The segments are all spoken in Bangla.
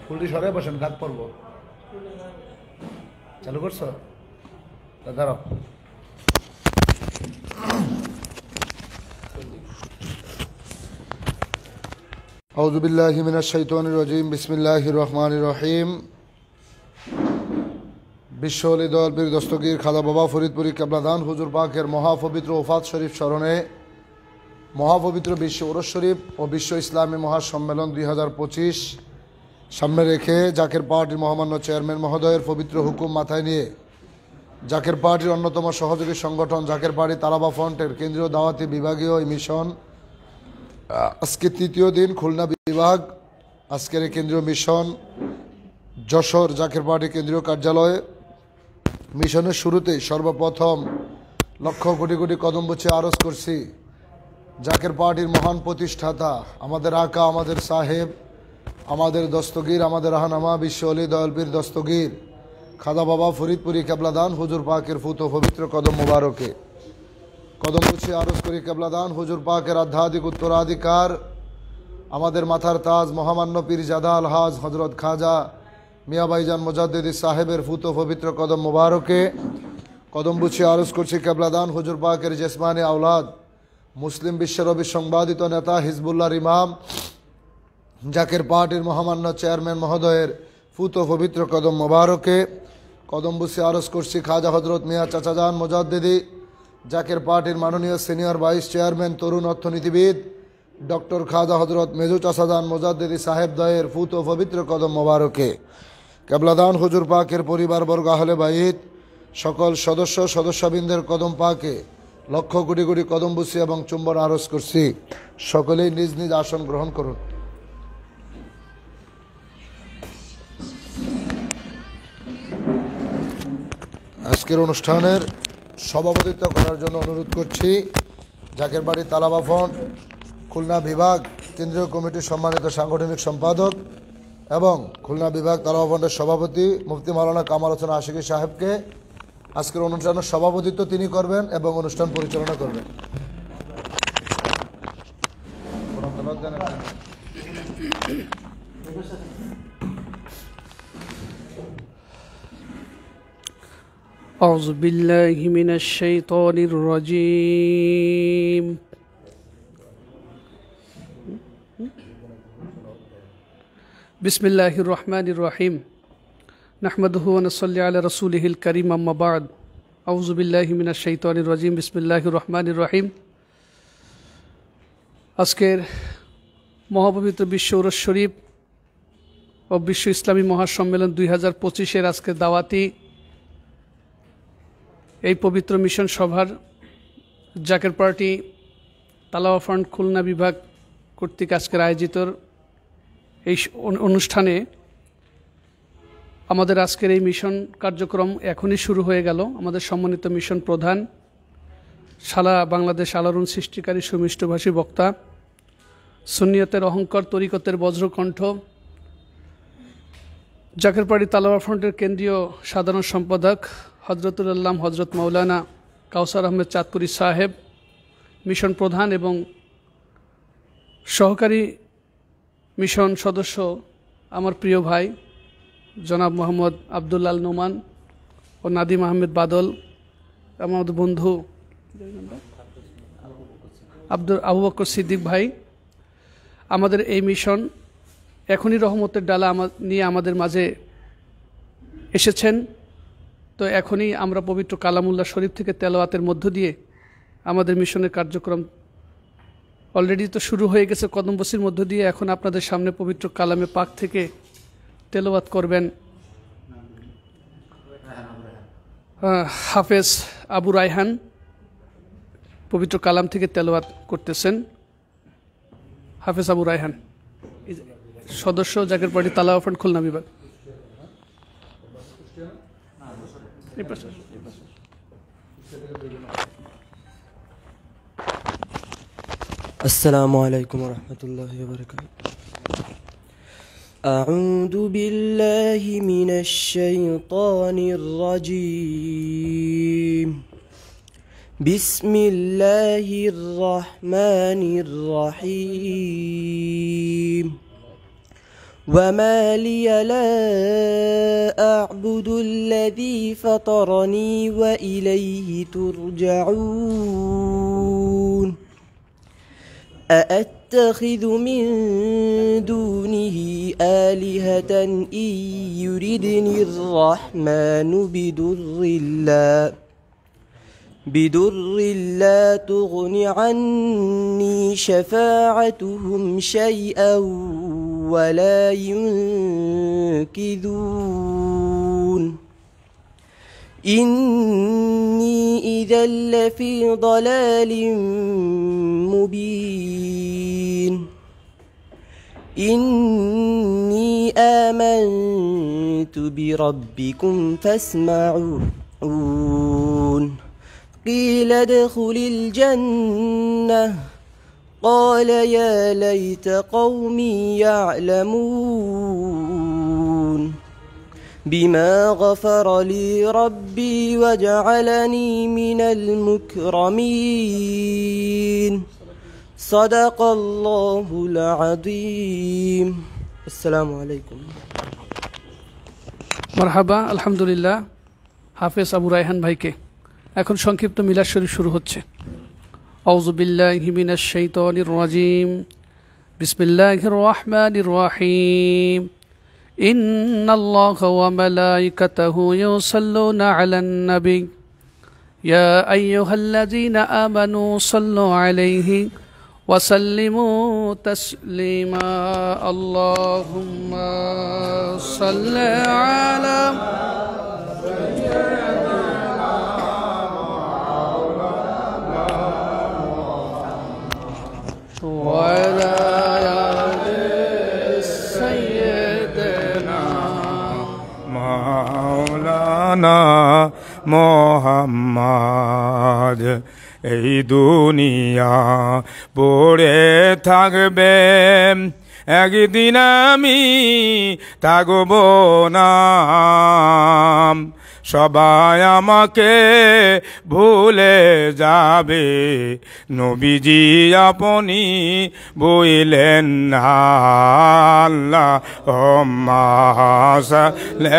ফুলটি সরে বসেন, ঘাত পড়বো। চালু করছো? দাঁড়াও। আউযু বিল্লাহি মিনাশ শাইতানির রাজিম। বিসমিল্লাহির রহমানির রহিম। বিশ্ব ওলি দয়াল পীর দস্তগীর খাজা বাবা ফরিদপুরি কেবলাদান হুজুর পাকের মহাপবিত্র ওফাত শরীফ স্মরণে মহাপবিত্র বিশ্ব ওরস শরীফ ও বিশ্ব ইসলামী মহাসম্মেলন 2025 সামনে রেখে জাকের পার্টির মহামান্য চেয়ারম্যান মহোদয়ের পবিত্র হুকুম মাথায় নিয়ে জাকের পার্টির অন্যতম সহযোগী সংগঠন জাকের পার্টি তালাবা ফ্রন্টের কেন্দ্রীয় দাওয়াতি বিভাগীয় মিশন আজকে তৃতীয় দিন খুলনা বিভাগ আজকের এই কেন্দ্রীয় মিশন যশোর জাকের পার্টি কেন্দ্রীয় কার্যালয়ে মিশনের শুরুতেই সর্বপ্রথম লক্ষ কোটি কোটি কদম বুঝে আরজ করছি জাকের পার্টির মহান প্রতিষ্ঠাতা আমাদের আকা, আমাদের সাহেব, আমাদের দস্তগীর, আমাদের রাহনামা বিশ্ব ওলি দয়াল পীর দস্তগীর খাজা বাবা ফরিদপুরি কেবলাদান হুজুর পাকের ফুত পবিত্র কদম মোবারকে কদম বুঝে আরজ করি কেবলাদান হুজুর পাকের আধ্যাত্মিক উত্তরাধিকার আমাদের মাথার তাজ মহামান্য পীরজাদা আলহাজ হজরত খাজা মিয়া ভাইজান মুজাদ্দিদি সাহেবের ফুত পবিত্র কদম মোবারকে কদম বুঝে আরজ করছি কেবলাদান হুজুর পাকের জেসমানি আওলাদ মুসলিম বিশ্বের অবিসংবাদিত নেতা হিজবুল্লাহর ইমাম জাকের পার্টির মহামান্য চেয়ারম্যান মহোদয়ের ফুত পবিত্র কদম মোবারকে কদম বুঝে আরজ করছি খাজা হজরত মিয়া চাচাজান মুজাদ্দিদি জাকের পার্টির মাননীয় সিনিয়র ভাইস চেয়ারম্যান তরুণ অর্থনীতিবিদ ডক্টর খাজা হজরত মেজু চাচাজান মুজাদ্দিদি সাহেব দয়ের ফুত পবিত্র কদম মোবারকে কেবলাদান হুজুর পাকের পরিবারবর্গ আহলে বাইত সকল সদস্যবৃন্দের কদম পাকে লক্ষ কোটি কোটি কদম বুঝি এবং চুম্বন আরজ করছি। সকলেই নিজ নিজ আসন গ্রহণ করুন। আজকের অনুষ্ঠানের সভাপতিত্ব করার জন্য অনুরোধ করছি জাকের বাড়ি তালাবা ফ্রন্ট খুলনা বিভাগ কেন্দ্রীয় কমিটির সম্মানিত সাংগঠনিক সম্পাদক এবং খুলনা বিভাগ তালাবা ফ্রন্টের সভাপতি মুফতি মাওলানা কামাল হোসেন আশিকি সাহেবকে। আজকের অনুষ্ঠানের সভাপতিত্ব তিনি করবেন এবং অনুষ্ঠান পরিচালনা করবেন। আউযু বিল্লাহি মিনাশ শাইতানির রাজিম। বিসমিল্লাহির রহমানির রহিম। নাহমাদুহু ওয়া নুসাল্লি আলা রাসূলিহিল কারীম, আম্মা বা'দ। আউযু বিল্লাহি মিনাশ শাইতানির রাজিম। বিসমিল্লাহির রহমানির রহিম। আজকের মহাপবিত্র বিশ্ব ওরস শরীফ ও বিশ্ব ইসলামী মহাসম্মেলন 2025-এর আজকের দাওয়াতি এই পবিত্র মিশন সভার জাকের পার্টি তালাওয়া ফ্রন্ট খুলনা বিভাগ কর্তৃক আজকের আয়োজিত এই অনুষ্ঠানে আমাদের আজকের এই মিশন কার্যক্রম এখনই শুরু হয়ে গেল। আমাদের সম্মানিত মিশন প্রধান সারা বাংলাদেশ আলোড়ন সৃষ্টিকারী সুমিষ্টভাষী বক্তা সুন্নিয়তের অহংকার তরিকতের বজ্রকণ্ঠ জাকের পার্টি তালাওয়া ফ্রন্টের কেন্দ্রীয় সাধারণ সম্পাদক হজরতুল আল্লাম হজরত মাওলানা কাউসার আহমেদ চাঁদপুরি সাহেব, মিশন প্রধান এবং সহকারী মিশন সদস্য আমার প্রিয় ভাই জনাব মোহাম্মদ আবদুল্লাল নোমান ও নাদিম আহমেদ বাদল, আমাদের বন্ধু আবু বকর সিদ্দিক ভাই, আমাদের এই মিশন এখনই রহমতের ডালা নিয়ে আমাদের মাঝে এসেছেন। তো এখনই আমরা পবিত্র কালামুল্লাহ শরীফ থেকে তেলাওয়াতের মধ্য দিয়ে আমাদের মিশনের কার্যক্রম অলরেডি তো শুরু হয়ে গেছে কদমবসির মধ্য দিয়ে। এখন আপনাদের সামনে পবিত্র কালামে পাক থেকে তেলাওয়াত করবেন হাফেজ আবু রায়হান, পবিত্র কালাম থেকে তেলাওয়াত করতেছেন হাফেজ আবু রায়হান, সদস্য জাকের পার্টি তালাওয়া ফ্রন্ট খুলনা বিভাগ। السلام عليكم ورحمة الله وبركاته. أعوذ بالله من الشيطان الرجيم. بسم الله الرحمن الرحيم. وما لي لا أعبد الذي فطرني وإليه ترجعون أأتخذ من دونه آلهة إن يردني الرحمن بدر لا تغن عني شفاعتهم شيئا ولا ينقذون إني إذا لفي ضلال مبين إني آمنت بربكم فاسمعون قيل ادخل الجنة قال يا ليت قومي يعلمون بما غفر لي ربي وجعلني من المكرمين صدق الله العظيم السلام عليكم মারহাবা আলহামদুলিল্লাহ হাফেজ আবু রায়হান ভাইকে এখন সংক্ষিপ্ত মিলাদ শরীফ শুরু হচ্ছে আউযু বিল্লাহি মিনাশ শাইতানির রাজিম বিসমিল্লাহির রহমানির রহিম ইন্নাল্লাহা ওয়া মালাইকাতাহু ইউসাল্লুনা আলান নবী ইয়া আইয়ুহাল্লাযীনা আমানু সাল্লু আলাইহি ওয়া সাল্লিমু তাসলিমা আল্লাহুম্মা সাল্লি আলা وعلى آل سيدنا মাওলানা মোহাম্মদ এই দুনিয়া পড়ে থাকবে একদিন আমি থাকব না সবাই আমাকে ভুলে যাবে নবীজি আপনি বইলেন না আল্লাহুম্মা সাল্লি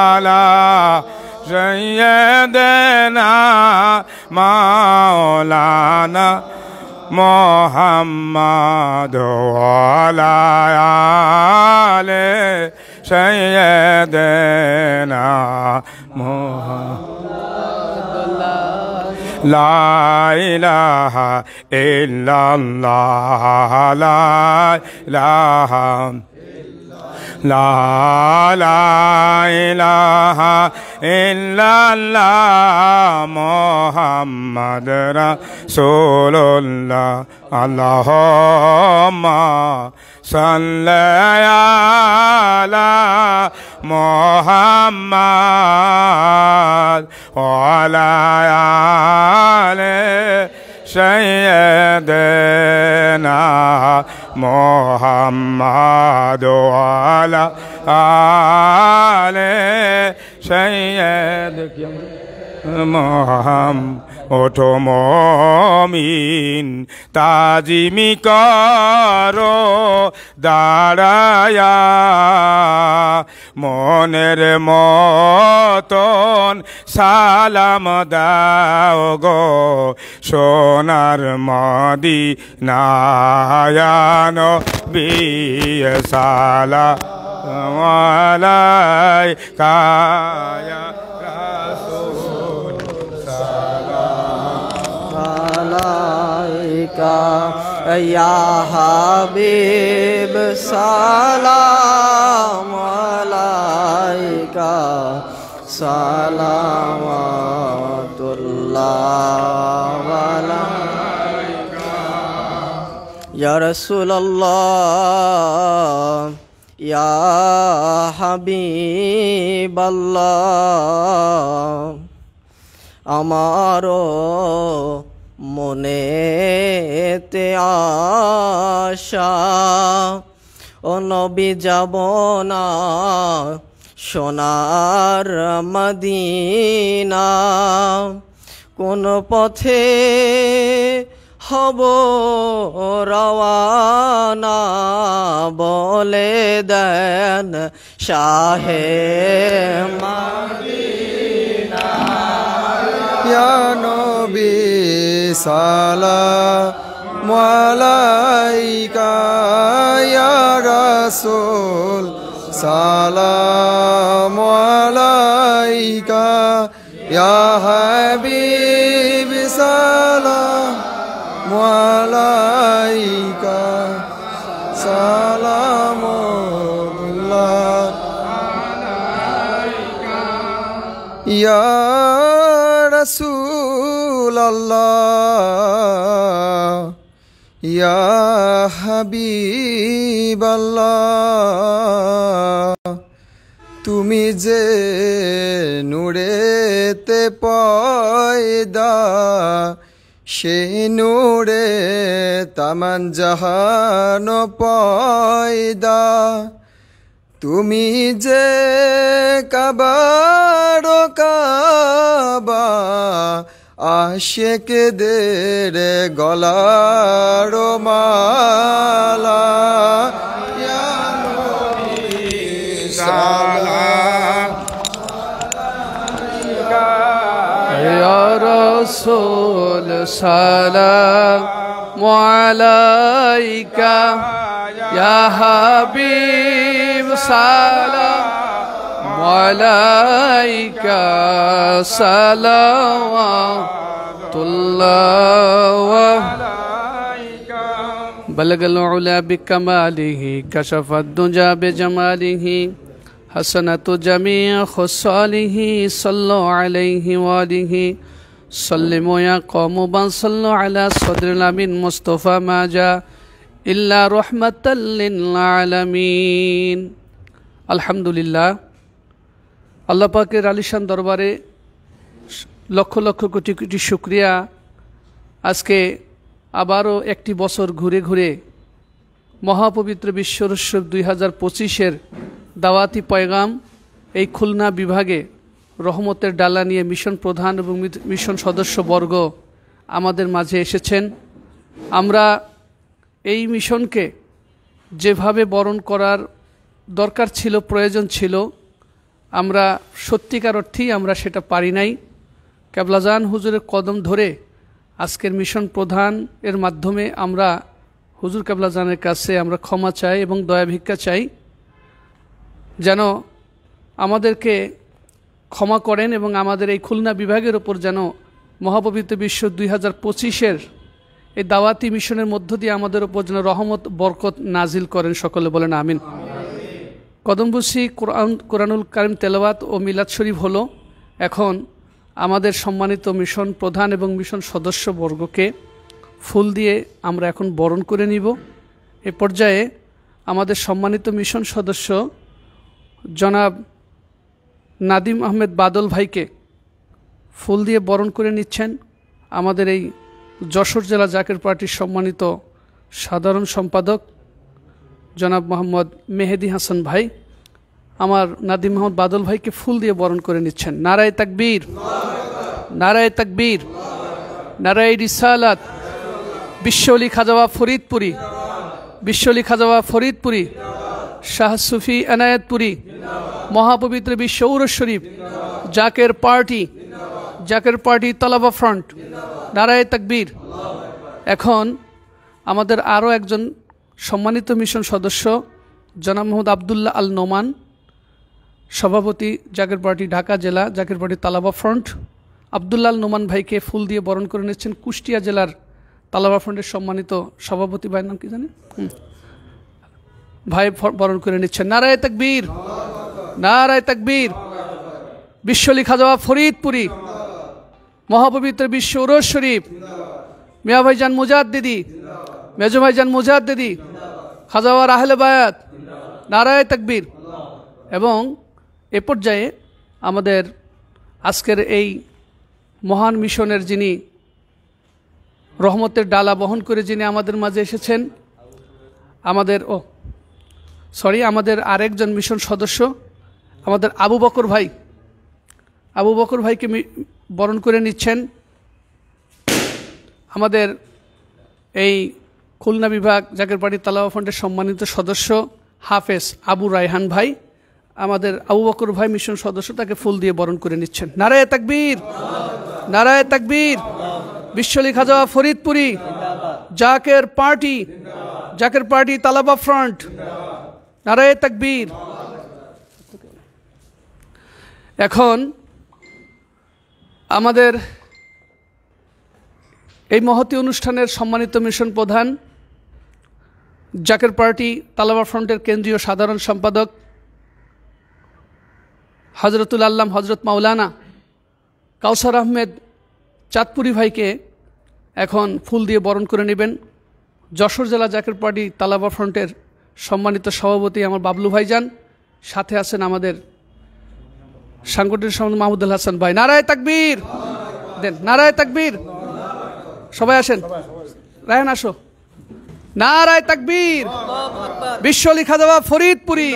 আলা সাইয়্যিদিনা মাওলানা মোহাম্মদ ওয়া আলা আলি সাইয়্যিদিনা মুহাম্মদ লা ইলাহা ইল্লাল্লাহ লা ইলাহা লা ইলাহা ইল্লাল্লাহ মুহাম্মাদ রাসূলুল্লাহ আল্লাহুম্মা সাল্লি আলা মুহাম্মাদ ওয়া আলা আলি সাইয়্যিদিনা মুহাম্মাদ ওয়া আলা আলি সাইয়্যিদিনা মুহাম্মাদ ওঠো মুমিন তাজিমি করো দাঁড়ায়া মনের মতন সালাম দাও গো সোনার মদিনায়া নবী সালাম আলাইকা ইয়া রাসূল আলাইকা ইয়া হাবিব সালাম আলাইকা সালাওয়াতুল্লাহ আলাইকা ইয়া রাসূলুল্লাহ ইয়া হাবিবাল্লাহ আমারও মনেতে আশা ও নবী যাব না সোনার মদিনা কোন পথে হব রওয়ানা বলে দেন শাহে মদিনা। ইয়া নবী সালাম আলাইকা, ইয়া রাসূল সালাম আলাইকা, ইয়া হাবিব সালাম আলাইকা, সালামুল্লাহ ইয়া রাসূলাল্লাহ, ইয়া হাবিবাল্লাহ। তুমি যে নূরেতে পয়দা, সে নূরে তামান জাহান পয়দা। তুমি যে কাবার কাবা, আশিকদের গলার মালা। ইয়া নবী সালাম ইয়া রাসূল সালাম আলাইকা, ইয়া হাবিব সালাম আলাইকা, সালাওয়াতুল্লাহ বলগল উলা বিকমালিহি, কাশাফাদ দুজা বিজামালিহি, হাসানাতু জামিআ খুসালিহি, সাল্লু আলাইহি ওয়া আলিহি সাল্লিমু ইয়া কওমুবান, সাল্লু আলা সাদরিল আমিন মুস্তাফা মাজা ইল্লা রাহমাতাল লিল আলামিন। আলহামদুলিল্লাহ, আল্লাহ পাকের আলিশান দরবারে লক্ষ লক্ষ কোটি কোটি শুকরিয়া। আজকে আবারও একটি বছর ঘুরে ঘুরে মহাপবিত্র বিশ্বরুৎসব 2025-এর দাওয়াতি পয়গাম এই খুলনা বিভাগে রহমতের ডালা নিয়ে মিশন প্রধান এবং মিশন সদস্যবর্গ আমাদের মাঝে এসেছেন। আমরা এই মিশনকে যেভাবে বরণ করার দরকার ছিল, প্রয়োজন ছিল, আমরা সত্যিকার অর্থেই আমরা সেটা পারি নাই। কেবলাজান হুজুরের কদম ধরে আজকের মিশন প্রধান এর মাধ্যমে আমরা হুজুর কেবলাজানের কাছে আমরা ক্ষমা চাই এবং দয়া ভিক্ষা চাই, যেন আমাদেরকে ক্ষমা করেন এবং আমাদের এই খুলনা বিভাগের ওপর যেন মহাপবিত্র বিশ্ব 2025-এর এই দাওয়াতি মিশনের মধ্য দিয়ে আমাদের ওপর যেন রহমত বরকত নাজিল করেন। সকলে বলেন আমিন। কদমবুসি কোরআনুল কারিম তেলাওয়াত ও মিলাদ শরীফ হলো। এখন আমাদের সম্মানিত মিশন প্রধান এবং মিশন সদস্যবর্গকে ফুল দিয়ে আমরা এখন বরণ করে নিব। এ পর্যায়ে আমাদের সম্মানিত মিশন সদস্য জনাব নাদিম আহমেদ বাদল ভাইকে ফুল দিয়ে বরণ করে নিচ্ছেন। আমাদের এই যশোর জেলা জাকের পার্টির সম্মানিত সাধারণ সম্পাদক জনাব মোহাম্মদ মেহেদি হাসান ভাই আমার নাদিম আহমেদ বাদল ভাইকে ফুল দিয়ে বরণ করে নিচ্ছেন। নারায়ে তাকবীর, নারায়ে তাকবীর, নারায়ে রিসালাত। বিশ্বলি খাজাওয়া ফরিদপুরি, বিশ্বলি খাজাওয়া ফরিদপুরি, শাহ সুফি এনায়েতপুরি, মহাপবিত্র বিশ্ব উরস শরীফ, Zaker party, Zaker party Talaba front. নারায়ে তাকবীর। এখন আমাদের আরও একজন সম্মানিত মিশন সদস্য জনাব মোহাম্মদ আবদুল্লাহ আল নোমান, সভাপতি জাকের পার্টি ঢাকা জেলা, জাকের পার্টি তালাবা ফ্রন্ট। আবদুল্লাহ আল নোমান ভাইকে ফুল দিয়ে বরণ করে নিচ্ছেন কুষ্টিয়া জেলার তালাবা ফ্রন্টের সম্মানিত সভাপতি ভাইয়ের নাম কি জানেন? ভাই বরণ করে নিচ্ছেন। নারায়ে তাকবীর, নারায়ে তাকবীর। বিশ্বলি খাজাওয়া ফরিদপুরি, মহাপবিত্র বিশ্ব উরস শরীফ, মিয়া ভাইজান মুজাদ্দিদি, মেজো ভাইজান মুজাদ্দিদি, খাজাওয়ার আহলে বায়াত। নারায়ে তাকবীর। এবং এ পর্যায়ে আমাদের আজকের এই মহান মিশনের যিনি রহমতের ডালা বহন করে যিনি আমাদের মাঝে এসেছেন, আমাদের আরেকজন মিশন সদস্য আমাদের আবু বকর ভাই, আবু বকর ভাইকে বরণ করে নিচ্ছেন আমাদের এই খুলনা বিভাগ জাকের পার্টি তালাওয়া ফান্ডের সম্মানিত সদস্য হাফেজ আবু রায়হান ভাই, আমাদের আবু বকর ভাই মিশন সদস্য, তাকে ফুল দিয়ে বরণ করে নিচ্ছেন। নারায়ে তাকবীর, নারায়ে তাকবীর। বিশ্বলি খাজা ফরিদপুরি জাকের পার্টি তালাবা ফ্রন্ট, নারায়ে তাকবীর। এখন আমাদের এই মহতী অনুষ্ঠানের সম্মানিত মিশন প্রধান, জাকের পার্টি তালাবা ফ্রন্টের কেন্দ্রীয় সাধারণ সম্পাদক হজরতুল আল্লাম হজরত মাওলানা কাউসার আহমেদ চাঁদপুরি ভাইকে এখন ফুল দিয়ে বরণ করে নেবেন। যশোর জেলা জাকের পার্টি তালাবা ফ্রন্টের সম্মানিত সভাপতি আমার বাবলু ভাইজান, সাথে আছেন আমাদের সাংগঠনিক সম্পাদক মাহমুদুল হাসান ভাই। নারায়ে তাকবীর দেন, নারায়ে তাকবীর। সবাই আসেন, রায়হান আসো। নারায়ে তাকবীর। বিশ্বলি খাজা ফরিদপুরি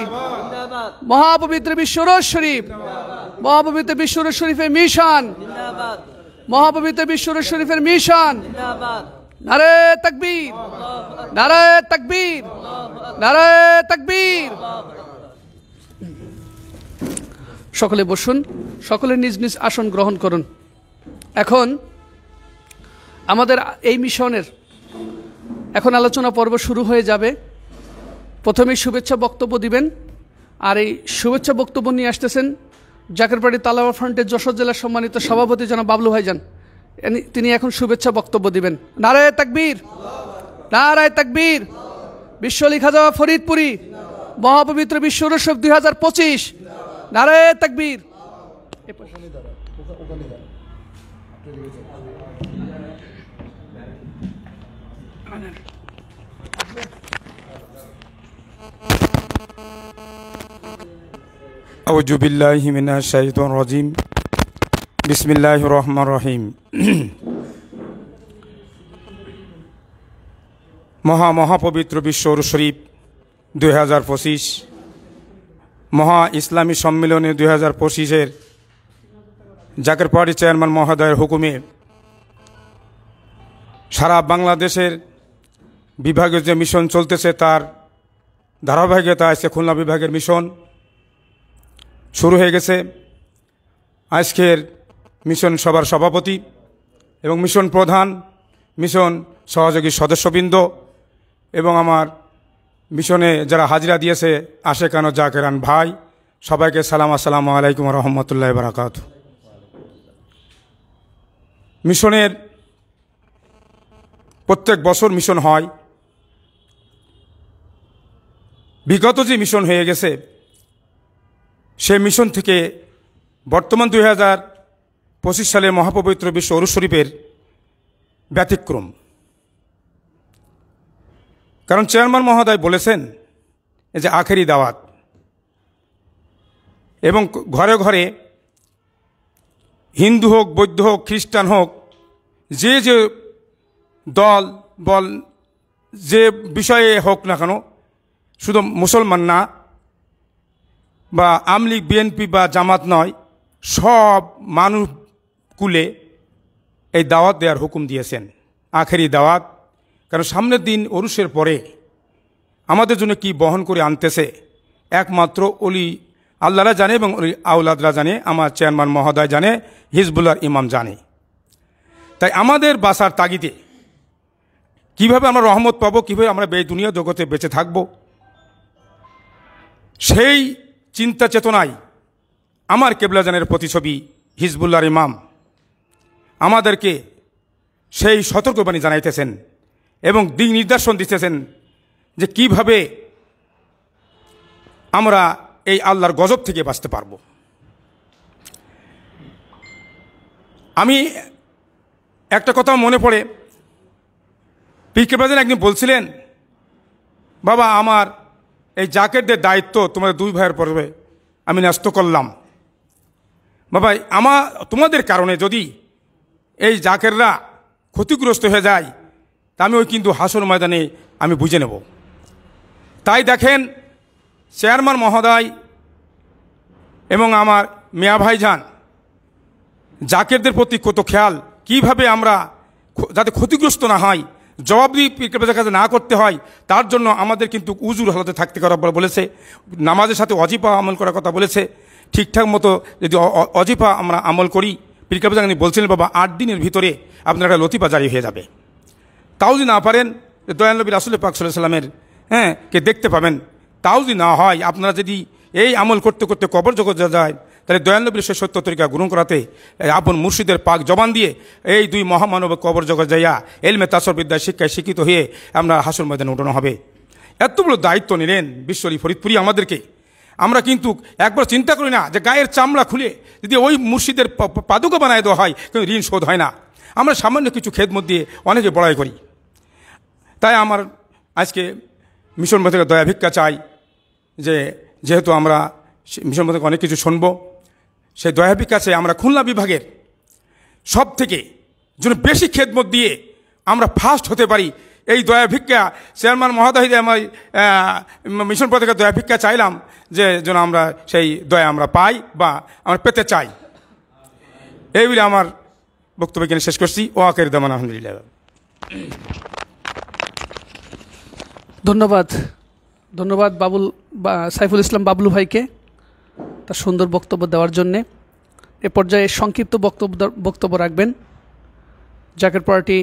মহাপবিত্র বিশ্বরোজ শরীফ, মহাপবিত্র বিশ্বরোজ শরীফের মিশন, মহাপবিত্র বিশ্বরোজ শরীফের মিশন। নারায়ে তাকবীর, নারায়ে তাকবীর, নারায়ে তাকবীর। সকলে বসুন, সকলে নিজ নিজ আসন গ্রহণ করুন। এখন আমাদের এই মিশনের এখন আলোচনা পর্ব শুরু হয়ে যাবে। প্রথমেই শুভেচ্ছা বক্তব্য দিবেন, আর এই শুভেচ্ছা বক্তব্য নিয়ে আসতেছেন জাকের পার্টি তালাবা ফ্রন্টের যশোর জেলার সম্মানিত সভাপতি জনাব বাবলু ভাইজান। তিনি এখন শুভেচ্ছা বক্তব্য দিবেন। নারায়ে তাকবীর, নারায়ে তাকবীর। বিশ্বলি খাজা ফরিদপুরি মহাপবিত্র বিশ্বরোজ শরীফ 2025, নারায়ে তাকবীর। আউযু বিল্লাহি মিনাশ শাইতানির রাজিম। বিসমিল্লাহির রহমানির রহিম। মহাপবিত্র বিশ্বরোজ শরীফ 2025 মহা ইসলামী সম্মেলনে 2025-এর জাকের পার্টি চেয়ারম্যান মহোদয়ের হুকুমে সারা বাংলাদেশের বিভাগের যে মিশন চলতেছে তার ধারাবাহিকতা আজকে খুলনা বিভাগের মিশন শুরু হয়ে গেছে। আজকের মিশন সভার সভাপতি এবং মিশন প্রধান, মিশন সহযোগী সদস্যবৃন্দ এবং আমার মিশনে যারা হাজিরা দিয়েছে আশেকান ও জাকেরান ভাই, সবাইকে সালাম, আসসালামু আলাইকুম রহমতুল্লাহি ওয়া বারাকাতুহু। মিশনের প্রত্যেক বছর মিশন হয়। বিগত যে মিশন হয়ে গেছে সে মিশন থেকে বর্তমান 2025 সালের মহাপবিত্র বিশ্ব ওরস শরীফের ব্যতিক্রম। কারণ চেয়ারম্যান মহোদয় বলেছেন যে আখেরি দাওয়াত, এবং ঘরে ঘরে হিন্দু হোক, বৌদ্ধ হোক, খ্রিস্টান হোক, যে যে দল বল যে বিষয়ে হোক না কেন, শুধু মুসলমান না বা আওয়ামী লীগ বিএনপি বা জামাত নয়, সব মানুষ কুলে এই দাওয়াত দেওয়ার হুকুম দিয়েছেন, আখেরি দাওয়াত। কারণ সামনের দিন ওরসের পরে আমাদের জন্য কি বহন করে আনতেছে একমাত্র অলি আল্লাহরা জানে এবং অলি আউলাদরা জানে, আমার চেয়ারম্যান মহোদয় জানে, হিজবুল্লাহর ইমাম জানে। তাই আমাদের বাঁচার তাগিদে কিভাবে আমরা রহমত পাবো, কীভাবে আমরা এই দুনিয়া জগতে বেঁচে থাকব, সেই চিন্তা চেতনায় আমার কেবলাজানের প্রতিছবি হিজবুল্লাহর ইমাম আমাদেরকে সেই সতর্কবাণী জানাইতেছেন এবং দিক নির্দেশন দিতেছেন যে কিভাবে আমরা এই আল্লাহর গজব থেকে বাঁচতে পারব। আমি একটা কথা মনে পড়ে, পীর কেবলাজান একদিন বলছিলেন, বাবা আমার এই জাকেরদের দায়িত্ব তোমাদের দুই ভাইয়ের পর্বে আমি ন্যস্ত করলাম। বাবা তোমাদের কারণে যদি এই জাকেররা ক্ষতিগ্রস্ত হয়ে যায় তা আমি ওই কিন্তু হাসর ময়দানে আমি বুঝে নেব। তাই দেখেন চেয়ারম্যান মহোদয় এবং আমার মিয়া ভাইজান জাকেরদের প্রতি কত খেয়াল, কিভাবে আমরা যাতে ক্ষতিগ্রস্ত না হয়, জবাবদিহি পীর কেবলার কাছে না করতে হয়, তার জন্য আমাদের কিন্তু উজুর হালতে থাকতে করা বলেছে। নামাজের সাথে অজিফা আমল করার কথা বলেছে। ঠিকঠাক মতো যদি অজিফা আমরা আমল করি, পীর কেবলা বলছিলেন বাবা 8 দিনের ভিতরে আপনার একটা লতিফা জারি হয়ে যাবে। তাও যদি না পারেন, দয়াল নবী রাসূল পাক সাল্লাল্লাহু আলাইহি ওয়াসাল্লামের কে দেখতে পাবেন। তাও যদি না হয়, আপনারা যদি এই আমল করতে করতে কবর জগতে যায়, তাহলে দয়াল নবীর সে সত্য তরিকা গ্রহণ করাতে আপন মুর্শিদের পাক জবান দিয়ে এই 2 মহামানব কবর জগৎ যাইয়া এলমে তাসর বিদ্যায় শিক্ষায় শিক্ষিত হয়ে আমরা হাসর ময়দানে উঠানো হবে। এত বড় দায়িত্ব নিলেন বিশ্বরী ফরিদপুরি আমাদেরকে। আমরা কিন্তু একবার চিন্তা করি না যে গায়ের চামড়া খুলে যদি ওই মুর্শিদের পাদুকা বানায় দেওয়া হয়, কিন্তু ঋণ শোধ হয় না। আমরা সামান্য কিছু খেদমত দিয়ে অনেকে বড়াই করি। তাই আমার আজকে মিশন থেকে দয়া ভিক্ষা চাই যে যেহেতু আমরা মিশন থেকে অনেক কিছু শুনব, সেই দয়া ভিক্ষা চাই আমরা খুলনা বিভাগের সব থেকে যেন বেশি খেদমত দিয়ে আমরা ফার্স্ট হতে পারি। এই দয়া ভিক্ষা চেয়ারম্যান মহোদয় আমার মিশন পথে দয়া ভিক্ষা চাইলাম যে যেন আমরা সেই দয়া আমরা পাই বা আমরা পেতে চাই। এই বলে আমার বক্তব্য এখানে শেষ করছি। ও আকের দামান আলহামদুলিল্লাহ। ধন্যবাদ সাইফুল ইসলাম বাবলু ভাইকে তার সুন্দর বক্তব্য দেওয়ার জন্যে। এ পর্যায়ে সংক্ষিপ্ত বক্তব্য রাখবেন জাকের পার্টি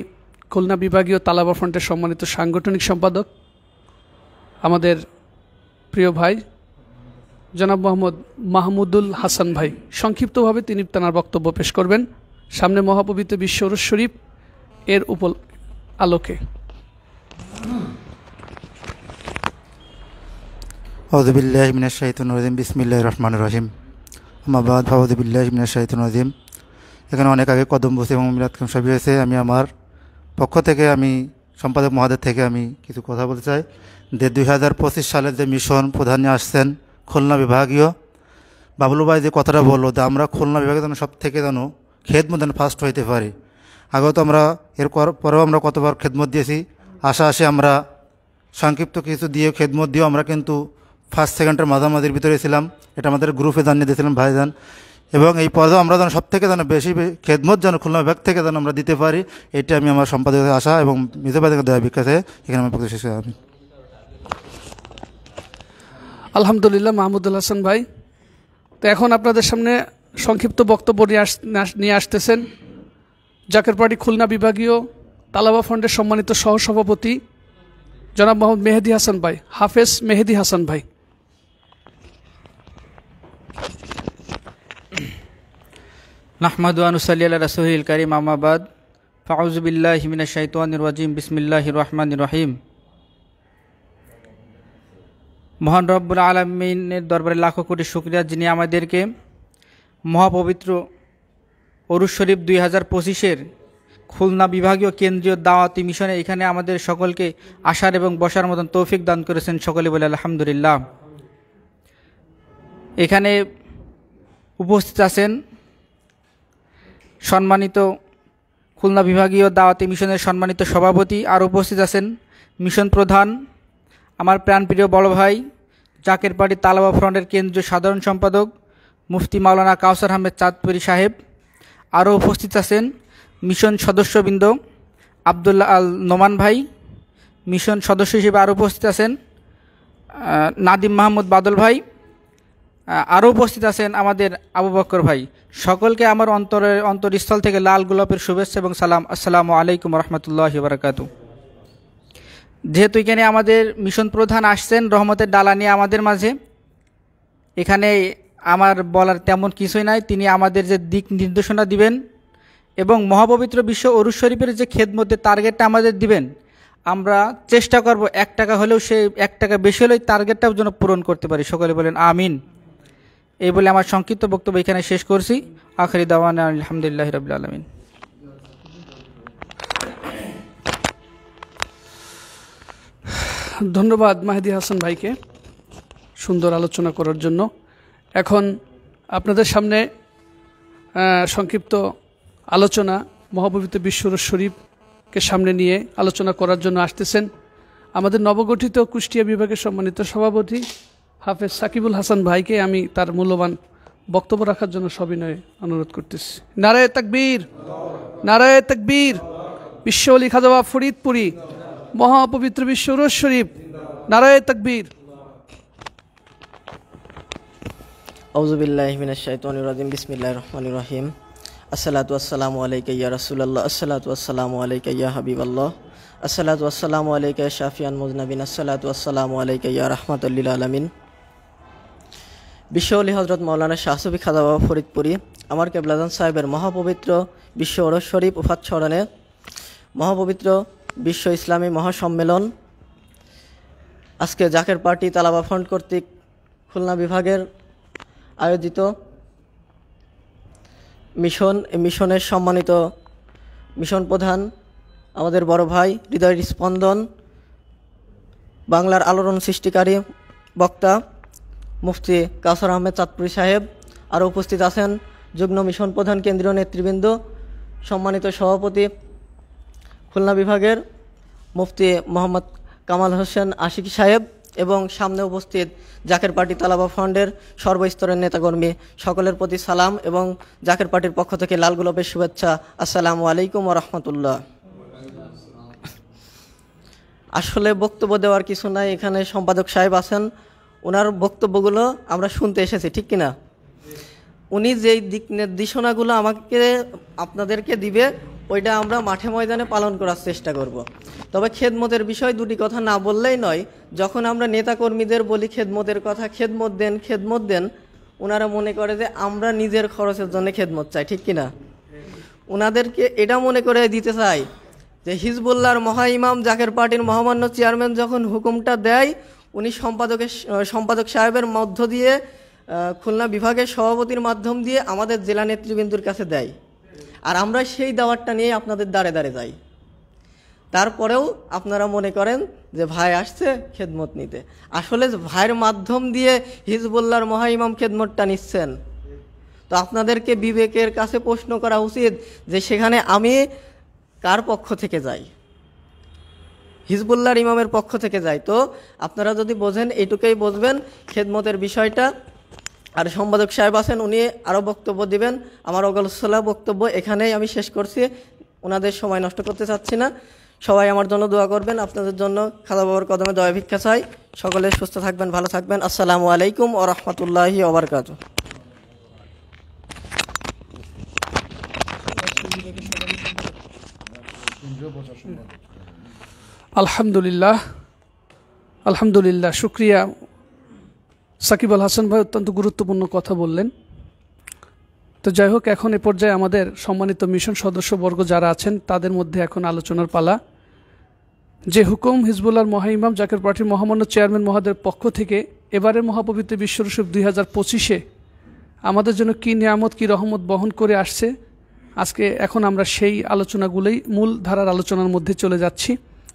খুলনা বিভাগীয় তালাবা ফ্রন্টের সম্মানিত সাংগঠনিক সম্পাদক আমাদের প্রিয় ভাই জনাব মোহাম্মদ মাহমুদুল হাসান ভাই। সংক্ষিপ্তভাবে তিনি তাঁর বক্তব্য পেশ করবেন সামনে মহাপবিত্র বিশ্ব উরুস শরীফ এর আলোকে। আউযু বিল্লাহি মিনাশ শাইতানির রাজিম বিসমিল্লাহির রহমানির রহিম। আম্মা বাদ আউযু বিল্লাহি মিনাশ শাইতানির রাজিম। এখানে অনেক আগে কদম বসে এবং মিলাদ কাম সবই হয়েছে। আমি আমার পক্ষ থেকে আমি সম্পাদক মহোদয় থেকে আমি কিছু কথা বলতে চাই। 2025 সালে যে মিশন প্রধান নিয়ে আসছেন খুলনা বিভাগীয় বাবলু ভাই যে কথাটা বললো যে আমরা খুলনা বিভাগে যেন সব থেকে যেন খেদমত যেন ফার্স্ট হইতে পারি। আগেও তো আমরা এর পরেও আমরা কতবার খেদমত দিয়েছি। আশা আসে আমরা সংক্ষিপ্ত কিছু দিয়ে খেদমত দিয়েও আমরা কিন্তু ফার্স্ট সেকেন্ডের মাঝামাঝির ভিতরে ছিলাম। এটা আমাদের গ্রুপে জানিয়ে দিয়েছিলাম ভাইজান। এবং এই পর্যায়ে আমরা যেন সব থেকে যেন বেশি খেদমত যেন খুলনা বিভাগ থেকে যেন আমরা দিতে পারি, এটা আমি আমার সম্পাদকের আশা এবং মিজবাদের দয়া ভিক্ষাতে এখানে আমার পক্ষে শেষ আমি। আলহামদুলিল্লাহ মাহমুদুল হাসান ভাই। তো এখন আপনাদের সামনে সংক্ষিপ্ত বক্তব্য নিয়ে আসতেছেন জাকের পার্টি খুলনা বিভাগীয় তালাবা ফ্রন্টের সম্মানিত সহসভাপতি জনাব মোহাম্মদ মেহেদি হাসান ভাই, হাফেজ মেহেদি হাসান ভাই। নাহমাদু ওয়া নুসাল্লি আলা রাসূলিল কারীম, আম্মা বাদ। ফাউযু বিল্লাহি মিনাশ শাইতানির রাজিম, বিসমিল্লাহির রহমানির রহিম। মহান রব্বুল আলামিনের দরবারে লাখো কোটি শুকরিয়া, যিনি আমাদেরকে মহাপবিত্র উরুস শরীফ 2025-এর খুলনা বিভাগীয় কেন্দ্রীয় দাওয়াতি মিশনে এখানে আমাদের সকলকে আসার এবং বসার মতন তৌফিক দান করেছেন। সকলে বলে আলহামদুলিল্লাহ। এখানে উপস্থিত আছেন সম্মানিত খুলনা বিভাগীয় দাওয়াতি মিশনের সম্মানিত সভাপতি, আর উপস্থিত আছেন মিশন প্রধান আমার প্রাণপ্রিয় বড় ভাই জাকের পার্টি তালাবা ফ্রন্টের কেন্দ্রীয় সাধারণ সম্পাদক মুফতি মাওলানা কাউসার আহমেদ চাঁদপুরি সাহেব। আরও উপস্থিত আছেন মিশন সদস্যবৃন্দ আবদুল্লাহ আল নোমান ভাই। মিশন সদস্য হিসেবে আরও উপস্থিত আছেন নাদিম মাহমুদ বাদল ভাই। আরও উপস্থিত আছেন আমাদের আবু বকর ভাই। সকলকে আমার অন্তরস্থল থেকে লাল গোলাপের শুভেচ্ছা এবং সালাম। আসসালামু আলাইকুম রহমতুল্লাহি ওয়া বারাকাতুহু। যেহেতু এখানে আমাদের মিশন প্রধান আসছেন রহমতের ডালা নিয়ে আমাদের মাঝে, এখানে আমার বলার তেমন কিছুই নাই। তিনি আমাদের যে দিক নির্দেশনা দিবেন এবং মহাপবিত্র বিশ্ব উরুস শরীফের যে খেদমতের টার্গেটটা আমাদের দিবেন, আমরা চেষ্টা করব 1 টাকা হলেও সে 1 টাকা বেশি হলেও টার্গেটটাও যেন পূরণ করতে পারি। সকলে বলেন আমিন। এই বলে আমার সংক্ষিপ্ত বক্তব্য এখানে শেষ করছি। আখিরি দাওয়ানা আলহামদুলিল্লাহি রাব্বিল আলামিন। ধন্যবাদ মেহেদি হাসান ভাইকে সুন্দর আলোচনা করার জন্য। এখন আপনাদের সামনে সংক্ষিপ্ত আলোচনা মহাপবিত্র বিশ্ব উরুস শরীফকে সামনে নিয়ে আলোচনা করার জন্য আসতেছেন আমাদের নবগঠিত কুষ্টিয়া বিভাগের সম্মানিত সভাপতি হাফেজ সাকিবুল হাসান ভাইকে। আমি তার মূল্যবান বক্তব্য রাখার জন্য সবিনয়ে অনুরোধ করতেছি। নারায়ে তাকবীর, নারায়ে তাকবীর, বিশ্ব ওলি খাজা বাবা ফরিদপুরি মহাপবিত্র বিশ্ব উরুস শরীফ, নারায়ে তাকবীর। আউযুবিল্লাহি মিনাশ শাইতানির রাজিম, বিসমিল্লাহির রহমানির রহিম। আসসালাতু ওয়াসসালামু আলাইকা ইয়া রাসূলুল্লাহ, আসসালাতু ওয়াসসালামু আলাইকা ইয়া হাবিবাল্লাহ, আসসালাতু ওয়াসসালামু আলাইকা ইয়া শাফিয়ান মুযনাবিন, আসসালাতু ওয়াসসালামু আলাইকা ইয়া রাহমাতাল লিল আলামিন। বিশ্ব ওলি হযরত মাওলানা শাহ সুফি খাজা বাবা ফরিদপুরি আমার কেবলাজান সাহেবের মহাপবিত্র বিশ্ব ওরস শরীফ ওফাত স্মরণে মহাপবিত্র বিশ্ব ইসলামী মহাসম্মেলন আজকে জাকের পার্টি তালাবা ফ্রন্ট কর্তৃক খুলনা বিভাগের আয়োজিত মিশনের সম্মানিত মিশন প্রধান, আমাদের বড় ভাই, হৃদয়ের স্পন্দন, বাংলার আলোড়ন সৃষ্টিকারী বক্তা মুফতি কাউসার আহমেদ চাঁদপুরি সাহেব, আরও উপস্থিত আছেন যুগ্ম মিশন প্রধান কেন্দ্রীয় নেতৃবৃন্দ, সম্মানিত সভাপতি খুলনা বিভাগের মুফতি মোহাম্মদ কামাল হোসেন আশিকি সাহেব এবং সামনে উপস্থিত জাকের পার্টি তালাবা ফান্ডের সর্বস্তরের নেতাকর্মী, সকলের প্রতি সালাম এবং জাকের পার্টির পক্ষ থেকে লাল গোলাপের শুভেচ্ছা। আসসালামু আলাইকুম ওয়া রাহমাতুল্লাহ। আসলে বক্তব্য দেওয়ার কিছু নাই, এখানে সম্পাদক সাহেব আছেন, ওনার বক্তব্যগুলো আমরা শুনতে এসেছি, ঠিক কিনা? উনি যেই দিক নির্দেশনাগুলো আপনাদেরকে দিবে ওইটা আমরা মাঠে ময়দানে পালন করার চেষ্টা করব। তবে খেদমতের বিষয় দুটি কথা না বললেই নয়। যখন আমরা নেতাকর্মীদের বলি খেদমতের কথা, খেদমত দেন, ওনারা মনে করে যে আমরা নিজের খরচের জন্য খেদমত চাই, ঠিক কিনা? ওনাদেরকে এটা মনে করে দিতে চাই যে হিজবুল্লাহর মহা ইমাম জাকের পার্টির মহামান্য চেয়ারম্যান যখন হুকুমটা দেয়, উনি সম্পাদক সাহেবের মধ্য দিয়ে খুলনা বিভাগের সভাপতির মাধ্যম দিয়ে আমাদের জেলা নেতৃবৃন্দুর কাছে দেয়, আর আমরা সেই দাওয়াতটা নিয়ে আপনাদের দ্বারে দ্বারে যাই। তারপরেও আপনারা মনে করেন যে ভাই আসছে খেদমত নিতে, আসলে ভাইয়ের মাধ্যম দিয়ে হিজবুল্লাহর মহা ইমাম খেদমতটা নিচ্ছেন। তো আপনাদেরকে বিবেকের কাছে প্রশ্ন করা উচিত যে সেখানে আমি কার পক্ষ থেকে যাই? হিজবুল্লাহর ইমামের পক্ষ থেকে যাই। তো আপনারা যদি বোঝেন, এইটুকুই বুঝবেন খেদমতের বিষয়টা। আর সম্পাদক সাহেব আছেন, উনি আরও বক্তব্য দিবেন। আমার অগলসলা বক্তব্য এখানেই আমি শেষ করছি, ওনাদের সময় নষ্ট করতে চাচ্ছি না। সবাই আমার জন্য দোয়া করবেন, আপনাদের জন্য খাজা বাবার কদমে দয়া ভিক্ষা চাই। সকলে সুস্থ থাকবেন, ভালো থাকবেন। আসসালামু আলাইকুম ওয়া রাহমাতুল্লাহি ওয়া বারাকাতুহু। আলহামদুলিল্লাহ, শুক্রিয়া। সাকিব আল হাসান ভাই অত্যন্ত গুরুত্বপূর্ণ কথা বললেন। তো যাই হোক, এখন এ পর্যায়ে আমাদের সম্মানিত মিশন সদস্যবর্গ যারা আছেন তাদের মধ্যে এখন আলোচনার পালা। যে হুকুম হিজবুল্লাহর মহা ইমাম জাকের পার্টির মহামান্য চেয়ারম্যান মহোদয়ের পক্ষ থেকে এবারের মহাপবিত্র বিশ্ব উরুস 2025-এ আমাদের জন্য কী নিয়ামত, কী রহমত বহন করে আসছে, আজকে এখন আমরা সেই আলোচনাগুলোই মূল ধারার আলোচনার মধ্যে চলে যাচ্ছি।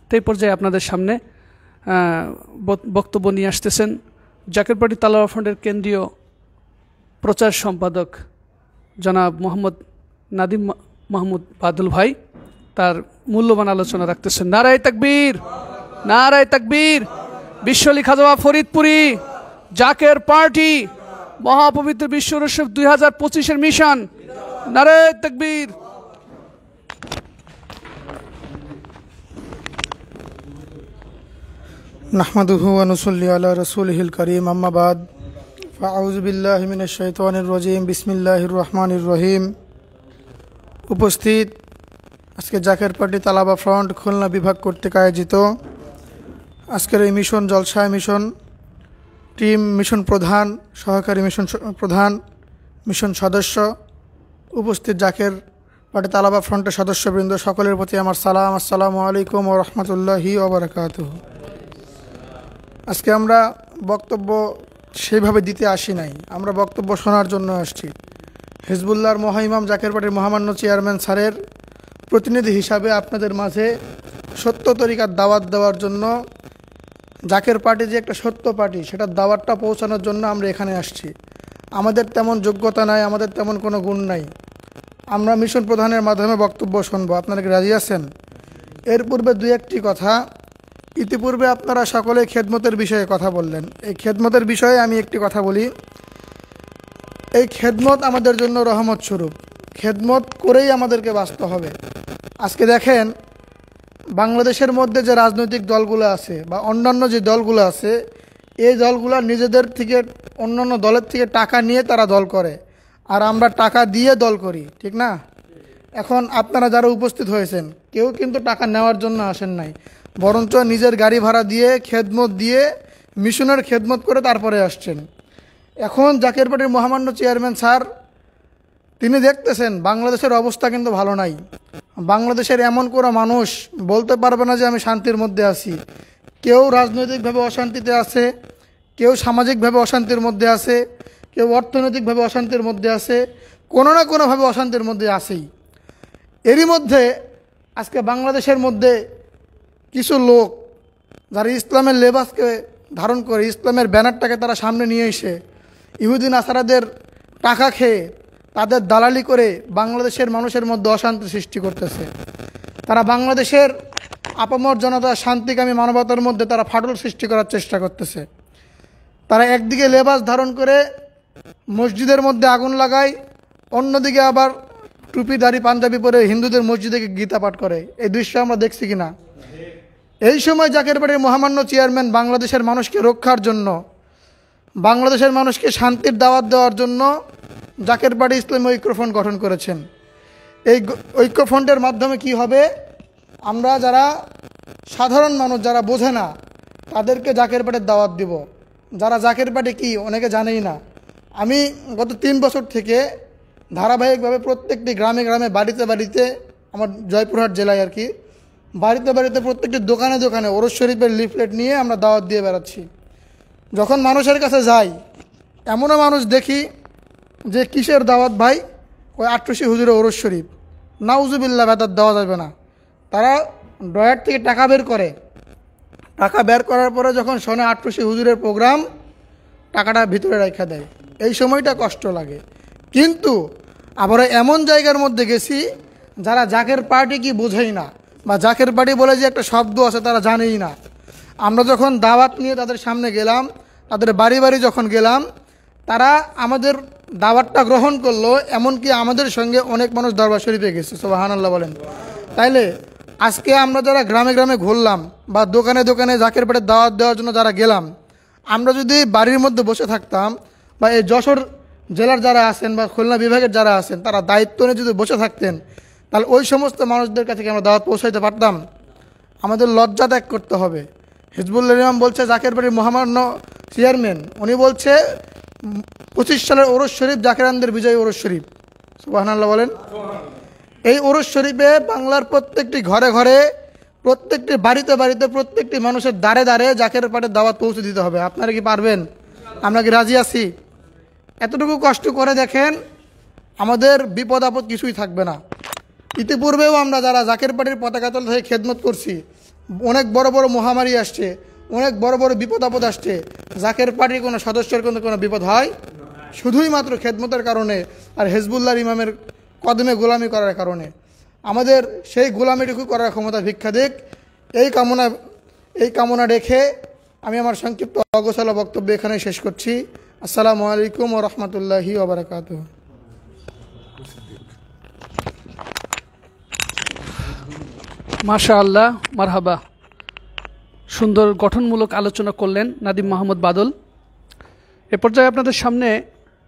তো এই পর্যায়ে আপনাদের সামনে বক্তব্য নিয়ে আসতেছেন জাকের পার্টি তালাওয়া ফান্ডের কেন্দ্রীয় প্রচার সম্পাদক জনাব মোহাম্মদ নাদিম মাহমুদ বাদল ভাই। তার মূল্যবান আলোচনা রাখতেছেন। নারায়ে তাকবীর, নারায়ে তাকবীর। বিশ্ব ওলি খাজা বাবা ফরিদপুরি জাকের পার্টি মহাপবিত্র বিশ্ব উরুস 2025-এর মিশন। নারায়ে তাকবীর। নাহমাদুহু ওয়া নুসাল্লি আলা রাসূলিহিল কারীম, আম্মা বাদ। ফাআউযু বিল্লাহি মিনাশ শাইতানির রাজীম, বিসমিল্লাহির রহমানির রহিম। উপস্থিত আজকে জাকের পার্টি তালাবা ফ্রন্ট খুলনা বিভাগ কর্তৃক আয়োজিত আজকের এই মিশন জলসায় মিশন টিম, মিশন প্রধান, সহকারী মিশন প্রধান, মিশন সদস্য, উপস্থিত জাকের পার্টি তালাবা ফ্রন্টের সদস্যবৃন্দ, সকলের প্রতি আমার সালাম। আসসালামু আলাইকুম ওয়া রাহমাতুল্লাহি ওয়া বারাকাতুহু। আজকে আমরা বক্তব্য সেইভাবে দিতে আসি নাই, আমরা বক্তব্য শোনার জন্য আসছি। হিজবুল্লাহর মহা ইমাম জাকের পার্টির মহামান্য চেয়ারম্যান স্যারের প্রতিনিধি হিসাবে আপনাদের মাঝে সত্য তরিকার দাওয়াত দেওয়ার জন্য, জাকের পার্টি যে একটা সত্য পার্টি সেটার দাওয়াতটা পৌঁছানোর জন্য আমরা এখানে আসছি। আমাদের তেমন যোগ্যতা নাই, আমাদের তেমন কোনো গুণ নাই, আমরা মিশন প্রধানের মাধ্যমে বক্তব্য শুনবো। আপনারা কি রাজি আছেন? এর পূর্বে দুই একটি কথা, ইতিপূর্বে আপনারা সকলে খেদমতের বিষয়ে কথা বললেন। এই খেদমতের বিষয়ে আমি একটি কথা বলি। এই খেদমত আমাদের জন্য রহমত স্বরূপ, খেদমত করেই আমাদেরকে বাঁচতে হবে। আজকে দেখেন, বাংলাদেশের মধ্যে যে রাজনৈতিক দলগুলো আছে বা অন্যান্য যে দলগুলো আছে, এই দলগুলো নিজেদের থেকে অন্যান্য দলের থেকে টাকা নিয়ে তারা দল করে, আর আমরা টাকা দিয়ে দল করি, ঠিক না? এখন আপনারা যারা উপস্থিত হয়েছেন কেউ কিন্তু টাকা নেওয়ার জন্য আসেন নাই, বরঞ্চ নিজের গাড়ি ভাড়া দিয়ে খেদমত দিয়ে মিশনের খেদমত করে তারপরে আসছেন। এখন জাকের পার্টির মহামান্য চেয়ারম্যান স্যার তিনি দেখতেছেন বাংলাদেশের অবস্থা কিন্তু ভালো নাই। বাংলাদেশের এমন কোনো মানুষ বলতে পারবে না যে আমি শান্তির মধ্যে আছি। কেউ রাজনৈতিকভাবে অশান্তিতে আছে, কেউ সামাজিকভাবে অশান্তির মধ্যে আছে, কেউ অর্থনৈতিকভাবে অশান্তির মধ্যে আছে, কোনো না কোনোভাবে অশান্তির মধ্যে আছেই। এরই মধ্যে আজকে বাংলাদেশের মধ্যে কিছু লোক যারা ইসলামের লেবাসকে ধারণ করে, ইসলামের ব্যানারটাকে তারা সামনে নিয়ে এসে ইহুদি নাসারাদের টাকা খেয়ে তাদের দালালি করে বাংলাদেশের মানুষের মধ্যে অশান্তি সৃষ্টি করতেছে। তারা বাংলাদেশের আপামর জনতা শান্তিকামী মানবতার মধ্যে তারা ফাটল সৃষ্টি করার চেষ্টা করতেছে। তারা একদিকে লেবাস ধারণ করে মসজিদের মধ্যে আগুন লাগায়, অন্যদিকে আবার টুপি দাড়ি পাঞ্জাবি পরে হিন্দুদের মসজিদে গীতা পাঠ করে। এই দৃশ্য আমরা দেখছি কিনা? এই সময় জাকের পার্টির মহামান্য চেয়ারম্যান বাংলাদেশের মানুষকে রক্ষার জন্য, বাংলাদেশের মানুষকে শান্তির দাওয়াত দেওয়ার জন্য জাকের পার্টি ইসলামী ঐক্যফ্রন্ট গঠন করেছেন। এই ঐক্যফ্রন্টের মাধ্যমে কি হবে, আমরা যারা সাধারণ মানুষ যারা বোঝে না তাদেরকে জাকের পার্টির দাওয়াত দিব। যারা জাকের পার্টি কি অনেকে জানেই না। আমি গত 3 বছর থেকে ধারাবাহিকভাবে প্রত্যেকটি গ্রামে গ্রামে বাড়িতে বাড়িতে, আমার জয়পুরহাট জেলায় আর কি, বাড়িতে বাড়িতে প্রত্যেকটি দোকানে দোকানে ওরস শরীফের লিফলেট নিয়ে আমরা দাওয়াত দিয়ে বেড়াচ্ছি। যখন মানুষের কাছে যাই এমনও মানুষ দেখি যে কিসের দাওয়াত ভাই, ওই 88 হুজুরের ওরস শরীফ, নাউজুবিল্লাহ, বেদাত দেওয়া যাবে না। তারা ডয়ার থেকে টাকা বের করে, টাকা বের করার পরে যখন শোনে 88 হুজুরের প্রোগ্রাম, টাকাটা ভিতরে রেখে দেয়। এই সময়টা কষ্ট লাগে। কিন্তু আমরা এমন জায়গার মধ্যে গেছি যারা জাকের পার্টি কি বোঝেই না, বা জাকের পার্টি বলে যে একটা শব্দ আছে তারা জানেই না। আমরা যখন দাওয়াত নিয়ে তাদের সামনে গেলাম, তাদের বাড়ি বাড়ি যখন গেলাম, তারা আমাদের দাওয়াতটা গ্রহণ করলো। এমনকি আমাদের সঙ্গে অনেক মানুষ দরবার শরীফে গেছে, সুবহানাল্লাহ বলেন। তাইলে আজকে আমরা যারা গ্রামে গ্রামে ঘুরলাম বা দোকানে দোকানে জাকের পার্টির দাওয়াত দেওয়ার জন্য যারা গেলাম, আমরা যদি বাড়ির মধ্যে বসে থাকতাম বা এই যশোর জেলার যারা আছেন বা খুলনা বিভাগের যারা আছেন তারা দায়িত্ব নিয়ে যদি বসে থাকতেন, তাহলে ওই সমস্ত মানুষদের কাছে আমরা দাওয়াত পৌঁছাইতে পারতাম? আমাদের লজ্জা ত্যাগ করতে হবে। হিজবুল্লাহ ইমাম বলছে, জাকের পার্টির মহামান্য চেয়ারম্যান উনি বলছে 25 সালের ওরস শরীফ জাকেরানদের বিজয়ী ওরস শরীফ, সুবহানাল্লাহ বলেন। এই ওরস শরীফে বাংলার প্রত্যেকটি ঘরে ঘরে, প্রত্যেকটি বাড়িতে বাড়িতে, প্রত্যেকটি মানুষের দ্বারে দ্বারে জাকের পার্টির দাওয়াত পৌঁছে দিতে হবে। আপনারা কি পারবেন? আমরা কি রাজি আছি? এতটুকু কষ্ট করে দেখেন, আমাদের বিপদ আপদ কিছুই থাকবে না। ইতিপূর্বেও আমরা যারা জাকের পার্টির পতাকা তল থেকে খেদমত করছি, অনেক বড় বড় মহামারী আসছে, অনেক বড় বড় বিপদ আপদ আসছে, জাকের পার্টির কোনো সদস্যের কোনো বিপদ হয় শুধুই মাত্র খেদমতের কারণে আর হিজবুল্লাহর ইমামের কদমে গোলামি করার কারণে। আমাদের সেই গোলামিটুকু করার ক্ষমতা ভিক্ষা দিক, এই কামনা রেখে আমি আমার সংক্ষিপ্ত অগোছালো বক্তব্য এখানে শেষ করছি। আসসালামু আলাইকুম ওয়া রাহমাতুল্লাহি ওয়া বারাকাতুহু। মাশাআল্লাহ, মারহাবা। সুন্দর গঠনমূলক আলোচনা করলেন নাদিম মাহমুদ বাদল। এ পর্যায়ে আপনাদের সামনে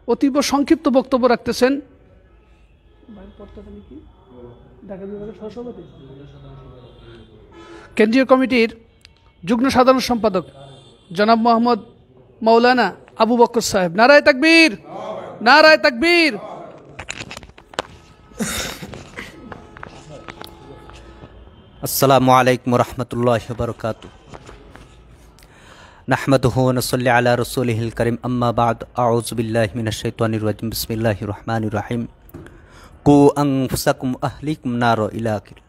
অতীব সংক্ষিপ্ত বক্তব্য রাখতেছেন কেন্দ্রীয় কমিটির যুগ্ম সাধারণ সম্পাদক জনাব মোহাম্মদ মৌলানা আবু বকর সাহেব। নারায়ে তাকবীর, নারায়ে তাকবীর। আসসালামু আলাইকুম রহমতুল্লাহি ওয়া বারাকাতুহু। নাহমাদুহু ওয়া নুসাল্লি আলা রাসূলিহিল কারীম, আম্মা বা'দ। আউযু বিল্লাহি মিনাশ শাইতানির রাজিম। বিসমিল্লাহির রহমানির রহিম। কু আনফুসাকুম আহলিকুম নার ইলা আখির।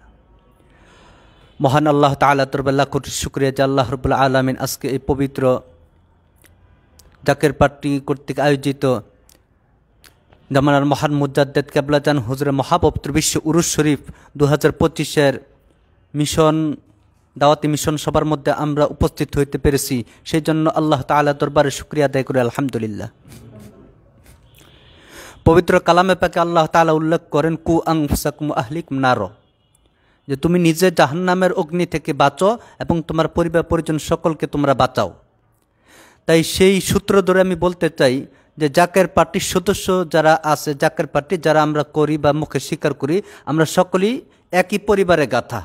মহান আল্লাহ তাআলা দরবারে লাখ কোটি শুকরিয়া যে আল্লাহ রাব্বুল আলামিন আজকে এই পবিত্র জাকের পার্টি কর্তৃক আয়োজিত জামানার মহান মুজাদ্দেদ কেবলাজান হুজুরের মহাপবিত্র বিশ্ব উরুস শরীফ 2025-এর মিশন দাওয়াতি মিশন সবার মধ্যে আমরা উপস্থিত হইতে পেরেছি। সেই জন্য আল্লাহ তাআলা দরবারে শুকরিয়া আদায় করি, আলহামদুলিল্লাহ। পবিত্র কালামে পাকে আল্লাহ তাআলা উল্লেখ করেন, কু আনফুসাকুম আহলিকুম নার, যে তুমি নিজে জাহান্নামের অগ্নি থেকে বাঁচো এবং তোমার পরিবার পরিজন সকলকে তোমরা বাঁচাও। তাই সেই সূত্র ধরে আমি বলতে চাই যে জাকের পার্টির সদস্য যারা আছে, জাকের পার্টি যারা আমরা করি বা মুখে স্বীকার করি, আমরা সকলেই একই পরিবারে গাথা,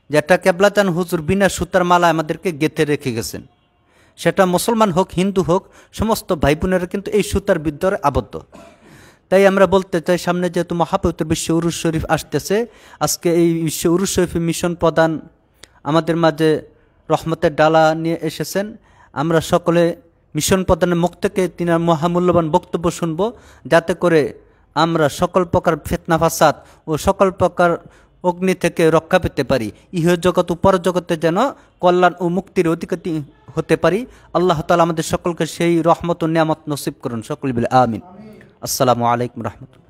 যেটা কেবলাচান হুজুর বিনা সুতার মালা আমাদেরকে গেঁথে রেখে গেছেন। সেটা মুসলমান হোক হিন্দু হোক, সমস্ত ভাই বোনেরা কিন্তু এই সুতার ভিতরে আবদ্ধ। তাই আমরা বলতে চাই, সামনে যেহেতু মহাপবিত্র বিশ্ব উরুস শরীফ আসতেছে, আজকে এই বিশ্ব উরুস শরীফের মিশন প্রধান আমাদের মাঝে রহমতের ডালা নিয়ে এসেছেন। আমরা সকলে মিশন প্রধানের মুখ থেকে তিনার মহামূল্যবান বক্তব্য শুনব, যাতে করে আমরা সকল প্রকার ফিতনা ফাসাদ ও সকল প্রকার অগ্নি থেকে রক্ষা পেতে পারি, ইহ জগৎ ও পরজগতে যেন কল্যাণ ও মুক্তির অধিকারী হতে পারি। আল্লাহ তাআলা আমাদের সকলকে সেই রহমত ও নিয়ামত নসিব করুন, সকল বলে আমিন। আসসালামু আলাইকুম রহমতুল্লাহ।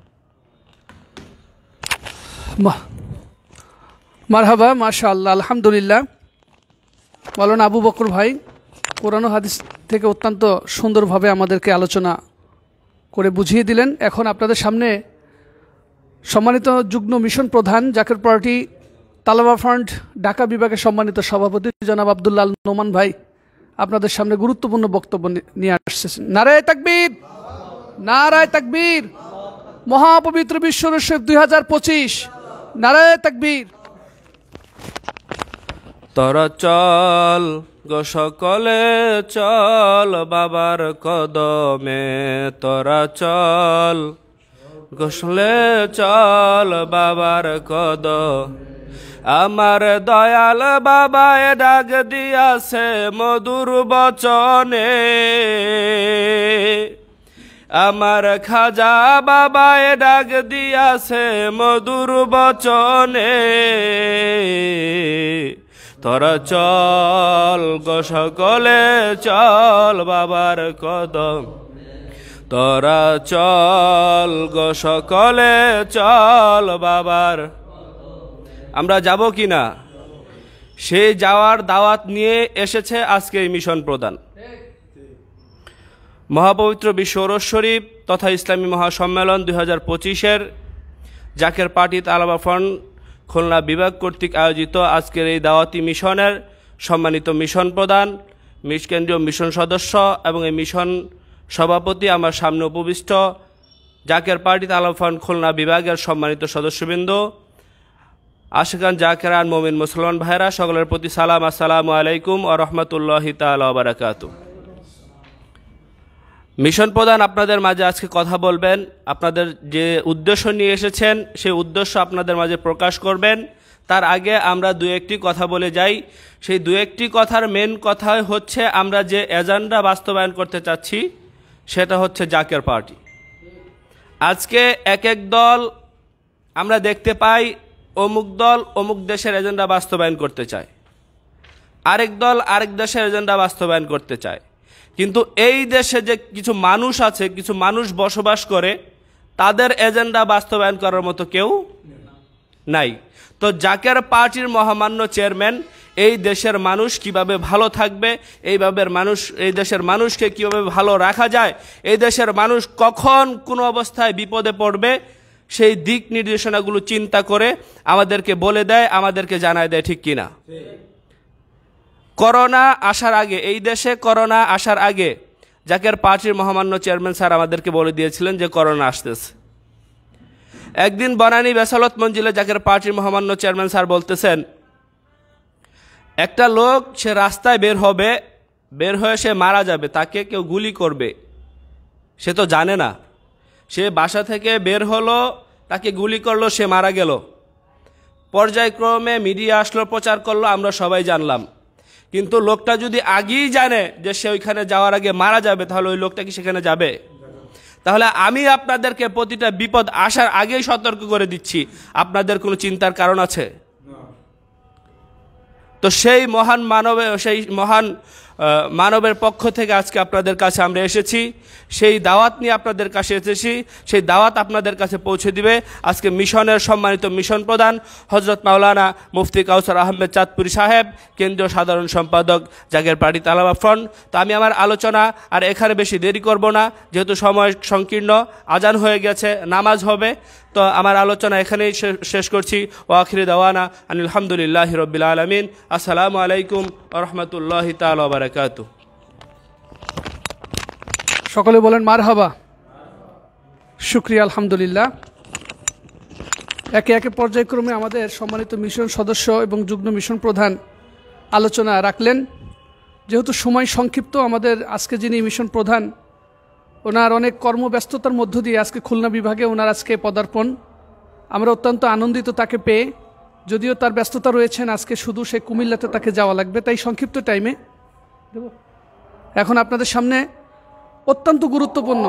মারহাবা, মাশাআল্লাহ, আলহামদুলিল্লাহ। মাওলানা আবু বকর ভাই কোরআন ও হাদিস থেকে অত্যন্ত সুন্দরভাবে আমাদেরকে আলোচনা করে বুঝিয়ে দিলেন। এখন আপনাদের সামনে সম্মানিত যুগ্ম মিশন প্রধান জাকের পার্টি তালেবা ফ্রন্ট ঢাকা বিভাগের সম্মানিত সভাপতি জনাব আব্দুল্লাহ আল নোমান ভাই আপনাদের সামনে গুরুত্বপূর্ণ বক্তব্য নিয়ে আসছেন। নারায়ে তাকবীর, নারায়ে তাকবীর। মহাপবিত্র বিশ্ব উরুস শরীফ 2025, নারায়ে তাকবীর। তোরা চল গো সকলে চল বাবার কদমে, তোরা চল গোসলে চল বাবার কদম। আমার দয়াল বাবায় ডাক দিয়াছে মধুর বচনে, আমার খাজা বাবায় ডাক দিয়াছে মধুর বচনে। তোরা চল গো সকলে চল বাবার কদম, তোরা চল গো সকলে চল বাবার। আমরা যাব কি না? সে যাওয়ার দাওয়াত নিয়ে এসেছে আজকে এই মিশন প্রধান। মহাপবিত্র বিশ্ব উরুস শরীফ তথা ইসলামী মহাসম্মেলন 2025-এর জাকের পার্টি তালেবা ফ্রন্ট খুলনা বিভাগ কর্তৃক আয়োজিত আজকের এই দাওয়াতি মিশনের সম্মানিত মিশন প্রধান, কেন্দ্রীয় মিশন সদস্য এবং এই মিশন সভাপতি আমার সামনে উপবিষ্ট জাকের পার্টি তালেবা ফ্রন্ট খুলনা বিভাগের সম্মানিত সদস্যবৃন্দ, আশিকান জাকেরান মুমিন মুসলমান ভাইরা, সকলের প্রতি সালাম, আসসালামু আলাইকুম ওয়া রাহমাতুল্লাহি তাআলা ওয়া বারাকাতুহু। মিশন প্রধান আপনাদের মাঝে আজকে কথা বলবেন, আপনাদের যে উদ্দেশ্য নিয়ে এসেছেন সেই উদ্দেশ্য আপনাদের মাঝে প্রকাশ করবেন। তার আগে আমরা দু একটি কথা বলে যাই। সেই দু একটি কথার মেন কথা হচ্ছে আমরা যে এজেন্ডা বাস্তবায়ন করতে চাচ্ছি সেটা হচ্ছে জাকের পার্টি। আজকে এক এক দল আমরা দেখতে পাই অমুক দল অমুক দেশের এজেন্ডা বাস্তবায়ন করতে চায়, আরেক দল আরেক দেশের এজেন্ডা বাস্তবায়ন করতে চায়। কিন্তু এই দেশে যে কিছু মানুষ আছে, কিছু মানুষ বসবাস করে, তাদের এজেন্ডা বাস্তবায়ন করার মতো কেউ নাই। তো জাকের পার্টির মহামান্য চেয়ারম্যান এই দেশের মানুষ কিভাবে ভালো থাকবে, এই দেশের মানুষকে কিভাবে ভালো রাখা যায়, এই দেশের মানুষ কখন কোন অবস্থায় বিপদে পড়বে, সেই দিক নির্দেশনাগুলো চিন্তা করে আমাদেরকে বলে দেয়, আমাদেরকে জানায় দেয়, ঠিক কিনা? করোনা আসার আগে, এই দেশে করোনা আসার আগে জাকের পার্টির মহামান্য চেয়ারম্যান স্যার আমাদেরকে বলে দিয়েছিলেন যে করোনা আসতেছে। একদিন বনানী বেসালত মঞ্জিলে জাকের পার্টির মহামান্য চেয়ারম্যান স্যার বলতেছেন, একটা লোক সে রাস্তায় বের হবে, বের হয়ে সে মারা যাবে, তাকে কেউ গুলি করবে, সে তো জানে না। সে বাসা থেকে বের হলো, তাকে গুলি করলো, সে মারা গেল। পর্যায়ক্রমে মিডিয়া আসলো, প্রচার করলো, আমরা সবাই জানলাম। কিন্তু লোকটা যদি আগেই জানে যে সে ওইখানে যাওয়ার আগে মারা যাবে, তাহলে ওই লোকটা কি সেখানে যাবে? তাহলে আমি আপনাদেরকে প্রতিটা বিপদ আসার আগেই সতর্ক করে দিচ্ছি, আপনাদের কোনো চিন্তার কারণ আছে? তো সেই মহান মানবের পক্ষ থেকে আজকে আপনাদের কাছে আমরা এসেছি, সেই দাওয়াত নিয়ে আপনাদের কাছে এসেছি। সেই দাওয়াত আপনাদের কাছে পৌঁছে দিবে আজকে মিশনের সম্মানিত মিশন প্রধান হজরত মাওলানা মুফতি কাউসার আহমেদ চাঁদপুরি সাহেব, কেন্দ্রীয় সাধারণ সম্পাদক জাকের পার্টি তালাবা ফ্রন্ট। তো আমি আমার আলোচনা আর এখানে বেশি দেরি করব না, যেহেতু সময় সংকীর্ণ, আজান হয়ে গেছে, নামাজ হবে। তো আমার আলোচনা এখানেই শেষ করছি। ও আখিরি দাওয়ানা আলহামদুলিল্লাহি রাব্বিল আলামিন। আসসালামু আলাইকুম ওয়া রাহমাতুল্লাহি তাআলা ওয়া বারাকাতুহু। সকলে বলেন মারহাবা। শুকরিয়া, আলহামদুলিল্লাহ। একে একে পর্যায়ক্রমে আমাদের সম্মানিত মিশন সদস্য এবং যুগ্ম মিশন প্রধান আলোচনা রাখলেন। যেহেতু সময় সংক্ষিপ্ত, আমাদের আজকে যিনি মিশন প্রধান, ওনার অনেক কর্মব্যস্ততার মধ্য দিয়ে আজকে খুলনা বিভাগে ওনার আজকে পদার্পণ। আমরা অত্যন্ত আনন্দিত তাকে পেয়ে, যদিও তার ব্যস্ততা রয়েছেন, আজকে শুধু সে কুমিল্লাতে তাকে যাওয়া লাগবে, তাই সংক্ষিপ্ত টাইমে এখন আপনাদের সামনে অত্যন্ত গুরুত্বপূর্ণ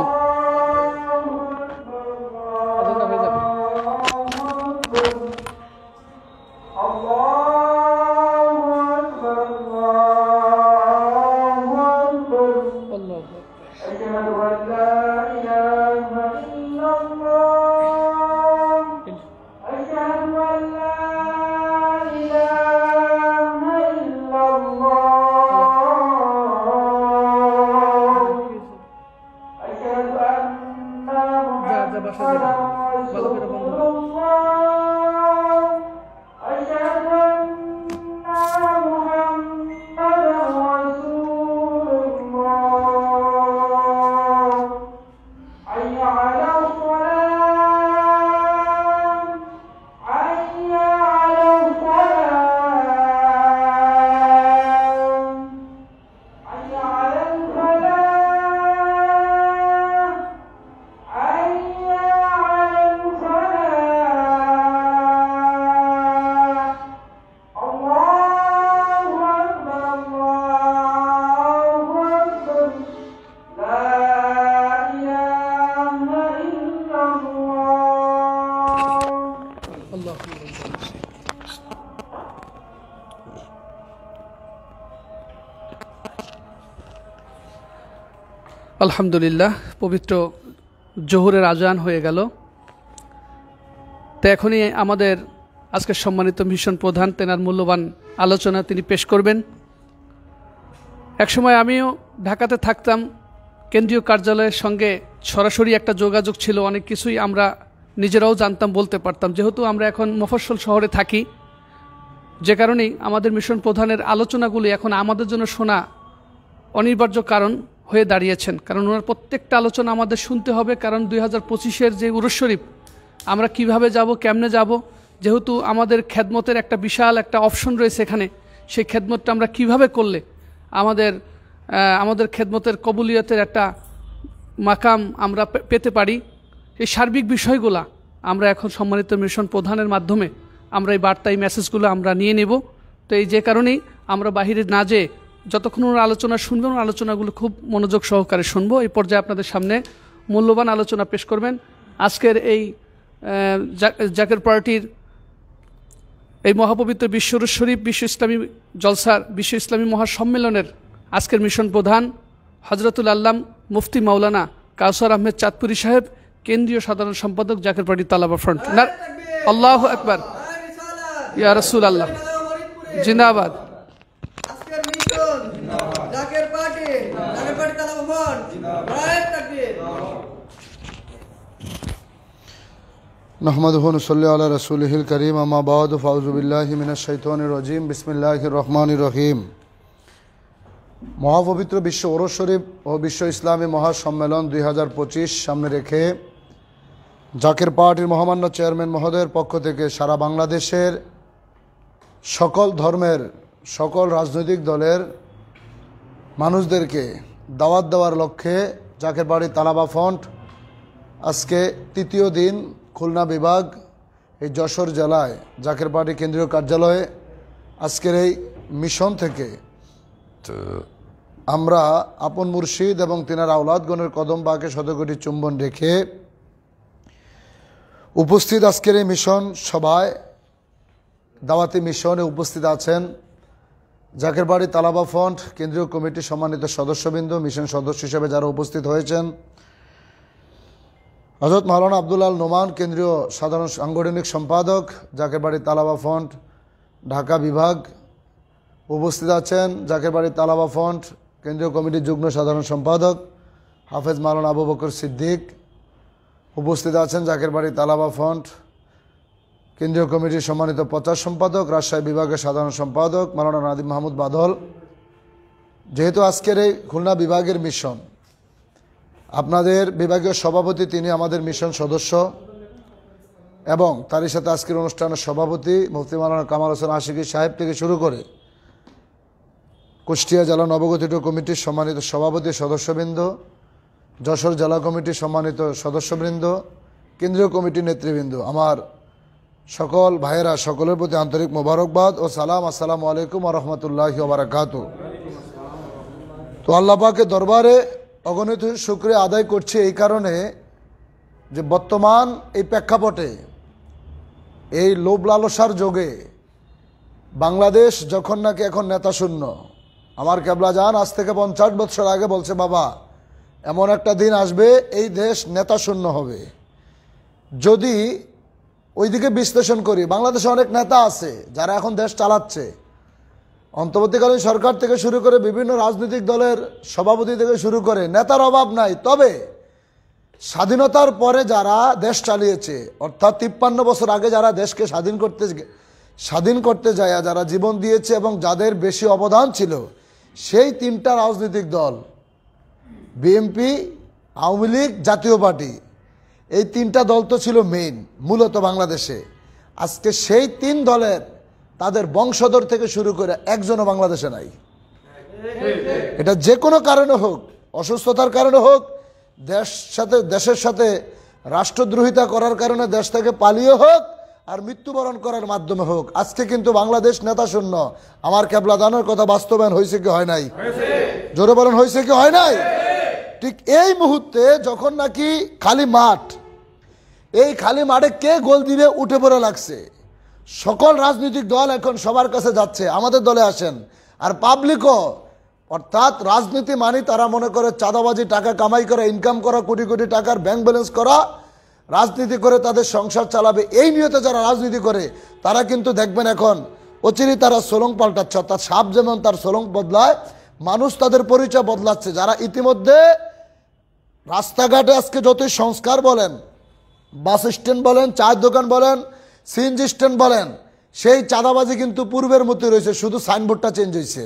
আলহামদুলিল্লাহ। পবিত্র জোহরের আজান হয়ে গেল। তো এখনই আমাদের আজকের সম্মানিত মিশন প্রধান তেনার মূল্যবান আলোচনা তিনি পেশ করবেন। একসময় আমিও ঢাকাতে থাকতাম, কেন্দ্রীয় কার্যালয়ের সঙ্গে সরাসরি একটা যোগাযোগ ছিল, অনেক কিছুই আমরা নিজেরাও জানতাম, বলতে পারতাম। যেহেতু আমরা এখন মফস্বল শহরে থাকি, যে কারণেই আমাদের মিশন প্রধানের আলোচনাগুলি এখন আমাদের জন্য শোনা অনিবার্য কারণ হয়ে দাঁড়িয়েছেন। কারণ ওনার প্রত্যেকটা আলোচনা আমাদের শুনতে হবে, কারণ 2025-এর যে উরুস শরীফ আমরা কিভাবে যাব, কেমনে যাব, যেহেতু আমাদের খেদমতের একটা বিশাল একটা অপশন রয়েছে এখানে, সেই খেদমতটা আমরা কিভাবে করলে আমাদের খেদমতের কবুলিয়তের একটা মাকাম আমরা পেতে পারি, এই সার্বিক বিষয়গুলা আমরা এখন সম্মানিত মিশন প্রধানের মাধ্যমে আমরা এই বার্তা, এই মেসেজগুলো আমরা নিয়ে নেব। তো এই যে কারণেই আমরা বাহিরে না যেয়ে যতক্ষণ ওনার আলোচনা শুনবেন, ওনার আলোচনাগুলো খুব মনোযোগ সহকারে শুনবো। এই পর্যায়ে আপনাদের সামনে মূল্যবান আলোচনা পেশ করবেন আজকের এই জাকের পার্টির এই মহাপবিত্র বিশ্ব উরুস শরীফ বিশ্ব ইসলামী জলসার বিশ্ব ইসলামী মহাসম্মেলনের আজকের মিশন প্রধান হজরতুল আল্লাম মুফতি মাওলানা কাউসার আহমেদ চাঁদপুরি সাহেব, কেন্দ্রীয় সাধারণ সম্পাদক জাকের পার্টি তালাবা ফ্রন্ট। আল্লাহু আকবার, ইয়া রাসূল আল্লাহ, জিন্দাবাদ। নহমাদুহু ওয়া নুসাল্লি আলা রাসূলিহিল কারীম, আম্মা বা'দু, ফাউযু বিল্লাহি মিনাশ শাইতানির রাজীম, বিসমিল্লাহির রহমানির রহিম। মহাপবিত্র বিশ্ব উরুস শরীফ ও বিশ্ব ইসলামী মহাসম্মেলন 2025 সামনে রেখে জাকের পার্টির মহামান্য চেয়ারম্যান মহোদয়ের পক্ষ থেকে সারা বাংলাদেশের সকল ধর্মের, সকল রাজনৈতিক দলের মানুষদেরকে দাওয়াত দেওয়ার লক্ষ্যে জাকের পার্টি তালাবা ফ্রন্ট আজকে তৃতীয় দিন খুলনা বিভাগ, এই যশোর জেলায় জাকের পার্টি কেন্দ্রীয় কার্যালয়ে আজকের এই মিশন থেকে আমরা আপন মুর্শিদ এবং তিনার আওলাদগণের কদম বাকে শতকোটি চুম্বন রেখে উপস্থিত আজকের এই মিশন সভায়, দাওয়াতি মিশনে উপস্থিত আছেন জাকের বাড়ি তালাবা ফ্রন্ট কেন্দ্রীয় কমিটির সম্মানিত সদস্যবৃন্দ, মিশন সদস্য হিসেবে যারা উপস্থিত হয়েছেন, হযরত মাওলানা আব্দুল আল নোমান কেন্দ্রীয় সাধারণ সাংগঠনিক সম্পাদক জাকের বাড়ি তালাবা ফ্রন্ট ঢাকা বিভাগ উপস্থিত আছেন, জাকের বাড়ি তালাবা ফ্রন্ট কেন্দ্রীয় কমিটির যুগ্ম সাধারণ সম্পাদক হাফেজ মাওলানা আবু বকর সিদ্দিক উপস্থিত আছেন, জাকের বাড়ি তালাবা ফ্রন্ট কেন্দ্রীয় কমিটির সম্মানিত প্রচার সম্পাদক রাজশাহী বিভাগের সাধারণ সম্পাদক মাওলানা নাদিম মাহমুদ বাদল। যেহেতু আজকের এই খুলনা বিভাগের মিশন, আপনাদের বিভাগীয় সভাপতি তিনি আমাদের মিশন সদস্য এবং তারই সাথে আজকের অনুষ্ঠানের সভাপতি মুফতি মাওলানা কামাল হোসেন আশিকি সাহেব থেকে শুরু করে কুষ্টিয়া জেলা নবগঠিত কমিটির সম্মানিত সভাপতি সদস্যবৃন্দ, যশোর জেলা কমিটির সম্মানিত সদস্যবৃন্দ, কেন্দ্রীয় কমিটির নেতৃবৃন্দ, আমার সকল ভাইয়েরা, সকলের প্রতি আন্তরিক মোবারকবাদ ও সালাম। আসসালামু আলাইকুম ওয়া রাহমাতুল্লাহি ওয়া বারাকাতুহু। তো আল্লাহ পাকের দরবারে অগণিত শুকরিয়া আদায় করছি এই কারণে যে বর্তমান এই প্রেক্ষাপটে এই লোভ লালসার যোগে বাংলাদেশ যখন নাকি এখন নেতা শূন্য, আমার কেবলা জান আজ থেকে 50 বছর আগে বলছে, বাবা এমন একটা দিন আসবে এই দেশ নেতা শূন্য হবে। যদি ওইদিকে বিশ্লেষণ করি, বাংলাদেশে অনেক নেতা আছে যারা এখন দেশ চালাচ্ছে, অন্তর্বর্তীকালীন সরকার থেকে শুরু করে বিভিন্ন রাজনৈতিক দলের সভাপতি থেকে শুরু করে নেতার অভাব নাই। তবে স্বাধীনতার পরে যারা দেশ চালিয়েছে, অর্থাৎ 53 বছর আগে যারা দেশকে স্বাধীন করতে যায় যারা জীবন দিয়েছে এবং যাদের বেশি অবদান ছিল, সেই 3টা রাজনৈতিক দল বিএনপি, আওয়ামী লীগ, জাতীয় পার্টি, এই 3টা দল তো ছিল মেইন মূলত বাংলাদেশে। আজকে সেই 3 দলের তাদের বংশধর থেকে শুরু করে একজনও বাংলাদেশে নাই। এটা যে কোনো কারণে হোক, অসুস্থতার কারণে হোক, দেশের সাথে রাষ্ট্রদ্রোহিতা করার কারণে দেশ থেকে পালিয়ে হোক, আর মৃত্যুবরণ করার মাধ্যমে হোক, আজকে কিন্তু বাংলাদেশ নেতা শূন্য। আমার কেবলা দানের কথা বাস্তবায়ন হয়েছে কি হয় নাই? জোরে বলেন, হয়েছে কি হয় নাই? ঠিক এই মুহূর্তে যখন নাকি খালি মাঠ, এই খালি মাঠে কে গোল দিবে উঠে পড়ে লাগছে। সকল রাজনৈতিক দল এখন সবার কাছে যাচ্ছে, আমাদের দলে আসেন। আর পাবলিকও, অর্থাৎ রাজনীতি মানে তারা মনে করে চাঁদাবাজি, টাকা কামাই করা, ইনকাম করা, কোটি কোটি টাকার ব্যাংক ব্যালেন্স করা, রাজনীতি করে তাদের সংসার চালাবে, এই নিয়তে যারা রাজনীতি করে তারা কিন্তু দেখবেন এখন অচিরেই তারা সোলং পাল্টাচ্ছে। অর্থাৎ সাপ যেমন তার সোলং বদলায়, মানুষ তাদের পরিচয় বদলাচ্ছে। যারা ইতিমধ্যে রাস্তাঘাটে আজকে যতই সংস্কার বলেন, বাস স্ট্যান্ড বলেন, চায়ের দোকান বলেন, সিএনজি স্ট্যান্ড বলেন, সেই চাঁদাবাজি কিন্তু পূর্বের মতো রয়েছে, শুধু সাইনবোর্ডটা চেঞ্জ হয়েছে।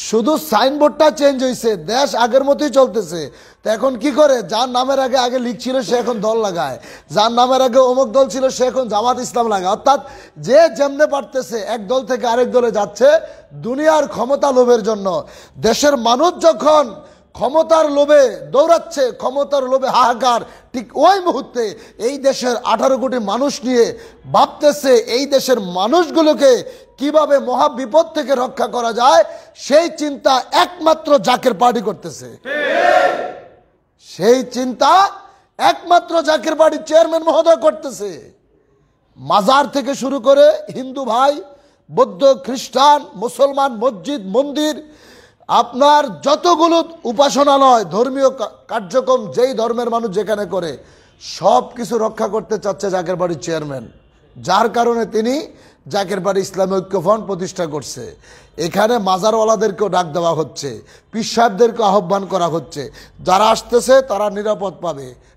শুধু সাইনবোর্ডটা চেঞ্জ হয়েছে, দেশ আগের মতোই চলতেছে। তো এখন কি করে, যার নামের আগে লিখছিল সে এখন দল লাগায়, যার নামের আগে অমুক দল ছিল সে এখন জামাত ইসলাম লাগায়। অর্থাৎ যে যেমনে পারতেছে এক দল থেকে আরেক দলে যাচ্ছে দুনিয়ার ক্ষমতা লোভের জন্য। দেশের মানুষ যখন ক্ষমতার লোভে দৌড়াচ্ছে, ক্ষমতার লোভে হাহাকার, ঠিক ওই মুহূর্তে এই দেশের 18 কোটি মানুষ নিয়ে ভাবতেছে এই দেশের মানুষগুলোকে কিভাবে মহা বিপদ থেকে রক্ষা করা যায়, সেই চিন্তা একমাত্র জাকের পার্টি করতেছে। সেই চিন্তা একমাত্র জাকের পার্টির চেয়ারম্যান মহোদয় করতেছে। মাজার থেকে শুরু করে হিন্দু ভাই, বৌদ্ধ, খ্রিস্টান, মুসলমান, মসজিদ, মন্দির, আপনার যতগুলো উপাসনালয়, ধর্মীয় কার্যক্রম যেই ধর্মের মানুষ যেখানে করে, সব কিছু রক্ষা করতে চাচ্ছে জাকের বাড়ির চেয়ারম্যান। যার কারণে তিনি জাকের বাড়ি ইসলামী ঐক্য ফ্রন্ট প্রতিষ্ঠা করছে। এখানে মাজারওয়ালাদেরকেও ডাক দেওয়া হচ্ছে, পীর সাহেবদেরকে আহ্বান করা হচ্ছে, যারা আসতেছে তারা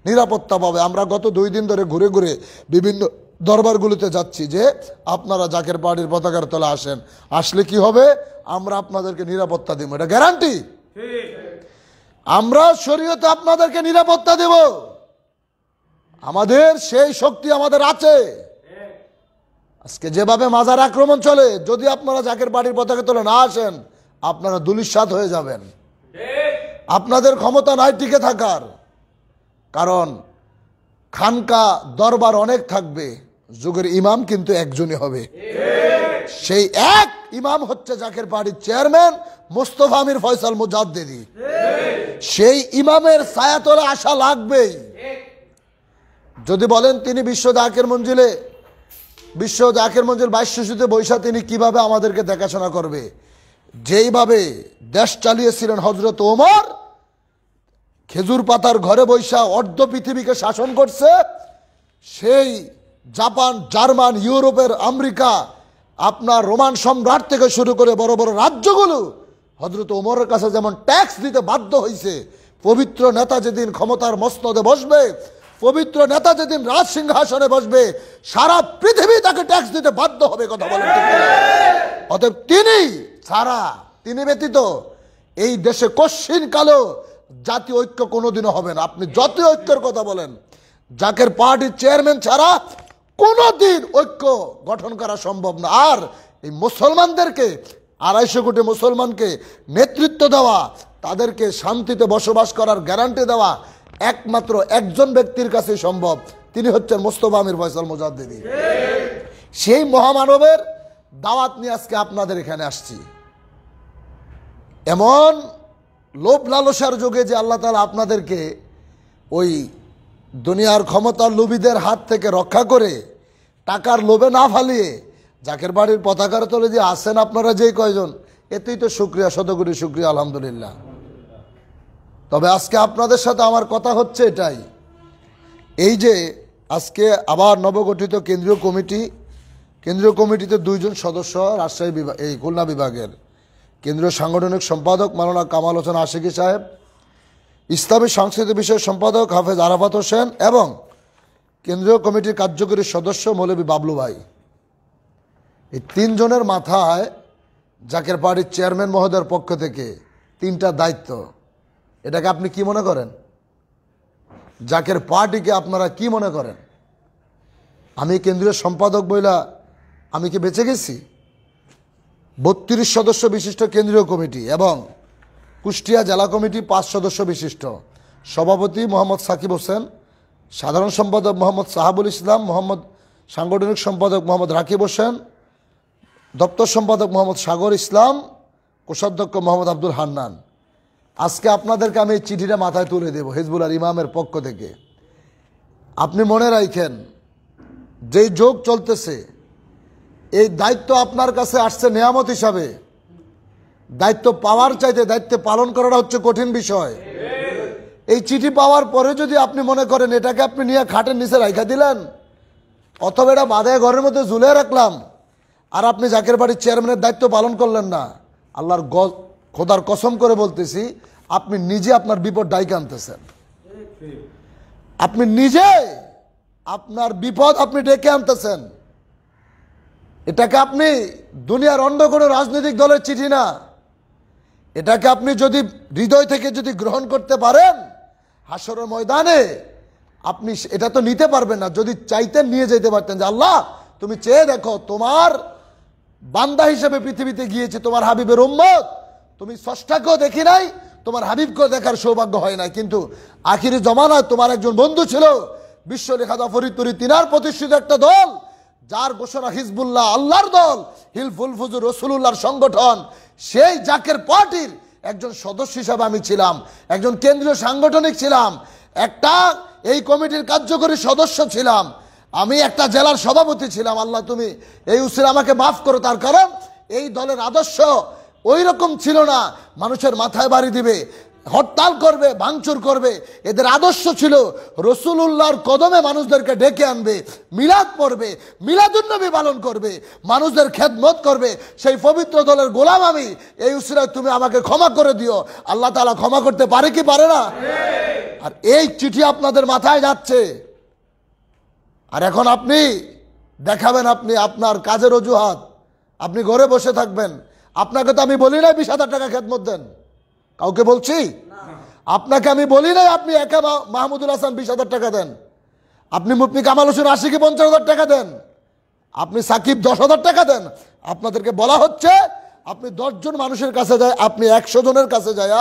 নিরাপত্তা পাবে। আমরা গত 2 দিন ধরে ঘুরে ঘুরে বিভিন্ন দরবারগুলিতে যাচ্ছি যে আপনারা জাকের বাড়ির পতাকার তলে আসেন, আসলে কি হবে, আমরা আপনাদেরকে নিরাপত্তা দেব, এটা গ্যারান্টি। আমরা শরীয়তে আপনাদেরকে নিরাপত্তা দেব, আমাদের সেই শক্তি আমাদের আছে। আজকে যেভাবে মাজার আক্রমণ চলে, যদি আপনারা জাকের বাড়ির পতাকা তলে না আসেন আপনারা দুলিশাত হয়ে যাবেন। আপনাদের ক্ষমতা নাই টিকে থাকার, কারণ খানকা দরবার অনেক থাকবে, যুগের ইমাম কিন্তু একজনই হবে। সেই এক ইমাম হচ্ছে জাকের বাড়ির চেয়ারম্যান মুস্তফা আমির ফয়সাল মুজাদ্দিদি। সেই ইমামের ছায়াতলে আসা লাগবেই। যদি বলেন তিনি বিশ্ব জাকের মঞ্জিলে বিশ্ব জাকের মঞ্জুর 22 শিশুতে বৈশা তিনি কিভাবে আমাদেরকে দেখাশোনা করবে। যেইভাবে দেশ চালিয়েছিলেন হজরত ওমর, খেজুর পাতার ঘরে বৈশা অর্ধ পৃথিবীকে শাসন করছে, সেই জাপান, জার্মান, ইউরোপের, আমেরিকা, আপনার রোমান সম্রাট থেকে শুরু করে বড় বড় রাজ্যগুলো হজরত ওমরের কাছে যেমন ট্যাক্স দিতে বাধ্য হয়েছে। পবিত্র নেতা যেদিন ক্ষমতার মসনদে বসবে, পবিত্র নেতা যেদিন রাজ সিংহাসনে বসবে, সারা পৃথিবী তাকে ট্যাক্স দিতে বাধ্য হবে। কথা বলেন ঠিক কিনা? অতএব তিনি ছাড়া, তিনি ব্যতীত এই দেশে কশ্চিন কালেও জাতীয় ঐক্য কোনোদিনও হবে না। আপনি যতই ঐক্যের কথা বলেন, জাকের পার্টির চেয়ারম্যান ছাড়া কোনোদিন ঐক্য গঠন করা সম্ভব না। আর এই মুসলমানদেরকে, 250 কোটি মুসলমানকে নেতৃত্ব দেওয়া, তাদেরকে শান্তিতে বসবাস করার গ্যারান্টি দেওয়া একমাত্র একজন ব্যক্তির কাছে সম্ভব, তিনি হচ্ছেন মোস্তফা আমির ফয়সাল মুজাদ্দিদি। সেই মহামানবের দাওয়াত নিয়ে আজকে আপনাদের এখানে আসছি। এমন লোভ লালসার যুগে যে আল্লাহ তাআলা আপনাদেরকে ওই দুনিয়ার ক্ষমতার লোভীদের হাত থেকে রক্ষা করে, টাকার লোভে না ফালিয়ে জাকের বাড়ির পতাকার তলে যে আসেন আপনারা যেই কয়জন, এতেই তো শুকরিয়া, শতকোটি শুকরিয়া, আলহামদুলিল্লাহ। তবে আজকে আপনাদের সাথে আমার কথা হচ্ছে এটাই, এই যে আজকে আবার নবগঠিত কেন্দ্রীয় কমিটিতে 2 জন সদস্য রাজশাহী বিভাগ, এই খুলনা বিভাগের কেন্দ্রীয় সাংগঠনিক সম্পাদক মাওলানা কামাল হোসেন আশিকি সাহেব, ইসলামী সংস্কৃতি বিষয়ক সম্পাদক হাফেজ আরাফাত হোসেন এবং কেন্দ্রীয় কমিটির কার্যকরী সদস্য মৌলভী বাবলু ভাই, এই 3 জনের মাথায় জাকের পার্টির চেয়ারম্যান মহোদয়ের পক্ষ থেকে 3টা দায়িত্ব। এটাকে আপনি কি মনে করেন? জাকের পার্টিকে আপনারা কি মনে করেন? আমি কেন্দ্রীয় সম্পাদক বইলা আমি কি বেঁচে গেছি? 32 সদস্য বিশিষ্ট কেন্দ্রীয় কমিটি এবং কুষ্টিয়া জেলা কমিটি 5 সদস্য বিশিষ্ট, সভাপতি মোহাম্মদ সাকিব হোসেন, সাধারণ সম্পাদক মোহাম্মদ সাহাবুল ইসলাম, সাংগঠনিক সম্পাদক মোহাম্মদ রাকিব হোসেন, দপ্তর সম্পাদক মোহাম্মদ সাগর ইসলাম, কোষাধ্যক্ষ মোহাম্মদ আব্দুল হান্নান। আজকে আপনাদেরকে আমি এই চিঠিটা মাথায় তুলে দেব হিজবুল্লাহর ইমামের পক্ষ থেকে। আপনি মনে রাখেন, যেই যোগ চলতেছে, এই দায়িত্ব আপনার কাছে আসছে নেয়ামত হিসাবে। দায়িত্ব পাওয়ার চাইতে দায়িত্ব পালন করাটা হচ্ছে কঠিন বিষয়। এই চিঠি পাওয়ার পরে যদি আপনি মনে করেন এটাকে আপনি নিয়ে খাটের নিচে রাখা দিলেন, অথবা এটা বাঁধায় ঘরের মধ্যে ঝুলে রাখলাম, আর আপনি জাকের বাড়ির চেয়ারম্যানের দায়িত্ব পালন করলেন না, আল্লাহর খোদার কসম করে বলতেছি, আপনি নিজে আপনার বিপদ ডাইকে আনতেছেন। আপনি নিজে আপনার বিপদ আপনি ডেকে আনতেছেন। এটাকে আপনি দুনিয়ার অন্য কোনো রাজনৈতিক দলের চিঠি না, এটাকে আপনি যদি হৃদয় থেকে যদি গ্রহণ করতে পারেন, হাসরের ময়দানে আপনি এটা তো নিতে পারবেন না। যদি চাইতেন নিয়ে যেতে পারতেন যে আল্লাহ তুমি চেয়ে দেখো, তোমার বান্দা হিসেবে পৃথিবীতে গিয়েছে, তোমার হাবিবের উম্মত, তুমি স্রষ্টাকেও দেখি নাই, তোমার হাবিবকেও দেখার সৌভাগ্য হয় না, কিন্তু আখিরি জমানায় তোমার একজন বন্ধু ছিল, বিশ্বরেখাদা ফরিদপুরি, তিনার প্রতিষ্ঠিত একটা দল, যার ঘোষণা হিজবুল্লাহ, আল্লাহর দল, হিলফুল ফুজুর রসুলুল্লাহর সংগঠন, সেই জাকের পার্টির একজন সদস্য হিসাবে আমি ছিলাম, একজন কেন্দ্রীয় সাংগঠনিক ছিলাম, একটা এই কমিটির কার্যকরী সদস্য ছিলাম, আমি একটা জেলার সভাপতি ছিলাম। আল্লাহ তুমি এই উসিলা আমাকে মাফ করো। তার কারণ এই দলের আদর্শ ওই রকম ছিল না, মানুষের মাথায় বাড়ি দিবে, হরতাল করবে, ভাঙচুর করবে। এদের আদর্শ ছিল রসুলুল্লাহর কদমে মানুষদেরকে ডেকে আনবে, মিলাদ পড়বে, মিলাদুন্নবী পালন করবে, মানুষদের খেদমত করবে। সেই পবিত্র দলের গোলাম আমি। এই উসিলায় তুমি আমাকে ক্ষমা করে দিও। আল্লাহ তাআলা ক্ষমা করতে পারে কি পারে না? আর এই চিঠি আপনাদের মাথায় যাচ্ছে, আর এখন আপনি দেখাবেন আপনি আপনার কাজের অজুহাত, আপনি ঘরে বসে থাকবেন। আপনাকে তো আমি বলি নাই 20,000 টাকা খেদমত দেন, কাউকে বলছি? আপনাকে আমি বলি নাই আপনি একা মাহমুদুল হাসান 20,000 টাকা দেন, আপনি মুফতি কামাল হোসেন আশিকি 50,000 টাকা দেন, আপনি সাকিব 10,000 টাকা দেন। আপনাদেরকে বলা হচ্ছে আপনি 10 জন মানুষের কাছে যায়, আপনি 100 জনের কাছে যায়,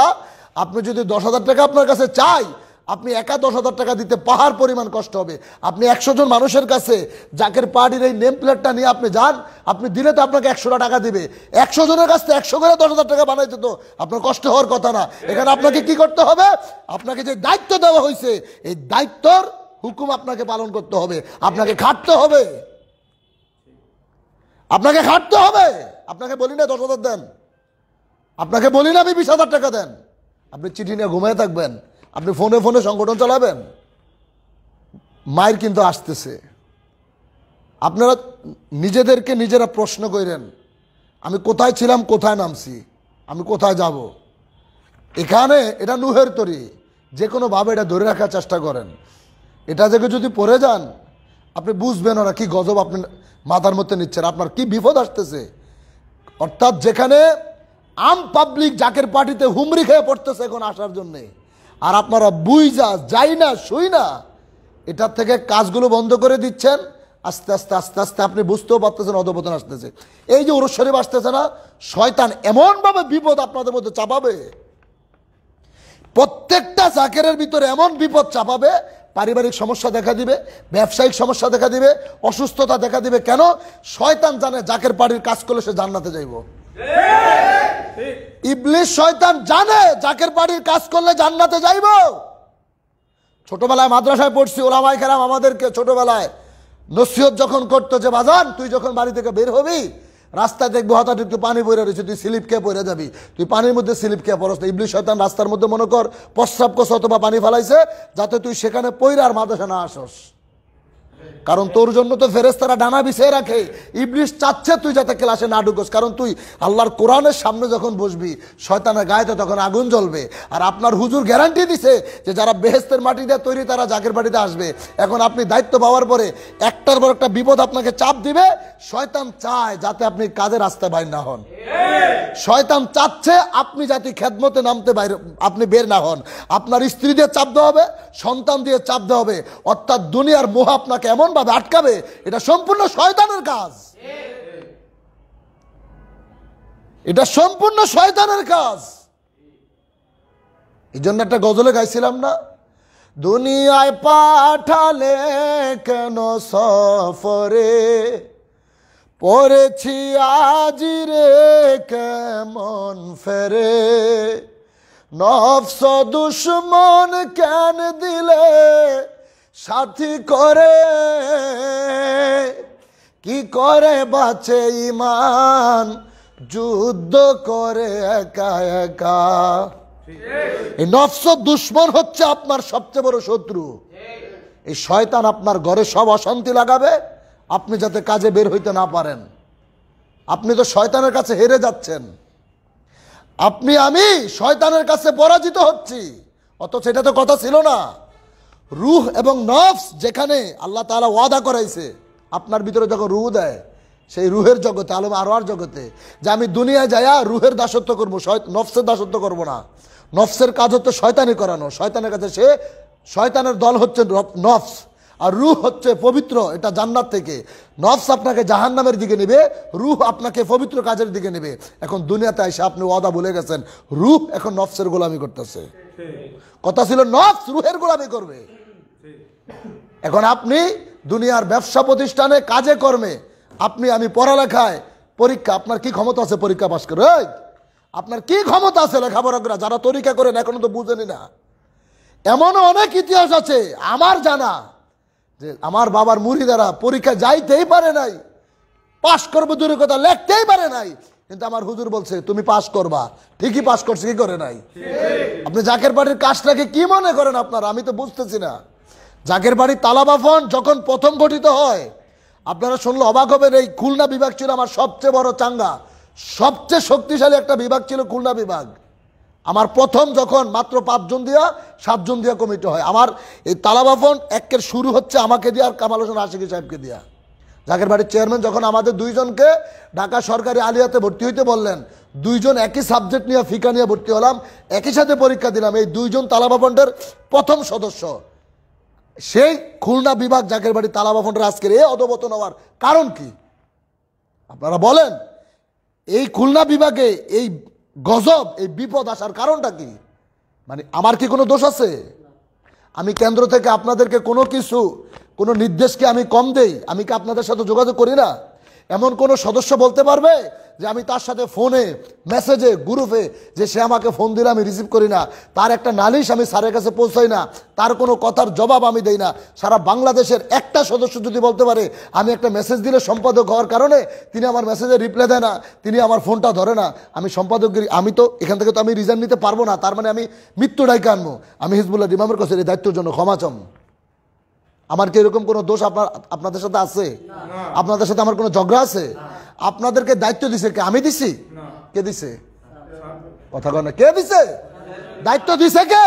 আপনি যদি 10,000 টাকা আপনার কাছে চাই, আপনি একা 10,000 টাকা দিতে পাহাড় পরিমাণ কষ্ট হবে। আপনি 100 জন মানুষের কাছে জাকের পার্টির এই নেম প্লেটটা নিয়ে আপনি যান, আপনি দিলে তো আপনাকে 100 টাকা দিবে। 100 জনের কাছ থেকে 100 করে 10,000 টাকা বানাইতে তো আপনার কষ্ট হওয়ার কথা না। এখানে আপনাকে কি করতে হবে? আপনাকে যে দায়িত্ব দেওয়া হয়েছে, এই দায়িত্বর হুকুম আপনাকে পালন করতে হবে, আপনাকে খাটতে হবে। আপনাকে খাটতে হবে। আপনাকে বলি না 10,000 দেন, আপনাকে বলি না আমি 20,000 টাকা দেন। আপনি চিঠি নিয়ে ঘুমিয়ে থাকবেন, আপনি ফোনে ফোনে সংগঠন চালাবেন। মায়ের কিন্তু আসতেছে। আপনারা নিজেদেরকে নিজেরা প্রশ্ন করেন, আমি কোথায় ছিলাম, কোথায় নামছি, আমি কোথায় যাব। এখানে এটা নুহের তরি, যে কোনোভাবে এটা ধরে রাখার চেষ্টা করেন। এটা থেকে যদি পড়ে যান আপনি বুঝবেন না কি গজব আপনি মাথার মধ্যে নিচ্ছেন, আপনার কি বিপদ আসতেছে। অর্থাৎ যেখানে আম পাবলিক জাকের পার্টিতে হুমড়ি খেয়ে পড়তেছে এখন আসার জন্যে, আর আপনারা বুঝা যাই না শুই না এটার থেকে কাজগুলো বন্ধ করে দিচ্ছেন। আস্তে আস্তে আস্তে আস্তে আপনি বুঝতেও পারতেছেন অধপতন আসতেছে। এই যে উরুস শরীফ আসতেছে না, শয়তান এমনভাবে বিপদ আপনাদের মধ্যে চাপাবে, প্রত্যেকটা জাকেরের ভিতরে এমন বিপদ চাপাবে, পারিবারিক সমস্যা দেখা দিবে, ব্যবসায়িক সমস্যা দেখা দিবে, অসুস্থতা দেখা দিবে। কেন? শয়তান জানে জাকের পার্টির কাজ করলে সে জান্নাতে যাইব। ইবলিস শয়তান জানে জাকের পার্টির কাজ করলে জান্নাতে যাইব। ছোটবেলায় মাদ্রাসায় পড়ছি, ওলামায়ে কেরাম আমাদেরকে ছোটবেলায় নসিহত যখন করতো যে বাজান তুই যখন বাড়ি থেকে বের হবি রাস্তায় দেখবো হঠাৎ একটু পানি পড়ে রয়েছে, তুই স্লিপ খেয়ে পড়ে যাবি, তুই পানির মধ্যে স্লিপ খেয়ে পড়স। ইবলিস শয়তান রাস্তার মধ্যে মনে কর প্রস্রাব করছে অথবা পানি ফেলাইছে, যাতে তুই সেখানে পইরা আর মাদ্রাসা না আসস। কারণ তোর জন্য তো ফেরেশতারা ডানা বিছিয়ে রাখে। ইবলিস চাচ্ছে তুই যাতে ক্লাসে না ঢুকস, কারণ তুই আল্লাহর কোরআনের সামনে যখন বসবি শয়তানের গায়েতে তখন আগুন জ্বলবে। আর আপনার হুজুর গ্যারান্টি দিছে যে যারা বেহেশতের মাটি দিয়ে তৈরি তারা জাকের বাড়িতে আসবে। এখন আপনি দায়িত্ব পাওয়ার পরে একটার পর একটা বিপদ আপনাকে চাপ দিবে। শয়তান চায় যাতে আপনি কাজের রাস্তায় বাইর না হন, শয়তান চাচ্ছে আপনি যাতে খেদমতে নামতে বাইরে আপনি বের না হন। আপনার স্ত্রী দিয়ে চাপ দেওয়া হবে, সন্তান দিয়ে চাপ দেওয়া হবে, অর্থাৎ দুনিয়ার মোহ আপনাকে এমন ভাবে আটকাবে, এটা সম্পূর্ণ শয়তানের কাজ। এটা সম্পূর্ণ শয়তানের কাজ। এই জন্য একটা গজলে গাইছিলাম না, দুনিয়ায় পাঠালে কেন সফরে, পড়েছি আজি রে কেমন ফেরে, নফস দুশ্মন কেন দিলে সাথী করে, কি করে বাঁচে ইমান যুদ্ধ করে একা একা। এই নফস দুশ্মন হচ্ছে আপনার সবচেয়ে বড় শত্রু। এই শয়তান আপনার ঘরে সব অশান্তি লাগাবে, আপনি যাতে কাজে বের হইতে না পারেন। আপনি তো শয়তানের কাছে হেরে যাচ্ছেন, আপনি আমি শয়তানের কাছে পরাজিত হচ্ছি, অথচ এটা তো কথা ছিল না। রূহ এবং নফস যেখানে আল্লাহ তাআলা ওয়াদা করাইছে আপনার ভিতরে যখন রূহ দেয়, সেই রূহের জগতে আলম আরওয়ার জগতে যে আমি দুনিয়ায় যাইয়া রূহের দাসত্ব করবো, নফসের দাসত্ব করব না। নফসের কাজ হচ্ছে শয়তানি করানো, শয়তানের কাছে সে শয়তানের দল হচ্ছে নফস, আর রূহ হচ্ছে পবিত্র, এটা জান্নাত থেকে। নফস আপনাকে জাহান্নামের দিকে নেবে, রূহ আপনাকে পবিত্র কাজের দিকে নেবে। এখন দুনিয়াতে এসে আপনি ওয়াদা ভুলে গেছেন, রূহ এখন নফসের গোলামি করতেছে। কথা ছিল নফস রূহের গোলামি করবে। এখন আপনি দুনিয়ার ব্যবসা প্রতিষ্ঠানে কাজে কর্মে, আপনি আমি পড়ালেখায়, পরীক্ষা, আপনার কি ক্ষমতা আছে পরীক্ষা পাস করে? আপনার কি ক্ষমতা আছে লেখাপড়া করে? যারা তরিকা করেন এখনো তো বুঝেনি না। এমনও অনেক ইতিহাস আছে আমার জানা যে আমার বাবার মুরিদারা পরীক্ষা যাইতেই পারে নাই, পাস করবো দূরের কথা লিখতেই পারে নাই, কিন্তু আমার হুজুর বলছে তুমি পাস করবা। ঠিকই পাস করছে, কি করে নাই? আপনি জাকের বাড়ির কাজটাকে কি মনে করেন আপনারা? আমি তো বুঝতেছি না। জাকের বাড়ির তালাবা ফন্ড যখন প্রথম গঠিত হয়, আপনারা শুনলে অবাক হবেন, এই খুলনা বিভাগ ছিল আমার সবচেয়ে বড় চাঙ্গা, সবচেয়ে শক্তিশালী একটা বিভাগ ছিল খুলনা বিভাগ। আমার প্রথম যখন মাত্র 5 জন দিয়া 7 জন দিয়া কমিটি হয়, আমার এই তালাবা ফন্ড একের শুরু হচ্ছে আমাকে দিয়া আর কামাল হোসেন আশিকি সাহেবকে দিয়া। জাকের বাড়ির চেয়ারম্যান যখন আমাদের 2 জনকে ঢাকা সরকারি আলিয়াতে ভর্তি হইতে বললেন, 2 জন একই সাবজেক্ট নিয়ে ফিকা নিয়ে ভর্তি হলাম, একই সাথে পরীক্ষা দিলাম। এই 2 জন তালাবা ফন্ডের প্রথম সদস্য, সেই খুলনা বিভাগ জাকের বাড়ি তালাবা ফন্ডের আজকের এই অধপতন হওয়ার কারণ কি আপনারা বলেন? এই খুলনা বিভাগে এই গজব, এই বিপদ আসার কারণটা কি? মানে আমার কি কোনো দোষ আছে? আমি কেন্দ্র থেকে আপনাদেরকে কোনো কিছু, কোনো নির্দেশকে আমি কম দেই? আমি কি আপনাদের সাথে যোগাযোগ করি না? এমন কোনো সদস্য বলতে পারবে যে আমি তার সাথে ফোনে, মেসেজে, গ্রুপে যে সে আমাকে ফোন দিলে আমি রিসিভ করি না, তার একটা নালিশ আমি স্যারের কাছে পৌঁছাই না, তার কোনো কথার জবাব আমি দেই না? সারা বাংলাদেশের একটা সদস্য যদি বলতে পারে আমি একটা মেসেজ দিলে সম্পাদক হওয়ার কারণে তিনি আমার মেসেজে রিপ্লাই দেয় না, তিনি আমার ফোনটা ধরে না, আমি সম্পাদকগিরি, আমি তো এখান থেকে তো আমি রিজাইন নিতে পারবো না, তার মানে আমি মৃত্যু ডাইকে আনবো? আমি হিজবুল্লাহ ইমামের কাছে এই দায়িত্বের জন্য ক্ষমা চাম। আমার কি এরকম কোনো দোষ আপনাদের সাথে আছে? আপনাদের সাথে আমার কোনো ঝগড়া আছে? আপনাদেরকে দায়িত্ব দিছে কে? আমি দিছি? কে দিছে? কথা কয় না, কে দিছে? দায়িত্ব দিছে কে?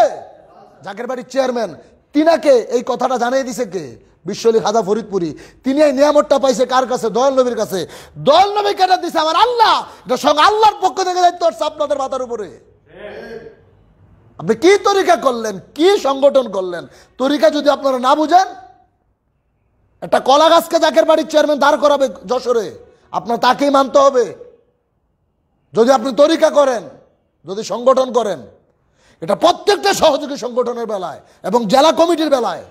জাকের বাড়ির চেয়ারম্যান, তিনাকে এই কথাটা জানিয়ে দিছে কে? বিশ্বলি খাজা ফরিদপুরি। তিনি এই নিয়ামতটা পাইছে কার কাছে? দয়াল নবীর কাছে। দয়াল নবী কেটে দিছে আমার আল্লাহ। এটা সঙ্গে আল্লাহর পক্ষ থেকে দায়িত্ব হচ্ছে আপনাদের মাথার উপরে। আপনি কি তরিকা করলেন, কি সংগঠন করলেন? তরিকা যদি আপনারা না বুঝেন, একটা কলা গাছকে জাকের বাড়ির চেয়ারম্যান দাঁড় করাবে যশোরে, আপনার তাকেই মানতে হবে। যদি আপনি তরিকা করেন, যদি সংগঠন করেন, এটা প্রত্যেকটা সহযোগী সংগঠনের বেলায় এবং জেলা কমিটির বেলায়।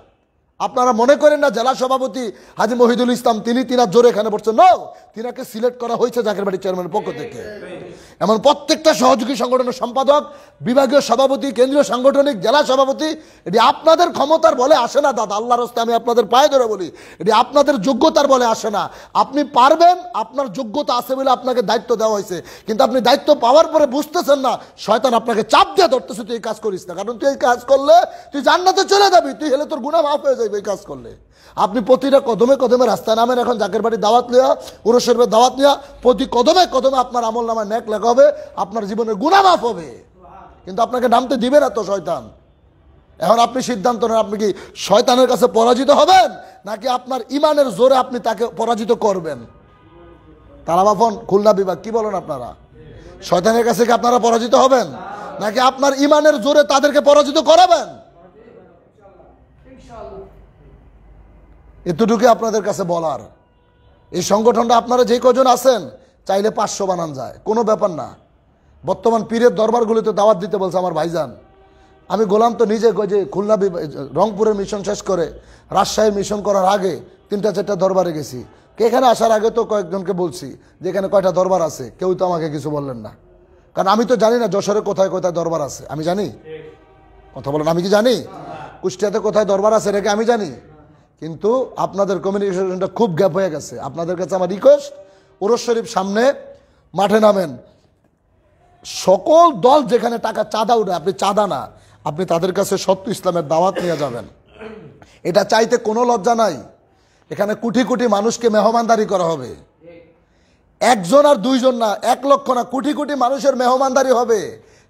আপনারা মনে করেন না জেলা সভাপতি হাজী মহিদুল ইসলাম তিনার জোরে এখানে বসছেন? নো, তিনাকে সিলেক্ট করা হয়েছে জাকের বাড়ির চেয়ারম্যানের পক্ষ থেকে। এমন প্রত্যেকটা সহযোগী সংগঠনের সম্পাদক, বিভাগীয় সভাপতি, কেন্দ্রীয় সাংগঠনিক, জেলা সভাপতি, এটি আপনাদের ক্ষমতার বলে আসে না দাদা, আল্লাহর রাস্তায় আমি আপনাদের পায়ে ধরে বলি, এটি আপনাদের যোগ্যতার বলে আসে না। আপনি পারবেন, আপনার যোগ্যতা আছে বলে আপনাকে দায়িত্ব দেওয়া হয়েছে, কিন্তু আপনি দায়িত্ব পাওয়ার পরে বুঝতেছেন না, শয়তান আপনাকে চাপ দিয়ে ধরতেছে তুই এই কাজ করিস না, কারণ তুই এই কাজ করলে তুই জান্নাতে চলে যাবি, তুই হলে তোর গুনাহ মাফ হয়ে যাবে এই কাজ করলে। আপনি প্রতিটা কদমে কদমে রাস্তায় নামেন, এখন জাকের বাড়ির দাওয়াত নেওয়া, উরস শরীফের দাওয়াত নেওয়া, প্রতি কদমে কদমে আপনার আমল নামায় নেক লেখা হবে, আপনার জীবনের গুনাহ মাফ হবে, কিন্তু আপনাকে নামতে দিবে না তো শয়তান। এখন আপনি সিদ্ধান্ত নেন, আপনি কি শয়তানের কাছে পরাজিত হবেন নাকি আপনার ইমানের জোরে আপনি তাকে পরাজিত করবেন? তালাবাফন খুলনা বিভাগ, কি বলেন আপনারা? শয়তানের কাছে কি আপনারা পরাজিত হবেন নাকি আপনার ইমানের জোরে তাদেরকে পরাজিত করাবেন? এতটুকু আপনাদের কাছে বলার। এই সংগঠনটা আপনারা যে কজন আছেন চাইলে 500 বানান যায়, কোনো ব্যাপার না। বর্তমান পীরের দরবারগুলিতে দাওয়াত দিতে বলছে আমার ভাইজান। আমি গোলাম তো নিজে যে খুলনা রংপুরের মিশন শেষ করে রাজশাহীর মিশন করার আগে 3-4টা দরবারে গেছি। এখানে আসার আগে তো কয়েকজনকে বলছি যে এখানে কয়টা দরবার আছে, কেউ তো আমাকে কিছু বললেন না, কারণ আমি তো জানি না যশোরে কোথায় কোথায় দরবার আছে। আমি জানি? কথা বলেন, আমি কি জানি? কুষ্টিয়াতে কোথায় দরবার আছে রেখে আমি জানি, কিন্তু আপনাদের কমিউনিকেশনটা খুব গ্যাপ হয়ে গেছে। আপনাদের কাছে আমার রিকোয়েস্ট, উরস শরীফ সামনে, মাঠে নামেন। সকল দল যেখানে টাকা চাঁদা উঠে, আপনি চাঁদা না, আপনি তাদের কাছে সত্য ইসলামের দাওয়াত নিয়ে যাবেন। এটা চাইতে কোনো লজ্জা নাই। এখানে কোটি কোটি মানুষকে মেহমানদারি করা হবে, একজন আর দুইজন না, 1 লক্ষ না, কোটি কোটি মানুষের মেহমানদারি হবে।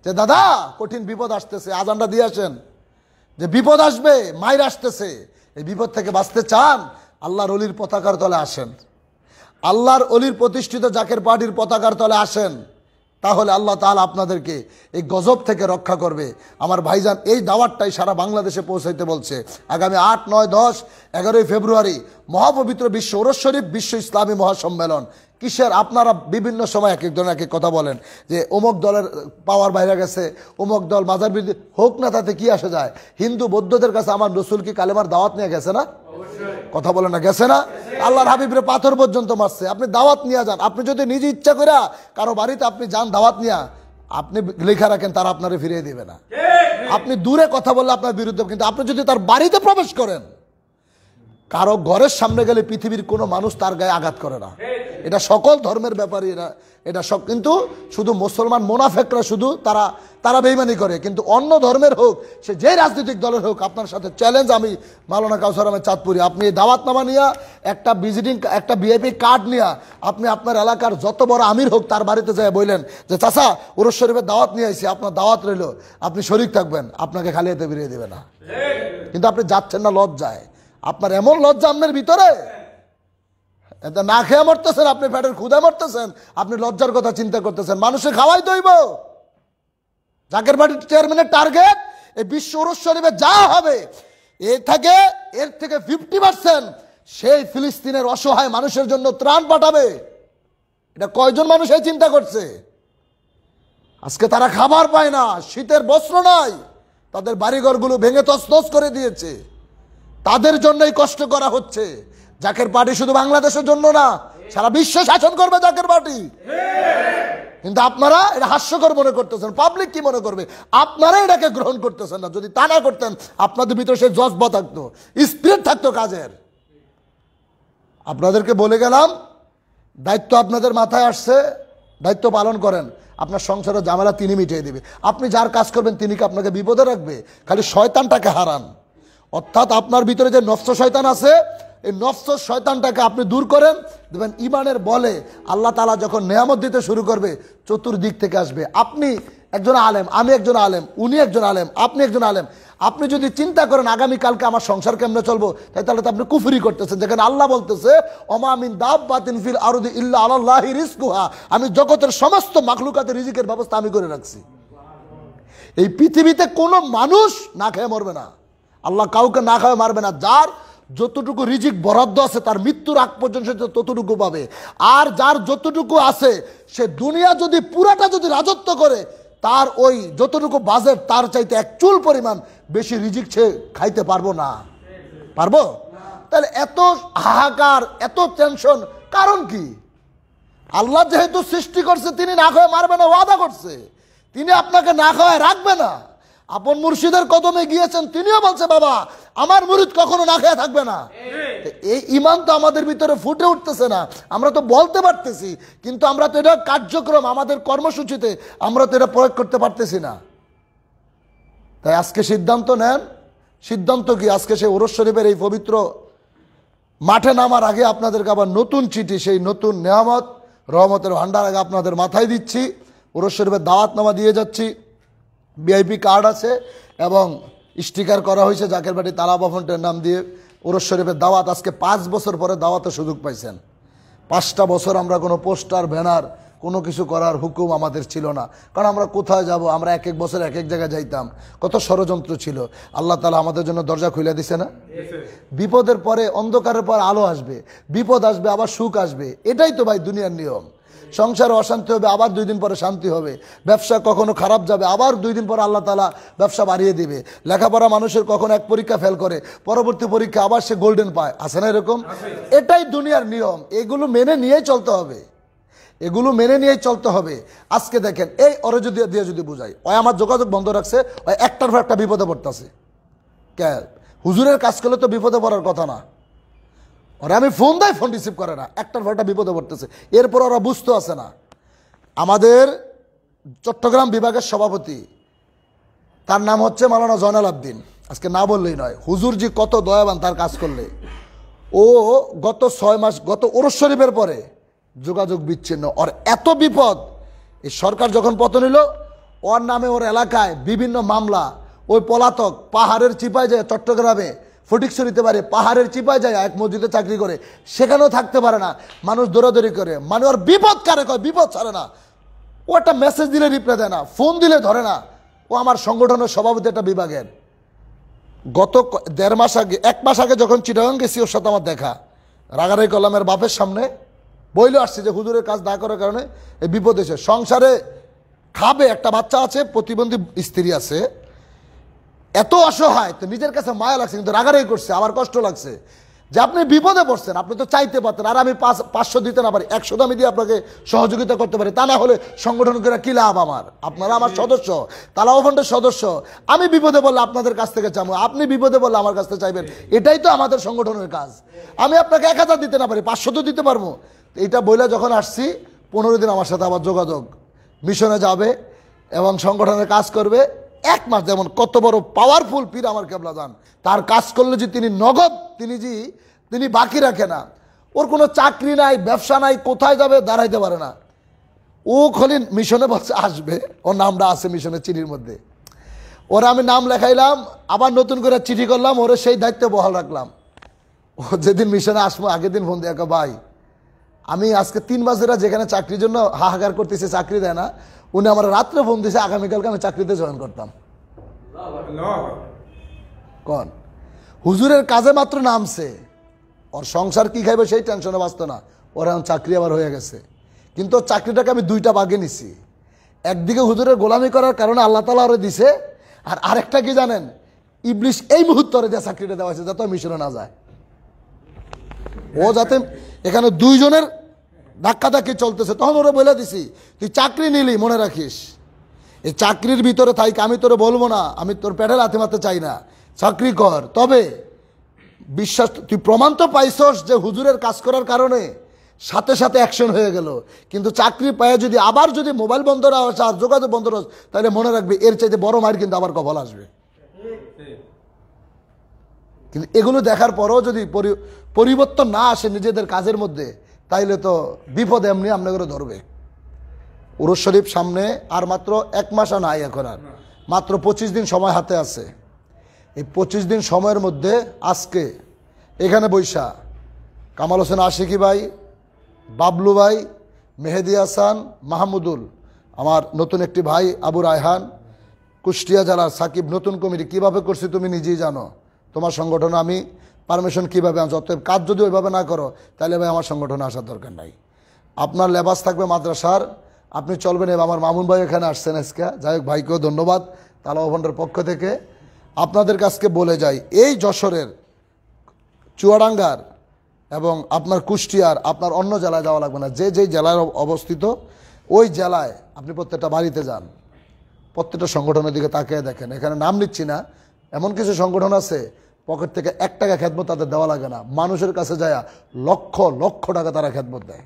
যে দাদা কঠিন বিপদ আসতেছে, আজানটা দিয়ে আসেন, যে বিপদ আসবে, মায়ের আসতেছে, এই বিপদ থেকে বাঁচতে চান, আল্লাহর অলির পতাকার তলে আসেন, আল্লাহর অলির প্রতিষ্ঠিত জাকের পার্টির পতাকার তলে আসেন, তাহলে আল্লাহ তাআলা আপনাদেরকে এই গজব থেকে রক্ষা করবে। আমার ভাইজান এই দাওয়াতটাই সারা বাংলাদেশে পৌঁছাইতে বলছে। আগামী 8, 9, 10, 11 ফেব্রুয়ারি মহাপবিত্র বিশ্ব উরস শরীফ বিশ্ব ইসলামী মহাসম্মেলন। কিসের? আপনারা বিভিন্ন সময় এক এক ধরনের এক এক কথা বলেন যে অমুক দলের পাওয়ার বাইরে গেছে, অমুক দল মাজার বিরোধী হোক না, তাতে কি আসে যায়? হিন্দু বৌদ্ধদের কাছে আমার রসুল কি কালেমার দাওয়াত নিয়ে গেছে না? কথা বলে না, গেছে না? আল্লাহর হাবিবের পাথর পর্যন্ত মারছে। আপনি দাওয়াত নিয়ে যান, আপনি যদি নিজে ইচ্ছা করে কারো বাড়িতে আপনি যান দাওয়াত নিয়ে, আপনি লেখা রাখেন তারা আপনারে ফিরিয়ে দিবে না। আপনি দূরে কথা বললে আপনার বিরুদ্ধে, কিন্তু আপনি যদি তার বাড়িতে প্রবেশ করেন, কারো ঘরের সামনে গেলে পৃথিবীর কোনো মানুষ তার গায়ে আঘাত করে না। এটা সকল ধর্মের ব্যাপারই, এটা সব, কিন্তু শুধু মুসলমান মোনাফেকরা শুধু তারা বেঈমানি করে, কিন্তু অন্য ধর্মের হোক, সে যে রাজনৈতিক দলের হোক, আপনার সাথে চ্যালেঞ্জ আমি মাওলানা কাউসার আহমেদ চাঁদপুরি, আপনি এই দাওয়াতনামা নিয়ে একটা ভিজিটিং, একটা ভিআইপি কার্ড নিয়ে আপনি আপনার এলাকার যত বড় আমির হোক তার বাড়িতে যায় বললেন যে চাচা উরস শরীফের দাওয়াত নিয়ে আইছি, আপনার দাওয়াত রইল, আপনি শরীক থাকবেন, আপনাকে খালি হাতে ফিরিয়ে দেবে না। কিন্তু আপনি যাচ্ছেন না লজ্জায়, আপনার এমন লজ্জা আপনার ভিতরে, না খেয়ে মরতেছেন, আপনি পেটের ক্ষুধা মরতেছেন, আপনি লজ্জার কথা চিন্তা করতেছেন। মানুষে খাওয়াই দইব। জাকের বাড়ির চেয়ারম্যানের টার্গেট এই বিশ্ব উরস শরীফে যা হবে এর থেকে 50% সেই ফিলিস্তিনের অসহায় মানুষের জন্য ত্রাণ পাঠাবে। এটা কয়জন মানুষ এই চিন্তা করছে? আজকে তারা খাবার পায় না, শীতের বস্ত্র নাই, তাদের বাড়িঘরগুলো ভেঙে তছনছ করে দিয়েছে, তাদের জন্যই কষ্ট করা হচ্ছে। জাকের পার্টি শুধু বাংলাদেশের জন্য না, সারা বিশ্ব শাসন করবে জাকের পার্টি। কিন্তু আপনারা এটা হাস্যকর মনে করতেছেন, পাবলিক কি মনে করবে, আপনারা এটাকে গ্রহণ করতেছেন না। যদি তা না করতেন আপনাদের ভিতরে সেই জজবা থাকতো, স্পিরিট থাকতো কাজের। আপনাদেরকে বলে গেলাম, দায়িত্ব আপনাদের মাথায় আসছে, দায়িত্ব পালন করেন। আপনার সংসারের ঝামেলা তিনি মিটিয়ে দেবে। আপনি যার কাজ করবেন তিনি কি আপনাকে বিপদে রাখবে? খালি শয়তানটাকে হারান, অর্থাৎ আপনার ভিতরে যে নফস শয়তান আছে, এই নফস শয়তানটাকে আপনি দূর করেন, দেখবেন ইমানের বলে আল্লাহ তাআলা যখন নেয়ামত দিতে শুরু করবে চতুর্দিক থেকে আসবে। আপনি একজন আলেম, আমি একজন আলেম, উনি একজন আলেম, আপনি একজন আলেম। আপনি যদি চিন্তা করেন আগামীকালকে আমার সংসার কেমনে চলবো, তাহলে তো আপনি কুফরি করতেছেন। যেখানে আল্লাহ বলতেছে ওমা মিন দাব্বাতিন ফিল আরদি ইল্লা আলাল্লাহি রিজকুহা, আমি জগতের সমস্ত মাখলুকাতের রিজিকের ব্যবস্থা আমি করে রাখছি। এই পৃথিবীতে কোনো মানুষ না খেয়ে মরবে না, আল্লাহ কাউকে না খাওয়া মারবে না। যার যতটুকু রিজিক বরাদ্দ আছে তার মৃত্যুর আগ পর্যন্ত সে ততটুকু পাবে। আর যার যতটুকু আছে সে দুনিয়া যদি পুরাটা যদি রাজত্ব করে, তার ওই যতটুকু বাজেট তার চাইতে এক চুল পরিমাণ বেশি রিজিক সে খাইতে পারবো না। পারবো? তাহলে এত হাহাকার, এত টেনশন কারণ কি? আল্লাহ যেহেতু সৃষ্টি করছে তিনি না খাওয়া মারবে না, ওয়াদা করছে তিনি আপনাকে না খাওয়ায় রাখবে না। আপন মুর্শিদের কদমে গিয়েছেন, তিনিও বলছে বাবা আমার মুরিদ কখনো না খেয়ে থাকবে না। এই ঈমান তো আমাদের ভিতরে ফুটে উঠতেছে না। আমরা তো বলতে পারতেছি, কিন্তু আমরা তো এটা কার্যক্রম আমাদের কর্মসূচিতে আমরা তো এটা প্রয়োগ করতে পারতেছি না। তাই আজকে সিদ্ধান্ত নেন। সিদ্ধান্ত কি? আজকে সেই ওরস শরীফের এই পবিত্র মাঠে নামার আগে আপনাদেরকে আবার নতুন চিঠি, সেই নতুন নেয়ামত রহমতের ভান্ডার আগে আপনাদের মাথায় দিচ্ছি। ওরস শরীফের দাওয়াতনামা দিয়ে যাচ্ছি, ভিআইপি কার্ড আছে এবং স্টিকার করা হয়েছে জাকের বাড়ি তালাবা ফন্টের নাম দিয়ে। ওরস শরীফের দাওয়াত আজকে 5 বছর পরে দাওয়াতের সুযোগ পাইছেন। 5টা বছর আমরা কোনো পোস্টার ব্যানার কোনো কিছু করার হুকুম আমাদের ছিল না, কারণ আমরা কোথায় যাব, আমরা এক এক বছর এক এক জায়গায় যাইতাম, কত ষড়যন্ত্র ছিল। আল্লাহ তাআলা আমাদের জন্য দরজা খুলে দিছে না? বিপদের পরে, অন্ধকারের পর আলো আসবে, বিপদ আসবে আবার সুখ আসবে, এটাই তো ভাই দুনিয়ার নিয়ম। সংসারে অশান্তি হবে, আবার 2 দিন পরে শান্তি হবে। ব্যবসা কখনো খারাপ যাবে, আবার 2 দিন পরে আল্লাহ তাআলা ব্যবসা বাড়িয়ে দিবে। লেখাপড়া মানুষের কখনো এক পরীক্ষা ফেল করে, পরবর্তী পরীক্ষা আবার সে গোল্ডেন পায়, আছে না এরকম? এটাই দুনিয়ার নিয়ম। এগুলো মেনে নিয়েই চলতে হবে, এগুলো মেনে নিয়েই চলতে হবে। আজকে দেখেন এই ওরে দিয়ে যদি বুঝাই, ওই আমার যোগাযোগ বন্ধ রাখছে, ওই একটার পর একটা বিপদে পড়তেছে। কে হুজুরের কাজ করলে তো বিপদে পড়ার কথা না, ওরা আমি ফোন দেয় ফোন রিসিভ করে না, একটার পর একটা বিপদে পড়তেছে। এরপর ওরা বুঝতে আসে না। আমাদের চট্টগ্রাম বিভাগের সভাপতি, তার নাম হচ্ছে মাওলানা জয়নাল আবদিন, আজকে না বললেই নয়। হুজুরজি কত দয়াবান তার কাজ করলে। ও গত 6 মাস, গত ওরস শরীফের পরে যোগাযোগ বিচ্ছিন্ন। ওর এত বিপদ, এই সরকার যখন পতন হলো ওর নামে ওর এলাকায় বিভিন্ন মামলা। ওই পলাতক পাহাড়ের চিপায় যায়, চট্টগ্রামে ফটিকছড়িতে পারে, পাহাড়ের চিপায় যায় এক মসজিদে চাকরি করে, সেখানেও থাকতে পারে না, মানুষ দৌড়াদৌড়ি করে। মানে ওর বিপদ কারে কয়, বিপদ ছাড়ে না। ও একটা মেসেজ দিলে রিপ্লাই দেয় না, ফোন দিলে ধরে না। ও আমার সংগঠনের সভাপতি একটা বিভাগের। গত 1.5 মাস আগে, 1 মাস আগে যখন চিটাগাং গেছি ওর সাথে আমার দেখা, রাগারাই কলামের বাপের সামনে বইলে আসছে যে হুজুরের কাজ না করার কারণে এই বিপদ হয়েছে। সংসারে খাবে, একটা বাচ্চা আছে, প্রতিবন্ধী স্ত্রী আছে, এত অসহায়, তো নিজের কাছে মায়া লাগছে, কিন্তু রাগারাগি করছে, আমার কষ্ট লাগছে যে আপনি বিপদে পড়ছেন, আপনি তো চাইতে পারতেন। আর আমি 500 দিতে না পারি, 100 আমি দিয়ে আপনাকে সহযোগিতা করতে পারি, তা না হলে সংগঠন করে কী লাভ আমার? আপনারা আমার সদস্য, তালাও ফান্ডের সদস্য। আমি বিপদে বললে আপনাদের কাছ থেকে চাবো, আপনি বিপদে বললে আমার কাছ থেকে চাইবেন, এটাই তো আমাদের সংগঠনের কাজ। আমি আপনাকে 1000 দিতে না পারি, 500 তো দিতে পারবো। এইটা বইলে যখন আসছি, 15 দিন আমার সাথে আবার যোগাযোগ, মিশনে যাবে এবং সংগঠনের কাজ করবে 1 মাস। যেমন কত বড় পাওয়ারফুল পীর আমার কেবলা যান, তার কাজ করলে যে তিনি নগদ, তিনি বাকি রাখে না। ওর কোনো চাকরি নাই, ব্যবসা নাই, কোথায় যাবে দাঁড়াইতে পারে না। ও খালি মিশনে বলছে আসবে, ওর নামটা আছে মিশনের চিঠির মধ্যে। ওরা আমি নাম লেখাইলাম, আবার নতুন করে চিঠি করলাম, ওরে সেই দায়িত্ব বহাল রাখলাম। ও যেদিন মিশনে আসবো আগের দিন ফোন দিয়ে, ভাই আমি আজকে 3 মাস ধরে যেখানে চাকরির জন্য হাহাকার করতেছে, চাকরি দেয় না, উনি আমার রাত্রে ফোন দিয়েছে, আগামীকালকে আমি চাকরিতে জয়েন করতাম। কোন হুজুরের কাজে মাত্র নামছে, ওর সংসার কি খাইবে সেই টেনশনে বাঁচত না। ওর এখন চাকরি আবার হয়ে গেছে, কিন্তু চাকরিটাকে আমি 2টা ভাগে নিছি। একদিকে হুজুরের গোলামি করার কারণে আল্লাহ তাআলা ওরে দিছে, আর আরেকটা কি জানেন, ইবলিশ এই মুহূর্তে ওরে দিয়ে চাকরিটা দেওয়া হয়েছে যাতে মিশনে না যায়। ও যাতে এখানে 2 জনের ধাক্কাধাক্কি চলতেছে, তখন ওরা বলে দিছি তুই চাকরি নিলি মনে রাখিস, এই চাকরির ভিতরে থাইক, আমি তোরে বলবো না, আমি তোর পেটে লাথি মারতে চাই না, চাকরি কর, তবে বিশ্বাস তুই প্রমাণ তো পাইছস যে হুজুরের কাজ করার কারণে সাথে সাথে অ্যাকশন হয়ে গেল, কিন্তু চাকরি পায় যদি আবার যদি মোবাইল বন্ধ রাখা আর যোগাযোগ বন্ধ রাখ, তাহলে মনে রাখবি এর চাইতে বড় মায়ের কিন্তু আবার কপাল আসবে। কিন্তু এগুলো দেখার পরও যদি পরিবর্তন না আসে নিজেদের কাজের মধ্যে, তাইলে তো বিপদ এমনি আপনাকে ধরবে। উরুস শরীফ সামনে আর মাত্র 1 মাসও নাই, এখন আর মাত্র 25 দিন সময় হাতে আছে। এই 25 দিন সময়ের মধ্যে আজকে এখানে বৈশা কামাল হোসেন আশিকি ভাই, বাবলু ভাই, মেহেদি হাসান, মাহমুদুল, আমার নতুন একটি ভাই আবু রায়হান, কুষ্টিয়া জেলার সাকিব, নতুন কমিটি কিভাবে করছি তুমি নিজেই জানো, তোমার সংগঠনে আমি পারমিশন কীভাবে আনছি, অতএব কাজ যদি ওইভাবে না করো তাহলে ভাই আমার সংগঠনে আসার দরকার নাই। আপনার লেবাস থাকবে মাদ্রাসার, আপনি চলবেন। এবং আমার মামুন ভাই এখানে আসছেন আজকে, যাই হোক ভাইকেও ধন্যবাদ তালাওয়া ভণ্ডের পক্ষ থেকে। আপনাদের কাছকে বলে যাই, এই যশোরের, চুয়াডাঙ্গার এবং আপনার কুষ্টিয়ার, আপনার অন্য জেলায় যাওয়া লাগবে না, যে যেই জেলায় অবস্থিত ওই জেলায় আপনি প্রত্যেকটা বাড়িতে যান, প্রত্যেকটা সংগঠনের দিকে তাকিয়ে দেখেন। এখানে নাম নিচ্ছি না, এমন কিছু সংগঠন আছে পকেট থেকে 1 টাকা খেদমত তাদের দেওয়া লাগে না, মানুষের কাছে যায় লক্ষ লক্ষ টাকা তারা খেদমত দেয়,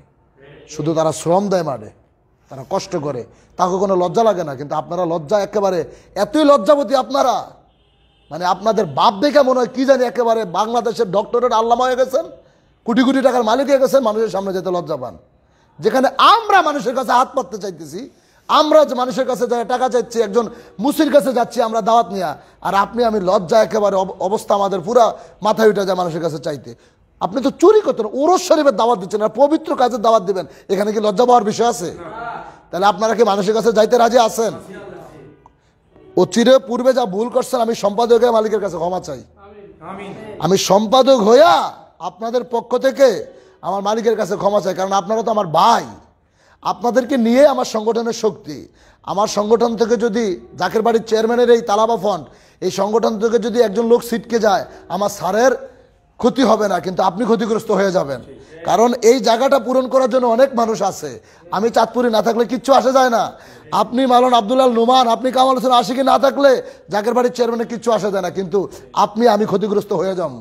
শুধু তারা শ্রম দেয় মাঠে, তারা কষ্ট করে, তাকে কোনো লজ্জা লাগে না। কিন্তু আপনারা লজ্জা একেবারে এতই লজ্জাবতী আপনারা, মানে আপনাদের বাপ দেখে মনে হয় কি জানি একেবারে বাংলাদেশের ডক্টরেট আল্লামা হয়ে গেছেন, কোটি কোটি টাকার মালিক হয়ে গেছেন, মানুষের সামনে যেতে লজ্জা পান। যেখানে আমরা মানুষের কাছে হাত পাততে চাইতেছি, আমরা যে মানুষের কাছে যাই টাকা চাইছি, একজন মুসির কাছে যাচ্ছি আমরা দাওয়াত নিয়ে, আর আপনি আমি লজ্জা একেবারে অবস্থা আমাদের পুরা মাথায় উঠে যায় মানুষের কাছে চাইতে। আপনি তো চুরি করতেন, উরুস শরীফের দাওয়াত দিচ্ছেন, আর পবিত্র কাজের দাওয়াত দিবেন, এখানে কি লজ্জা পাওয়ার বিষয় আছে? তাহলে আপনারা কি মানুষের কাছে যাইতে রাজি আছেন? অচিরে পূর্বে যা ভুল করছেন, আমি সম্পাদকের মালিকের কাছে ক্ষমা চাই, আমি সম্পাদক হইয়া আপনাদের পক্ষ থেকে আমার মালিকের কাছে ক্ষমা চাই, কারণ আপনারা তো আমার ভাই, আপনাদেরকে নিয়ে আমার সংগঠনের শক্তি। আমার সংগঠন থেকে যদি জাকের বাড়ির চেয়ারম্যানের এই তালাবা ফান্ড, এই সংগঠন থেকে যদি একজন লোক ছিটকে যায়, আমার স্যারের ক্ষতি হবে না, কিন্তু আপনি ক্ষতিগ্রস্ত হয়ে যাবেন, কারণ এই জায়গাটা পূরণ করার জন্য অনেক মানুষ আছে। আমি চাঁদপুরে না থাকলে কিচ্ছু আসে যায় না, আপনি মালন আব্দুল্লাহ নুমান, আপনি কামাল হোসেন আশিকি না থাকলে জাকের বাড়ির চেয়ারম্যানের কিচ্ছু আসে যায় না, কিন্তু আমি ক্ষতিগ্রস্ত হয়ে যাব।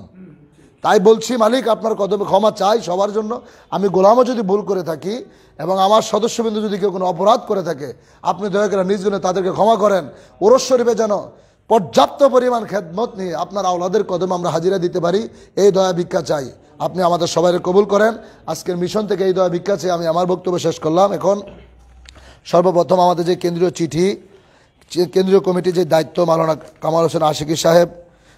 তাই বলছি মালিক, আপনার কদমে ক্ষমা চাই সবার জন্য। আমি গোলামও যদি ভুল করে থাকি এবং আমার সদস্যবৃন্দ যদি কেউ কোনো অপরাধ করে থাকে, আপনি দয়া করে নিজ গুণে তাদেরকে ক্ষমা করেন। উরুস শরীফে যেন পর্যাপ্ত পরিমাণ খেদমত নিয়ে আপনার আওলাদের কদমে আমরা হাজিরা দিতে পারি, এই দয়া ভিক্ষা চাই। আপনি আমাদের সবাইকে কবুল করেন। আজকের মিশন থেকে এই দয়া ভিক্ষা চেয়ে আমি আমার বক্তব্য শেষ করলাম। এখন সর্বপ্রথম আমাদের যে কেন্দ্রীয় চিঠি, কেন্দ্রীয় কমিটির যে দায়িত্ব, মাওলানা কামাল হোসেন আশিকি সাহেব,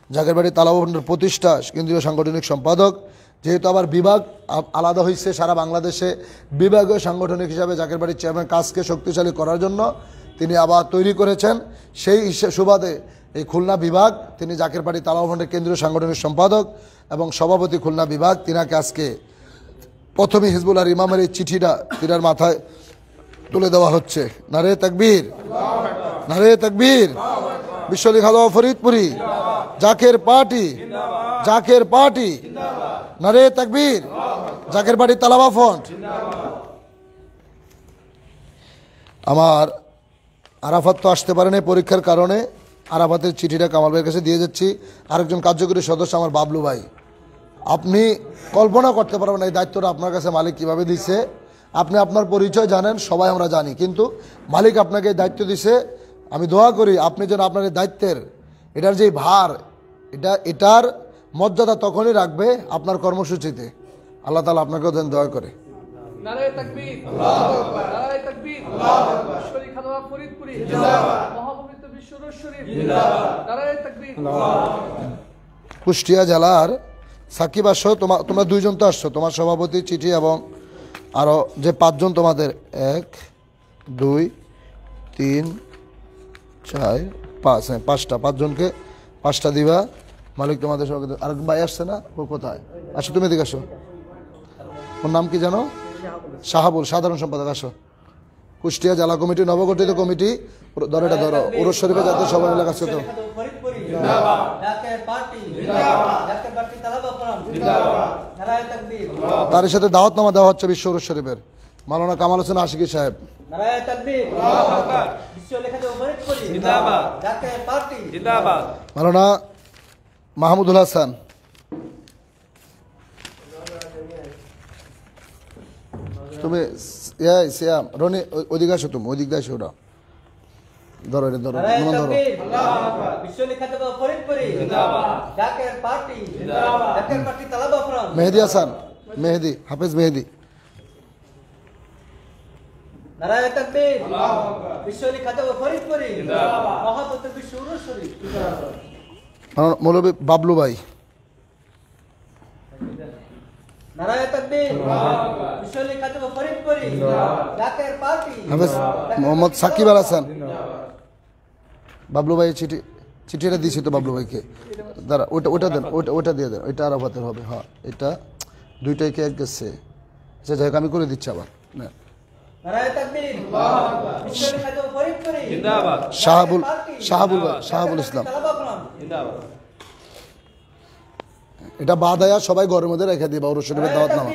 জাকের বাড়ি তালাবা ফান্ডের প্রতিষ্ঠা কেন্দ্রীয় সাংগঠনিক সম্পাদক, যেহেতু আবার বিভাগ আলাদা হয়েছে সারা বাংলাদেশে, বিভাগীয় সাংগঠনিক হিসাবে জাকের বাড়ির চেয়ারম্যান কাজকে শক্তিশালী করার জন্য তিনি আবার তৈরি করেছেন। সেই সুবাদে এই খুলনা বিভাগ, তিনি জাকের বাড়ি তালাবা ফান্ডের কেন্দ্রীয় সাংগঠনিক সম্পাদক এবং সভাপতি খুলনা বিভাগ, তিনাকে আজকে প্রথমে হিজবুল আর ইমামের এই চিঠিটা তিনার মাথায় তুলে দেওয়া হচ্ছে। নারে তাকবীর, নারে তাকবীর। বিশ্বলি খাদা ফরিদপুরি, জাকের পার্টি, জাকের পার্টি, নারে তাকবীর, জাকের বাড়ি তালাবা ফান্ড। আমার আরাফাত তো আসতে পারেনি পরীক্ষার কারণে, আরাফাতের চিঠিটা কামাল ভাইয়ের কাছে দিয়ে যাচ্ছি। আরেকজন কার্যকরী সদস্য আমার বাবলু ভাই, আপনি কল্পনা করতে পারবেন এই দায়িত্বটা আপনার কাছে মালিক কিভাবে দিছে। আপনি আপনার পরিচয় জানেন, সবাই আমরা জানি, কিন্তু মালিক আপনাকে এই দায়িত্ব দিছে। আমি দোয়া করি আপনি যেন আপনার এই দায়িত্বের, এটার যে ভার, এটার মর্যাদা তখনই রাখবে আপনার কর্মসূচিতে। আল্লাহ তাআলা আপনাকেও যেন দয়া করে। নারে তাকবীর, আল্লাহু আকবার, নারে তাকবীর, আল্লাহু আকবার। শরীফ খাদা ফরিদপুরি জিন্দাবাদ, মহাপবিত্র বিশ্ব উরুস শরীফ জিন্দাবাদ, নারে তাকবীর, আল্লাহু আকবার। কুষ্টিয়া জেলার সাকিব আসো, তোমরা দুইজন তো আসছো, তোমার সভাপতি চিঠি এবং আরও যে 5 জন তোমাদের, 1 2 3 4 5, হ্যাঁ 5টা, 5 জনকে 5টা দিবা। মালিক তোমাদের সভাপতি। আর ভাই আসছে না, ও কোথায়? আসো তুমি এদিকে আসো। ওর নাম কি জানো? শাহাবুল, সাধারণ সম্পাদক। আসো। কুষ্টিয়া জেলা কমিটি, নবগঠিত কমিটি, ধরো এটা ধরো, উরুস শরীফে যাতে সবাই মিলে কাজ করতে। তার সাথে দাওয়াতনামা দেওয়া হচ্ছে বিশ্ব উরুস শরীফের মাওলানা কামাল হোসেন আশিকি সাহেব। মাওলানা মাহমুদুল হাসান। তুমি সিয়াম রনি ওদিকে আসো, তুমি ওদিক দিয়ে আসো, ওরা ধরো, এটা ধরো, ধরো। মেহেদি হাসান, মেহেদি হাফেজ মেহেদি। মৌলভী বাবলু ভাই। হাফেজ মোহাম্মদ সাকিব আল হাসান। বাবলু ভাই চিঠিটা দিয়েছি তো বাবলু ভাইকে, দাঁড়া ওটা দেন, ওটা দিয়ে দেন, ওইটা আরাফাতের হবে। হ্যাঁ, এটা দুইটাই কে গেছে, আচ্ছা যাই হোক আমি করে দিচ্ছি আবার। শাহাবুল ইসলাম। এটা বাদায়া সবাই ঘরের মধ্যে রেখে দিবা উরুস শরীফের দাওয়াতনামা।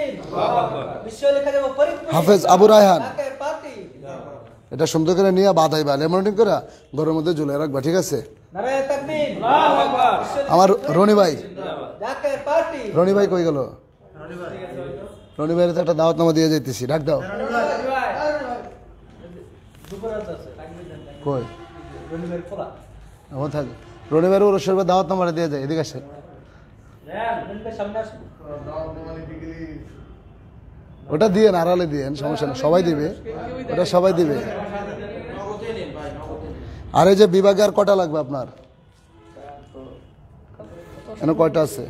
হাফেজ আবু রায়হান, এটা সুন্দর করে নিয়ে বাদাইবা, লেমনিং করে ঘরের মধ্যে ঝুলে রাখবা, ঠিক আছে? আমার রনি ভাই, রনি ভাই কই গেল? রনি ভাইয়ের তো একটা দাওয়াতনামা দিয়ে যাইতেছি, ডাক দাও। কই আমার থাকে রনি ভাইয়ের উরুস শরীফের দাওয়াতনামাটা দিয়ে যায়, এদিকে আসে। ওটা দিয়ে আড়ালে দিয়ে সমস্যা না, সবাই দিবে, ওটা সবাই দিবে। আর এই যে বিভাগে আর কটা লাগবে আপনার? কয়টা আছে?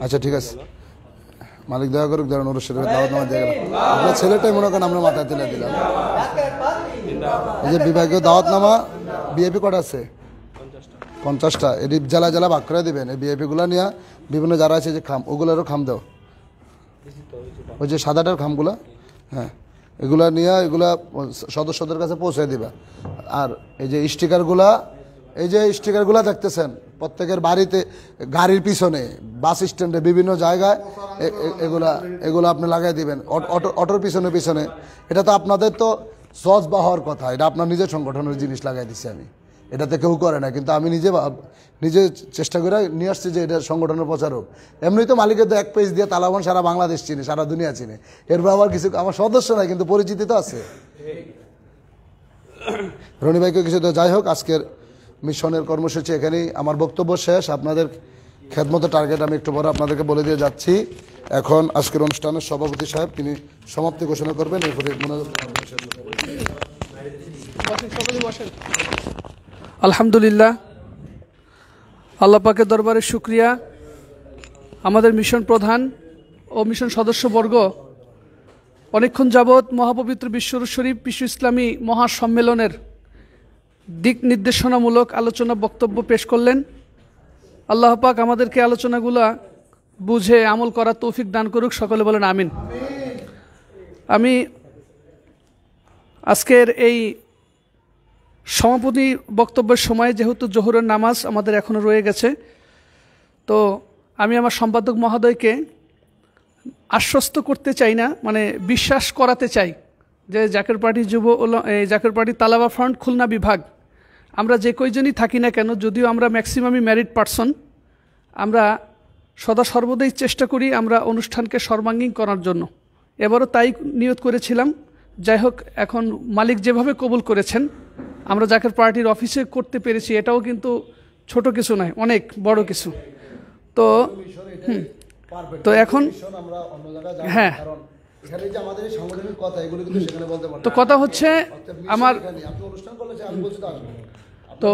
আচ্ছা ঠিক আছে, মালিক দয়া করুক, ধরেন উরুস শরীফের দাওয়াতনামা দিয়ে গেলাম। আপনার ছেলেটাই মনে করেন আমরা মাথায় তুলে দিলাম। এই যে বিভাগীয় দাওয়াতনামা বিএপি কটা আছে? 50টা। এটি জেলা জেলা ভাগ করে দিবেন। এই বিআইপি গুলা নিয়ে বিভিন্ন যারা আছে যে খাম, ওগুলোরও খাম দাও, ওই যে সাদাটার খামগুলা, হ্যাঁ এগুলা নিয়ে এগুলা সদস্যদের কাছে পৌঁছে দিবা। আর এই যে স্টিকারগুলা, এই যে স্টিকারগুলা দেখতেছেন প্রত্যেকের বাড়িতে, গাড়ির পিছনে, বাস স্ট্যান্ডে, বিভিন্ন জায়গায় এগুলা আপনি লাগাই দিবেন, অটোর পিছনে পিছনে। এটা তো আপনাদের তো সজ বা হওয়ার কথা, এটা আপনার নিজের সংগঠনের জিনিস লাগাই দিচ্ছি আমি, এটাতে কেউ করে না, কিন্তু আমি নিজে চেষ্টা করে নিয়ে আসছি যে এটা সংগঠনের প্রচারক। এমনি তো মালিকের তো এক পেজ দিয়ে তালাবান সারা বাংলাদেশ চিনে, সারা দুনিয়া চিনে, এরপর আবার কিছু আমার সদস্য নাই কিন্তু পরিচিতি তো আছে। রনি ভাইকে কিছু তো, যাই হোক আজকের মিশনের কর্মসূচি এখানেই, আমার বক্তব্য শেষ। আপনাদের খেদমতের টার্গেট আমি একটু পরে আপনাদেরকে বলে দিয়ে যাচ্ছি। এখন আজকের অনুষ্ঠানের সভাপতি সাহেব তিনি সমাপ্তি ঘোষণা করবেন, এরপরে আলহামদুলিল্লাহ, আল্লাহ পাকের দরবারে শুকরিয়া। আমাদের মিশন প্রধান ও মিশন সদস্যবর্গ অনেকক্ষণ যাবৎ মহাপবিত্র বিশ্ব উরুস শরীফ বিশ্ব ইসলামী মহাসম্মেলনের দিক নির্দেশনামূলক আলোচনা বক্তব্য পেশ করলেন। আল্লাহ পাক আমাদেরকে আলোচনাগুলা বুঝে আমল করার তৌফিক দান করুক, সকলে বলেন আমিন। আমি আজকের এই সমাপনী বক্তব্যের সময়, যেহেতু জোহরের নামাজ আমাদের এখনও রয়ে গেছে, তো আমি আমার সম্পাদক মহোদয়কে আশ্বস্ত করতে চাই না, মানে বিশ্বাস করাতে চাই যে Zaker party Zaker party Talaba front Khulna বিভাগ, আমরা যে কয়জনই থাকি না কেন, যদিও আমরা ম্যাক্সিমামই ম্যারিড পারসন, আমরা সদা সর্বদাই চেষ্টা করি আমরা অনুষ্ঠানকে সর্বাঙ্গীন করার জন্য। এবারও তাই নিয়ত করেছিলাম। যাই হোক, এখন মালিক যেভাবে কবুল করেছেন, আমরা জাকের পার্টির অফিসে করতে পেরেছি, এটাও কিন্তু ছোট কিছু নয়, অনেক বড় কিছু। তো এখন হ্যাঁ, তো কথা হচ্ছে আমার, তো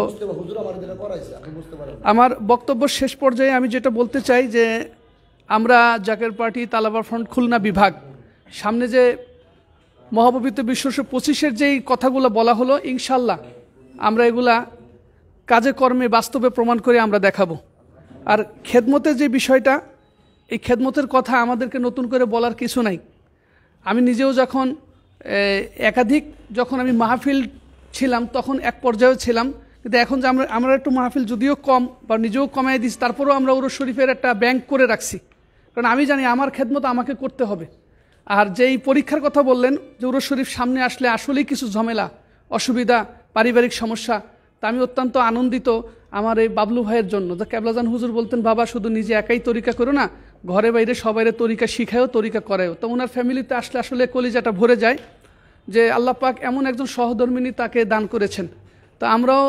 আমার বক্তব্য শেষ পর্যায়ে আমি যেটা বলতে চাই যে আমরা জাকের পার্টি তালাবা ফ্রন্ট খুলনা বিভাগ সামনে যে মহাপবিত্র বিশ্ব 25-এর যেই কথাগুলো বলা হলো, ইনশাল্লাহ আমরা এগুলা কাজে কর্মে বাস্তবে প্রমাণ করে আমরা দেখাবো। আর খেদমতের যে বিষয়টা, এই খেদমতের কথা আমাদেরকে নতুন করে বলার কিছু নাই। আমি নিজেও যখন যখন আমি মাহফিল ছিলাম তখন এক পর্যায়ে ছিলাম, কিন্তু এখন যে আমরা একটু মাহফিল যদিও কম বা নিজেও কমাই দিচ্ছি, তারপরেও আমরা উরুস শরীফের একটা ব্যাংক করে রাখছি। কারণ আমি জানি আমার খেদমত আমাকে করতে হবে। আর যেই পরীক্ষার কথা বললেন যে উরস শরীফ সামনে আসলে আসলেই কিছু ঝামেলা, অসুবিধা, পারিবারিক সমস্যা, তা আমি অত্যন্ত আনন্দিত আমার এই বাবলু ভাইয়ের জন্য। যে কেবলাজান হুজুর বলতেন, বাবা শুধু নিজে একাই তরিকা করো না, ঘরে বাইরে সবাইরে তরিকা শিখায়ও, তরিকা করায়ও। তো ওনার ফ্যামিলিতে আসলে আসলে কলিজাটা ভরে যায় যে আল্লাহ পাক এমন একজন সহধর্মিনী তাকে দান করেছেন। তো আমরাও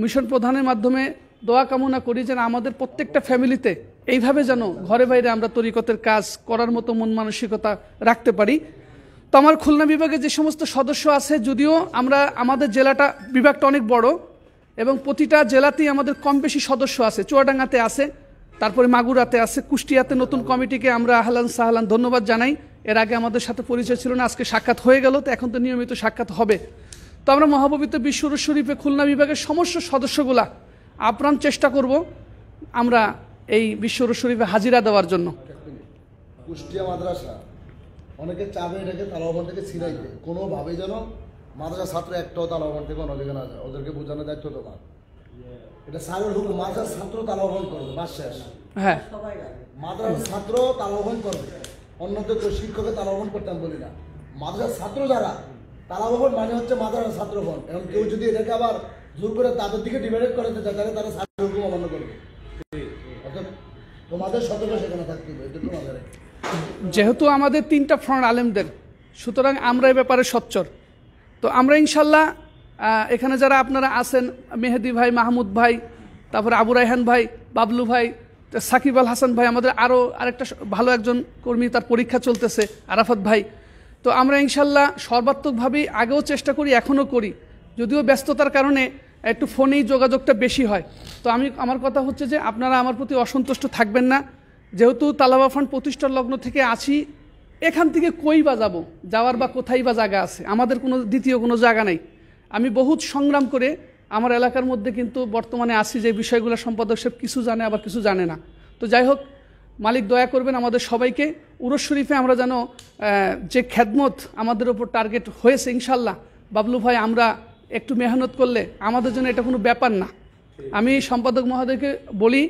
মিশন প্রধানের মাধ্যমে দোয়া কামনা করি যেন আমাদের প্রত্যেকটা ফ্যামিলিতে এইভাবে যেন ঘরে বাইরে আমরা তরিকতের কাজ করার মতো মন মানসিকতা রাখতে পারি। তো আমার খুলনা বিভাগে যে সমস্ত সদস্য আছে, যদিও আমাদের জেলাটা বিভাগটা অনেক বড় এবং প্রতিটা জেলাতেই আমাদের কম বেশি সদস্য আছে। চুয়াডাঙ্গাতে আছে, তারপরে মাগুরাতে আছে, কুষ্টিয়াতে নতুন কমিটিকে আমরা আহলান সাহলান ধন্যবাদ জানাই। এর আগে আমাদের সাথে পরিচয় ছিল না, আজকে সাক্ষাৎ হয়ে গেল, তো এখন তো নিয়মিত সাক্ষাৎ হবে। তো আমরা মহাপবিত্র বিশ্ব উরুস শরীফে খুলনা বিভাগের সমস্ত সদস্যগুলা আপ্রাণ চেষ্টা করব আমরা এই বিশ্ব উরুস শরীফে হাজিরা দেওয়ার জন্য। কুষ্টিয়া মাদ্রাসা অনেকে চাবে এটাকে তালাবান থেকে ছিনাইতে, কোনোভাবে যেন মাদ্রাসা ছাত্র একটাও তালাবান থেকে অন্যদিকে না যায়, ওদেরকে বোঝানোর দায়িত্ব তোমার। এটা স্যারের হুকুম, মাদ্রাসার ছাত্র তালাবান করবে, বাস শেষ। হ্যাঁ, মাদ্রাসার ছাত্র তালাবান করবে, অন্যদের তো শিক্ষকের তালাবান করতাম বলি না। মাদ্রাসার ছাত্র যারা তালাবান মানে হচ্ছে মাদ্রাসার ছাত্রগণ। এখন কেউ যদি এটাকে আবার জোর করে তাদের দিকে ডিভাইড করতে চায় তাহলে তারা ছাত্র হুকুম অমান্য করবে। অর্থাৎ তোমাদের সতর্ক সেখানে থাকতে হবে, এটা তোমাদের। যেহেতু আমাদের 3টা ফ্রন্ট আলেমদের, সুতরাং আমরা এই ব্যাপারে সচ্চর। তো আমরা ইনশাল্লাহ এখানে যারা আপনারা আছেন, মেহেদি ভাই, মাহমুদ ভাই, তারপরে আবু রায়হান ভাই, বাবলু ভাই, সাকিব আল হাসান ভাই, আমাদের আরও আরেকটা ভালো একজন কর্মী, তার পরীক্ষা চলতেছে, আরাফাত ভাই। তো আমরা ইনশাল্লাহ সর্বাত্মকভাবেই আগেও চেষ্টা করি, এখনও করি, যদিও ব্যস্ততার কারণে একটু ফোনেই যোগাযোগটা বেশি হয়। তো আমার কথা হচ্ছে যে আপনারা আমার প্রতি অসন্তুষ্ট থাকবেন না। যেহেতু তালাবা ফান্ড প্রতিষ্ঠার লগ্ন থেকে আছি, এখান থেকে কই বা যাওয়ার বা কোথায় বা জায়গা আছে, আমাদের কোনো দ্বিতীয় কোনো জায়গা নেই। আমি বহুত সংগ্রাম করে আমার এলাকার মধ্যে কিন্তু বর্তমানে আছি যে বিষয়গুলো সম্পাদক সাহেব কিছু জানে, আবার কিছু জানে না। তো যাই হোক, মালিক দয়া করবেন আমাদের সবাইকে। উরস শরীফে আমরা যেন যে খেদমত আমাদের ওপর টার্গেট হয়েছে, ইনশাল্লাহ বাবলু ভাই, আমরা একটু মেহনত করলে আমাদের জন্য এটা কোনো ব্যাপার না। আমি সম্পাদক মহোদয়কে বলি,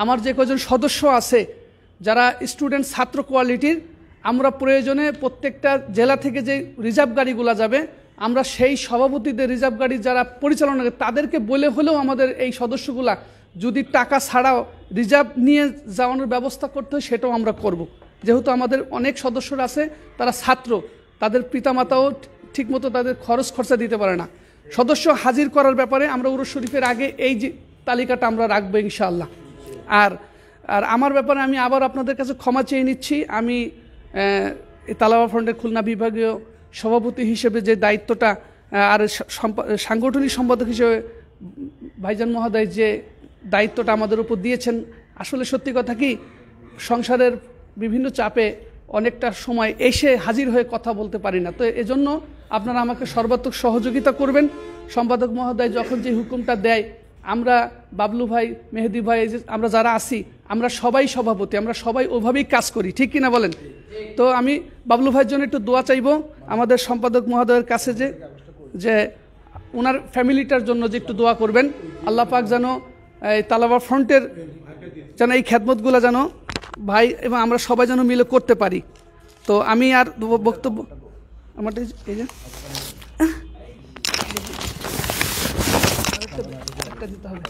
আমার যে কজন সদস্য আছে যারা স্টুডেন্ট ছাত্র কোয়ালিটির, আমরা প্রয়োজনে প্রত্যেকটা জেলা থেকে যে রিজার্ভ গাড়িগুলো যাবে, আমরা সেই সভাপতিদের রিজার্ভ গাড়ি যারা পরিচালনা করে তাদেরকে বলে হলেও আমাদের এই সদস্যগুলা যদি টাকা ছাড়াও রিজার্ভ নিয়ে যাওয়ানোর ব্যবস্থা করতে হয় সেটাও আমরা করব। যেহেতু আমাদের অনেক সদস্যরা আছে তারা ছাত্র, তাদের পিতামাতাও ঠিকমতো তাদের খরচ খরচা দিতে পারে না। সদস্য হাজির করার ব্যাপারে আমরা উরস শরীফের আগে এই যে তালিকাটা আমরা রাখবো ইনশাআল্লাহ। আর আমার ব্যাপারে আমি আবার আপনাদের কাছে ক্ষমা চেয়ে নিচ্ছি। আমি তালাবা ফ্রন্টের খুলনা বিভাগীয় সভাপতি হিসেবে যে দায়িত্বটা আর সাংগঠনিক সম্পাদক হিসেবে ভাইজান মহোদয় যে দায়িত্বটা আমাদের উপর দিয়েছেন, আসলে সত্যি কথা কি, সংসারের বিভিন্ন চাপে অনেকটা সময় এসে হাজির হয়ে কথা বলতে পারি না। তো এজন্য আপনারা আমাকে সর্বাত্মক সহযোগিতা করবেন। সম্পাদক মহোদয় যখন যে হুকুমটা দেয়, আমরা বাবলু ভাই, মেহেদি ভাই, আমরা যারা আছি আমরা সবাই সভাপতি, আমরা সবাই ওভাবেই কাজ করি, ঠিক কিনা বলেন? তো আমি বাবলু ভাইয়ের জন্য একটু দোয়া চাইব আমাদের সম্পাদক মহোদয়ের কাছে, যে ওনার ফ্যামিলিটার জন্য যে একটু দোয়া করবেন। আল্লাহ পাক যেন এই তালাবা ফ্রন্টের যেন এই খেদমতগুলো যেন ভাই এবং আমরা সবাই যেন মিলে করতে পারি। তো আমি আর বক্তব্য আমার এই যে দিতে হবে,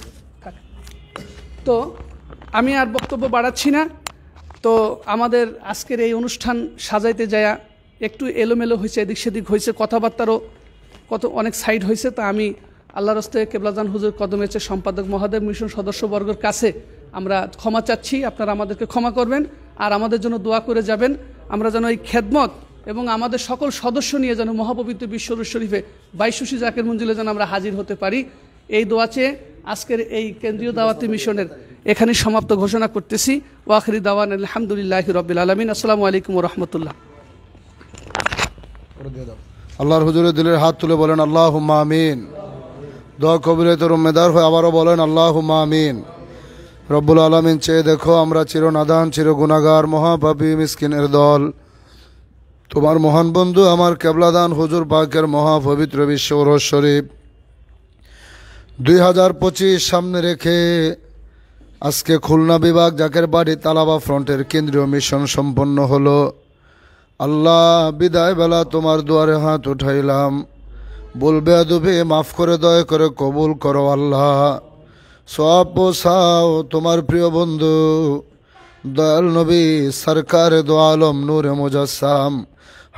তো আমি আর বক্তব্য বাড়াচ্ছি না। তো আমাদের আজকের এই অনুষ্ঠান সাজাইতে যায় একটু এলোমেলো হয়েছে, এদিক সেদিক হয়েছে, কথাবার্তারও অনেক সাইড হয়েছে। তা আমি আল্লাহর রাস্তায় কেবলাজান হুজুর কদমের সম্পাদক মহোদয়, মিশন সদস্যবর্গের কাছে আমরা ক্ষমা চাচ্ছি, আপনারা আমাদেরকে ক্ষমা করবেন আর আমাদের জন্য দোয়া করে যাবেন। আমরা যেন এই খেদমত এবং আমাদের সকল সদস্য নিয়ে যেন মহাপবিত্র বিশ্ব উরুস শরীফে 22 জাকের মঞ্জিলে যেন আমরা হাজির হতে পারি, এই দোয়া চেয়ে আজকের এই কেন্দ্রীয় দাওয়াতি মিশনের এখানে সমাপ্ত ঘোষণা করতেছি। ওয়াখিরি দাওয়ান আলহামদুলিল্লাহি রাব্বিল আলামিন। আসসালামু আলাইকুম ওয়া রাহমাতুল্লাহ। আল্লাহর হুজুরের দিলের হাত তুলে বলেন আল্লাহুম্মা আমিন। দোয়া কবুলিয়তের উম্মেদার হয়ে আবারও বলেন আল্লাহুম্মা আমিন। রব্বুল আলামিন, চেয়ে দেখো আমরা চিরনাদান, চির গুনাহগার, মহাপাপী মিসকিনের দল, তোমার মহান বন্ধু আমার কেবলাদান হুজুর পাকের মহাপবিত্র বিশ্ব উরুস শরীফ 2025 সামনে রেখে আজকে খুলনা বিভাগ জাকেরবাড়ি তালাবা ফ্রন্টের কেন্দ্রীয় মিশন সম্পন্ন হলো। আল্লাহ বিদায় বেলা তোমার দুয়ারে হাত উঠাইলাম, বলবে আদবে মাফ করে দয়া করে কবুল করো আল্লাহ। সব পোষাও তোমার প্রিয় বন্ধু দয়াল নবী সরকার দো আলম নূরে মুজাসসাম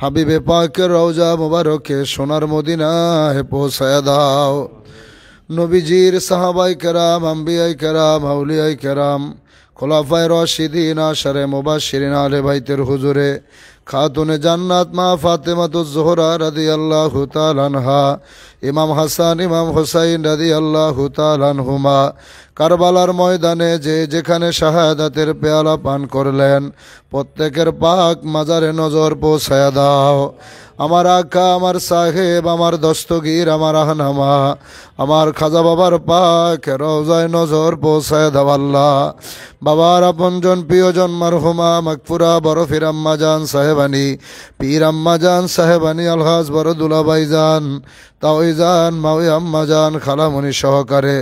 হাবিবে পাকের রওজা মুবারকে সোনার মদিনায় পৌঁছায় দাও। নবীজির সাহাবাই কেরাম, আম্বিয়াই কেরাম, আউলিয়াই কেরাম, খোলাফায়ে রাশিদিন, আশারে মুবাশশিরিন, আলে বাইতের হুজুরে খাতুনে জান্নাত মা ফাতেমাতুজ জোহরা রাদিয়াল্লাহু তাআলা আনহা, ইমাম হাসান, ইমাম হুসাইন রাদিয়াল্লাহু তাআলা আনহুমা কারবালার ময়দানে যে যেখানে শাহাদাতের পেয়ালা পান করলেন প্রত্যেকের পাক মাজারে নজর পৌঁছায়া দাও। আমার আকা, আমার সাহেব, আমার দস্তগীর, আমার আহনামা, আমার খাজা বাবার পাক রওজায় নজর পৌঁছায় দাও আল্লাহ। বাবার আপনজন প্রিয়জন মারহুমা মাগফুরা বরফির আম্মাজান সাহেবানী, পীর আম্মাজান সাহেবানী, আলহাজ বরদুলা ভাইজান, তাওইজান, মাওই আম্মাজান, খালামণি সহকারে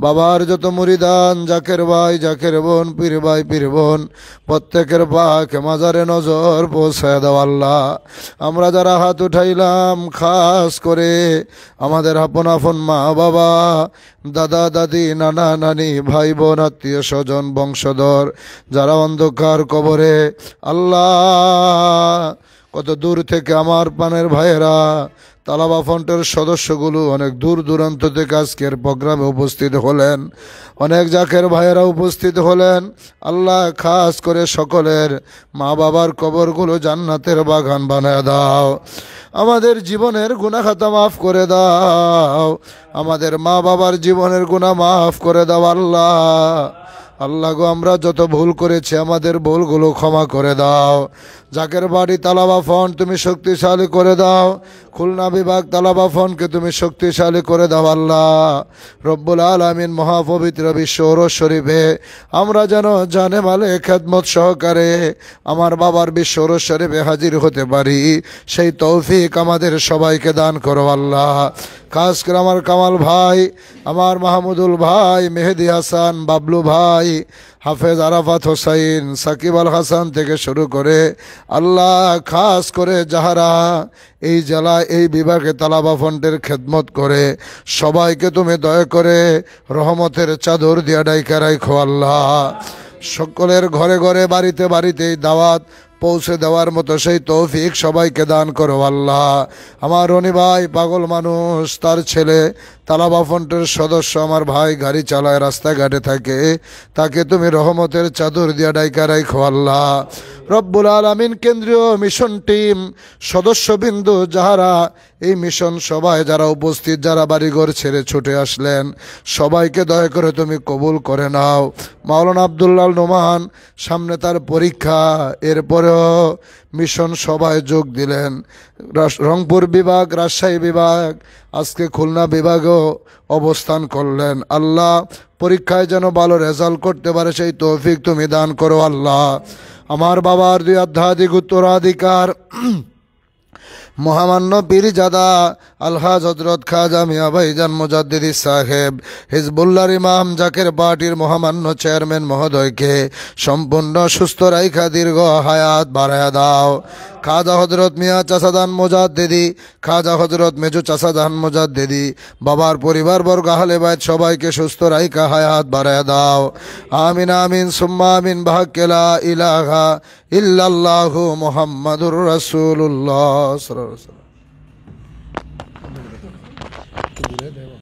বাবার যত মুরিদান, জাকের ভাই, জাকের বোন, পীর ভাই, পীর বোন প্রত্যেকের পাক মাজারে নজর পৌঁছায় দাও আল্লাহ। আমরা যারা হাত উঠাইলাম খাস করে আমাদের আপন আপন মা বাবা, দাদা দাদি, নানা নানি, ভাই বোন, আত্মীয় স্বজন, বংশধর যারা অন্ধকার কবরে, আল্লাহ কত দূর থেকে আমার পানের ভাইয়েরা, তালাবা ফ্রন্টের সদস্যগুলো অনেক দূর দূরান্ত থেকে আজকের প্রোগ্রামে উপস্থিত হলেন, অনেক জাকের ভাইয়েরা উপস্থিত হলেন। আল্লাহ খাস করে সকলের মা বাবার কবরগুলো জান্নাতের বাগান বানায় দাও। আমাদের জীবনের গুনাহ খাতা মাফ করে দাও, আমাদের মা বাবার জীবনের গুনাহ মাফ করে দাও আল্লাহ। আল্লাহ গো, আমরা যত ভুল করেছি আমাদের ভুলগুলো ক্ষমা করে দাও। জাকের বাড়ি তালাবা ফ্রন্ট তুমি শক্তিশালী করে দাও, খুলনা বিভাগ তালাবা ফ্রন্টকে তুমি শক্তিশালী করে দাও আল্লাহ রব্বুল আলামিন। মহাপবিত্র বিশ্ব ওরস শরীফে আমরা যেন জানে মালে খেদমত সহকারে আমার বাবার বিশ্ব ওরস শরীফে হাজির হতে পারি, সেই তৌফিক আমাদের সবাইকে দান করো আল্লাহ। খাস করে আমার কামাল ভাই, আমার মাহমুদুল ভাই, মেহেদি হাসান, বাবলু ভাই, হাফেজ আরাফাত হোসাইন, সাকিব আল হাসান থেকে শুরু করে আল্লাহ খাস করে যাহারা এই জেলা এই বিভাগে তালাবা ফ্রন্টের খেদমত করে সবাইকে তুমি দয়া করে রহমতের চাদর দিয়া ডাইকা রাখো আল্লাহ। সকলের ঘরে ঘরে বাড়িতে বাড়িতে দাওয়াত পৌঁছে দেওয়ার মতো সেই তৌফিক সবাইকে দান করো আল্লাহ। আমার রনি ভাই পাগল মানুষ, তার ছেলে তালাবা ফ্রন্টের সদস্য, আমার ভাই গাড়ি চালায় রাস্তাঘাটে থাকে, তাকে তুমি রহমতের চাদর দিয়া ডাইকা রাখো আল্লাহ রব্বুল আলামিন। কেন্দ্রীয় মিশন টিম সদস্যবিন্দু যাহারা এই মিশন সবাই যারা উপস্থিত, যারা বাড়িঘর ছেড়ে ছুটে আসলেন সবাইকে দয়া করে তুমি কবুল করে নাও। মাওলানা আব্দুল্লাহ নোমান সামনে তার পরীক্ষা, এরপরেও মিশন সবাই যোগ দিলেন। রংপুর বিভাগ, রাজশাহী বিভাগ, আজকে খুলনা বিভাগেও অবস্থান করলেন। আল্লাহ পরীক্ষায় যেন ভালো রেজাল্ট করতে পারে সেই তৌফিক তুমি দান করো আল্লাহ। আমার বাবার দুই আধ্যাত্মিক উত্তরাধিকার মহামান্য পীরজাদা আলহাজ হযরত খাজা মিয়া ভাইজান মুজাদ্দিদি সাহেব হিজবুল্লাহর ইমাম জাকের পার্টির মহামান্য চেয়ারম্যান মহোদয়কে সম্পূর্ণ সুস্থ রাইখা দীর্ঘ হায়াত বাড়ায়া দাও। খাজা হযরত মিয়া চাচাদান মুজাদ্দিদি, খাজা হযরত মেজু চাচাদান মুজাদ্দিদি, বাবার পরিবারবর্গ আহলে বাইত সবাইকে সুস্থ রাইখা হায়াত বাড়ায়া দাও। আমিন আমিন সুম্মা আমিন বিহাক্কি লা ইলাহা ইল্লাল্লাহু মুহাম্মাদুর রাসূলুল্লাহ সাল্লাল্লাহু আলাইহি ওয়াসাল্লাম।